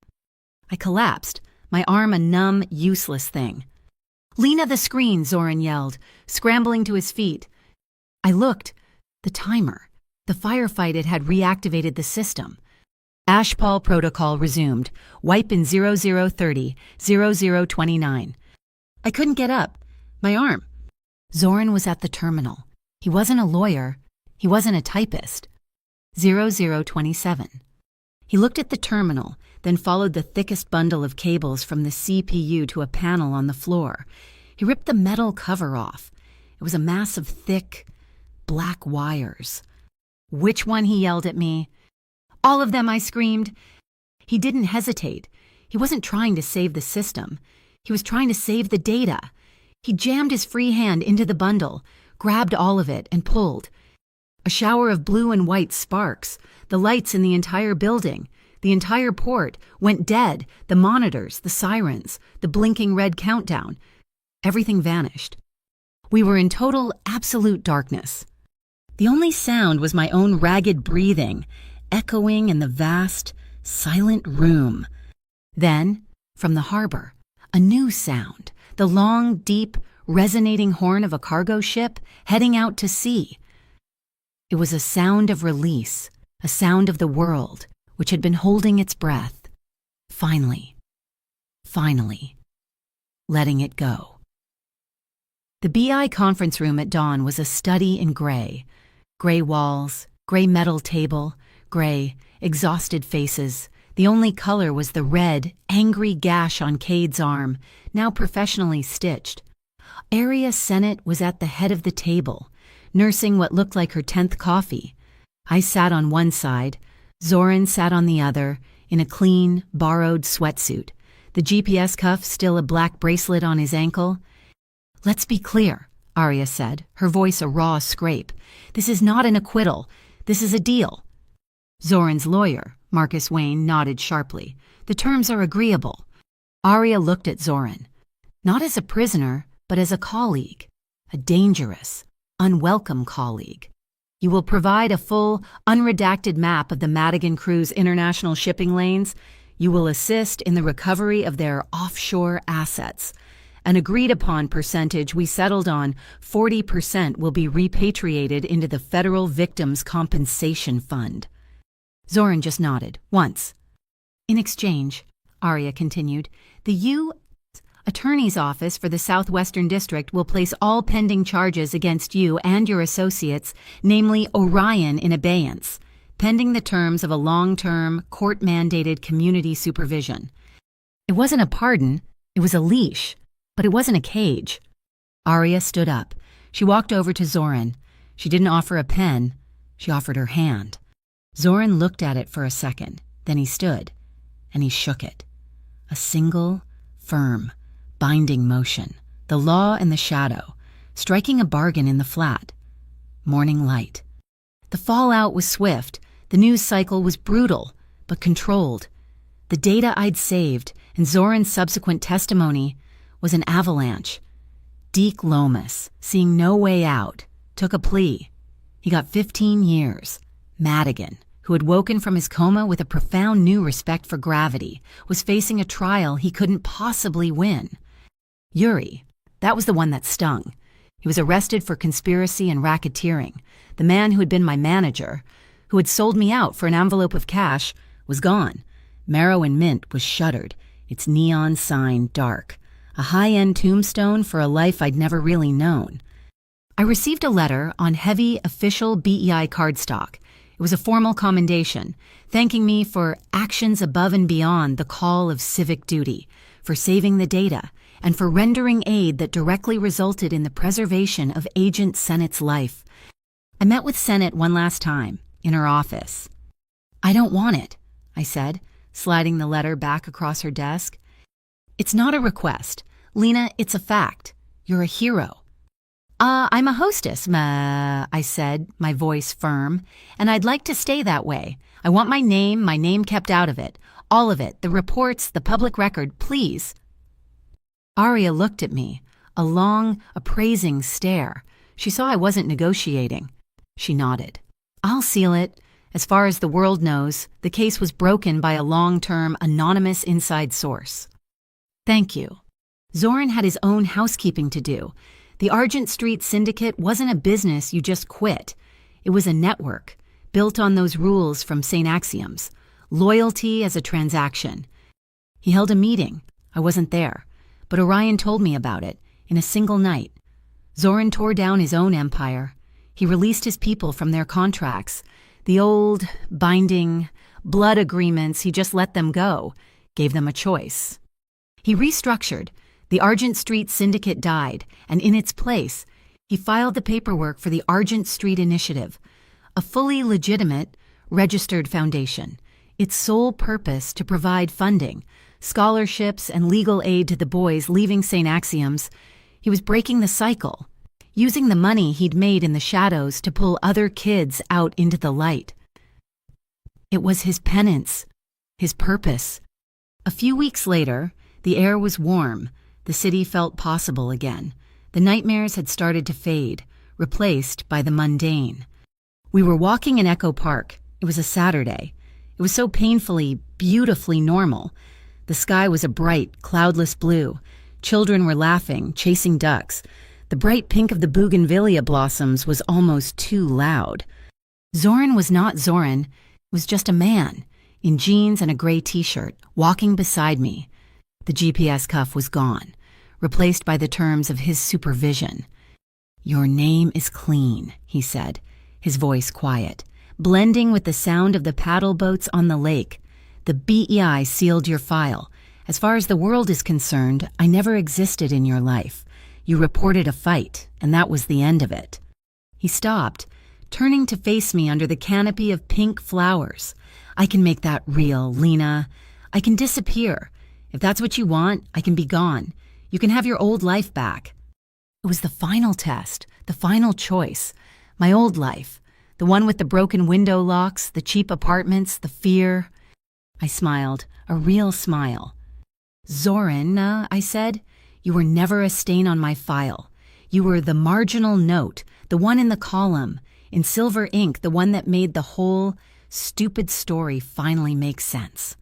I collapsed, my arm a numb, useless thing. "Lena, the screen!" Zoran yelled, scrambling to his feet. I looked. The timer. The firefight had reactivated the system. Ashpal protocol resumed. Wipe in 0030, 0029. I couldn't get up. My arm. Zoran was at the terminal. He wasn't a lawyer. He wasn't a typist. 0027. He looked at the terminal, then followed the thickest bundle of cables from the CPU to a panel on the floor. He ripped the metal cover off. It was a mass of thick, black wires. "Which one?" he yelled at me. "All of them," I screamed. He didn't hesitate. He wasn't trying to save the system. He was trying to save the data. He jammed his free hand into the bundle, grabbed all of it, and pulled. A shower of blue and white sparks, the lights in the entire building, The entire port went dead. The monitors, the sirens, the blinking red countdown. Everything vanished. We were in total, absolute darkness. The only sound was my own ragged breathing, echoing in the vast, silent room. Then, from the harbor, a new sound, the long, deep, resonating horn of a cargo ship heading out to sea. It was a sound of release, a sound of the world, which had been holding its breath. Finally, letting it go. The BI conference room at dawn was a study in gray. Gray walls, gray metal table, gray, exhausted faces. The only color was the red, angry gash on Cade's arm, now professionally stitched. Area Senate was at the head of the table, nursing what looked like her 10th coffee. I sat on one side. Zoran sat on the other, in a clean, borrowed sweatsuit, the GPS cuff still a black bracelet on his ankle. "Let's be clear," Arya said, her voice a raw scrape. "This is not an acquittal. This is a deal." Zoran's lawyer, Marcus Wayne, nodded sharply. "The terms are agreeable." Arya looked at Zoran. Not as a prisoner, but as a colleague. A dangerous, unwelcome colleague. "You will provide a full, unredacted map of the Madigan crew's international shipping lanes. You will assist in the recovery of their offshore assets. An agreed-upon percentage we settled on, 40%, will be repatriated into the Federal Victims' Compensation Fund." Zoran just nodded, once. "In exchange," Arya continued, "the U.S. Attorney's Office for the Southwestern District will place all pending charges against you and your associates, namely Orion, in abeyance, pending the terms of a long-term, court-mandated community supervision." It wasn't a pardon, it was a leash. But it wasn't a cage. Arya stood up. She walked over to Zoran. She didn't offer a pen. She offered her hand. Zoran looked at it for a second. Then he stood, and he shook it. A single, firm, binding motion. The law and the shadow, striking a bargain in the flat. Morning light. The fallout was swift. The news cycle was brutal, but controlled. The data I'd saved, and Zoran's subsequent testimony, was an avalanche. Deke Lomas, seeing no way out, took a plea. He got 15 years. Madigan, who had woken from his coma with a profound new respect for gravity, was facing a trial he couldn't possibly win. Yuri, that was the one that stung. He was arrested for conspiracy and racketeering. The man who had been my manager, who had sold me out for an envelope of cash, was gone. Marrow and Mint was shuttered, its neon sign dark. A high-end tombstone for a life I'd never really known. I received a letter on heavy official BEI cardstock. It was a formal commendation, thanking me for actions above and beyond the call of civic duty, for saving the data, and for rendering aid that directly resulted in the preservation of Agent Sennett's life. I met with Sennett one last time, in her office. "I don't want it," I said, sliding the letter back across her desk. "It's not a request. Lena, it's a fact. You're a hero." I'm a hostess, I said, my voice firm, "and I'd like to stay that way. I want my name kept out of it. All of it, the reports, the public record, please." Arya looked at me, a long, appraising stare. She saw I wasn't negotiating. She nodded. "I'll seal it. As far as the world knows, the case was broken by a long-term, anonymous inside source." "Thank you." Zoran had his own housekeeping to do. The Argent Street Syndicate wasn't a business you just quit. It was a network, built on those rules from St. Axioms. Loyalty as a transaction. He held a meeting. I wasn't there, but Orion told me about it, in a single night. Zoran tore down his own empire. He released his people from their contracts. The old, binding, blood agreements, he just let them go, gave them a choice. He restructured. The Argent Street Syndicate died, and in its place, he filed the paperwork for the Argent Street Initiative, a fully legitimate, registered foundation. Its sole purpose to provide funding, scholarships, and legal aid to the boys leaving St. Axioms. He was breaking the cycle, using the money he'd made in the shadows to pull other kids out into the light. It was his penance. his purpose. A few weeks later, the air was warm. The city felt possible again. The nightmares had started to fade, replaced by the mundane. We were walking in Echo Park. It was a Saturday. It was so painfully, beautifully normal. The sky was a bright, cloudless blue. Children were laughing, chasing ducks. The bright pink of the bougainvillea blossoms was almost too loud. Zoran was not Zoran. It was just a man, in jeans and a gray t-shirt, walking beside me. The GPS cuff was gone, replaced by the terms of his supervision. "Your name is clean," he said, his voice quiet, blending with the sound of the paddle boats on the lake. "The BEI sealed your file. As far as the world is concerned, I never existed in your life. You reported a fight, and that was the end of it." He stopped, turning to face me under the canopy of pink flowers. "I can make that real, Lena. I can disappear. If that's what you want, I can be gone. You can have your old life back." It was the final test, the final choice. My old life, the one with the broken window locks, the cheap apartments, the fear. I smiled, a real smile. "Zoran," I said, "you were never a stain on my file. You were the marginal note, the one in the column, in silver ink, the one that made the whole stupid story finally make sense."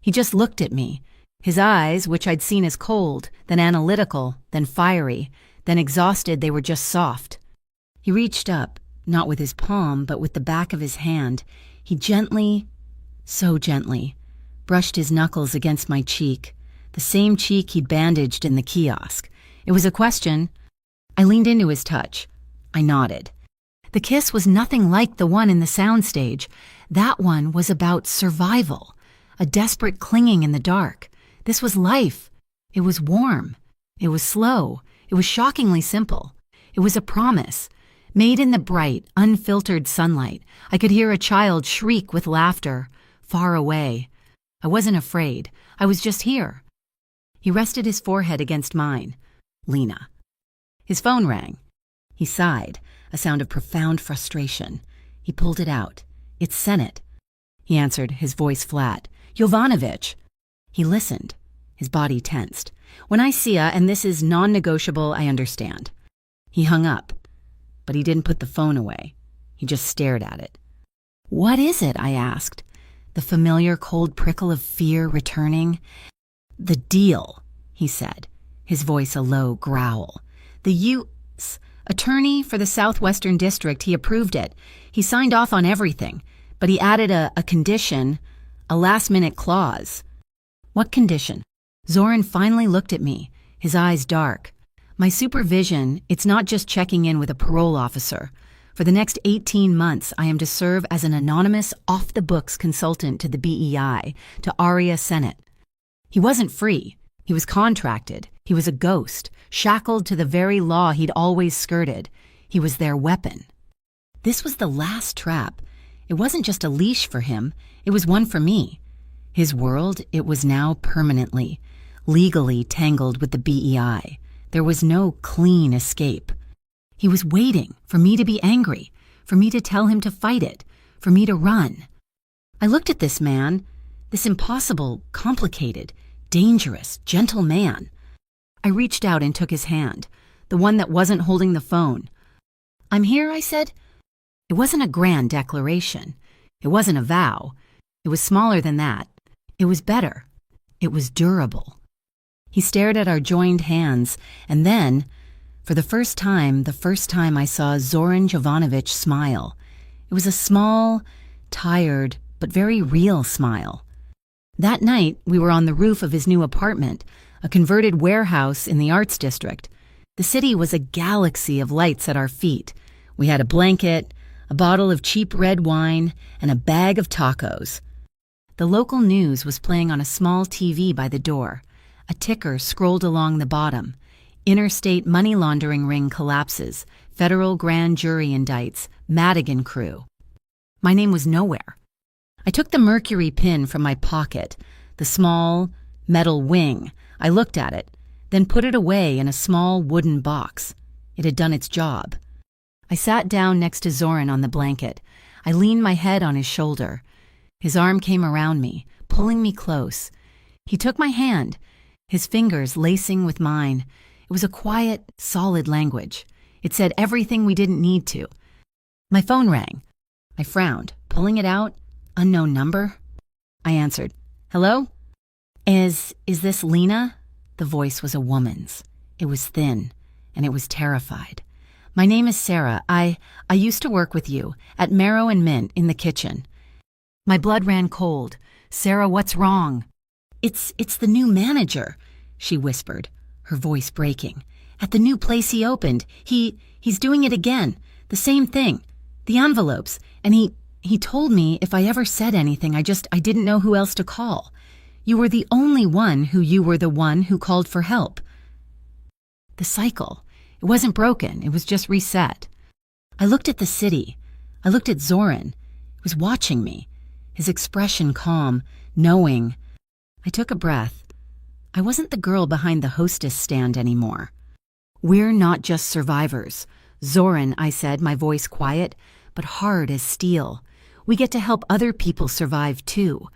He just looked at me. His eyes, which I'd seen as cold, then analytical, then fiery, then exhausted, they were just soft. He reached up, not with his palm, but with the back of his hand. He gently, so gently, brushed his knuckles against my cheek, the same cheek he'd bandaged in the kiosk. It was a question. I leaned into his touch. I nodded. The kiss was nothing like the one in the soundstage. That one was about survival, a desperate clinging in the dark. This was life. It was warm. It was slow. It was shockingly simple. It was a promise, made in the bright, unfiltered sunlight. I could hear a child shriek with laughter, far away. I wasn't afraid. I was just here. He rested his forehead against mine. "Lena." His phone rang. He sighed, a sound of profound frustration. He pulled it out. "It's Senate." He answered, his voice flat. "Jovanovic." He listened. His body tensed. "When I see ya, and this is non-negotiable, I understand." He hung up, but he didn't put the phone away. He just stared at it. "What is it?" I asked, the familiar cold prickle of fear returning. "The deal," he said, his voice a low growl. "The U.S. attorney for the Southwestern District, he approved it. He signed off on everything, but he added a condition, a last-minute clause." "What condition?" Zoran finally looked at me, his eyes dark. "My supervision, it's not just checking in with a parole officer. For the next 18 months, I am to serve as an anonymous, off-the-books consultant to the BEI, to Aria Senate." He wasn't free. He was contracted. He was a ghost, shackled to the very law he'd always skirted. He was their weapon. This was the last trap. It wasn't just a leash for him. It was one for me. His world, it was now permanently, legally tangled with the BEI. There was no clean escape. He was waiting for me to be angry, for me to tell him to fight it, for me to run. I looked at this man, this impossible, complicated, dangerous, gentle man. I reached out and took his hand, the one that wasn't holding the phone. "I'm here," I said. It wasn't a grand declaration. It wasn't a vow. It was smaller than that. It was better. It was durable. He stared at our joined hands, and then, for the first time I saw Zoran Jovanovic smile. It was a small, tired, but very real smile. That night, we were on the roof of his new apartment, a converted warehouse in the Arts District. The city was a galaxy of lights at our feet. We had a blanket, a bottle of cheap red wine, and a bag of tacos. The local news was playing on a small TV by the door. A ticker scrolled along the bottom. Interstate money laundering ring collapses. Federal grand jury indicts. Madigan crew. My name was nowhere. I took the mercury pin from my pocket, the small metal wing. I looked at it, then put it away in a small wooden box. It had done its job. I sat down next to Zoran on the blanket. I leaned my head on his shoulder. His arm came around me, pulling me close. He took my hand, his fingers lacing with mine. It was a quiet, solid language. It said everything we didn't need to. My phone rang. I frowned, pulling it out. Unknown number? I answered, "Hello? Is this Lena?" The voice was a woman's. It was thin, and it was terrified. "My name is Sarah. I used to work with you at Marrow and Mint in the kitchen." My blood ran cold. "Sarah, what's wrong?" It's the new manager," she whispered, her voice breaking. "At the new place he opened. He's doing it again. The same thing. The envelopes. And he told me if I ever said anything, I didn't know who else to call. You were the only one who called for help." The cycle. It wasn't broken. It was just reset. I looked at the city. I looked at Zoran. He was watching me, his expression calm, knowing. I took a breath. I wasn't the girl behind the hostess stand anymore. "We're not just survivors. Zoran," I said, my voice quiet, but hard as steel. "We get to help other people survive too."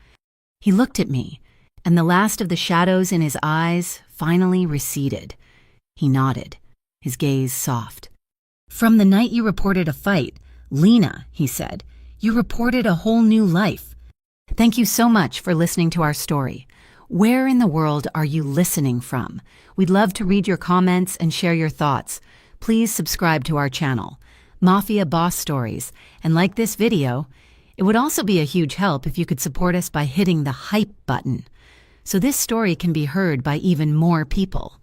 He looked at me, and the last of the shadows in his eyes finally receded. He nodded, his gaze soft. "From the night you reported a fight, Lena," he said, "you reported a whole new life. Thank you so much for listening to our story. Where in the world are you listening from? We'd love to read your comments and share your thoughts. Please subscribe to our channel, Mafia Boss Stories, and like this video. It would also be a huge help if you could support us by hitting the hype button, so this story can be heard by even more people.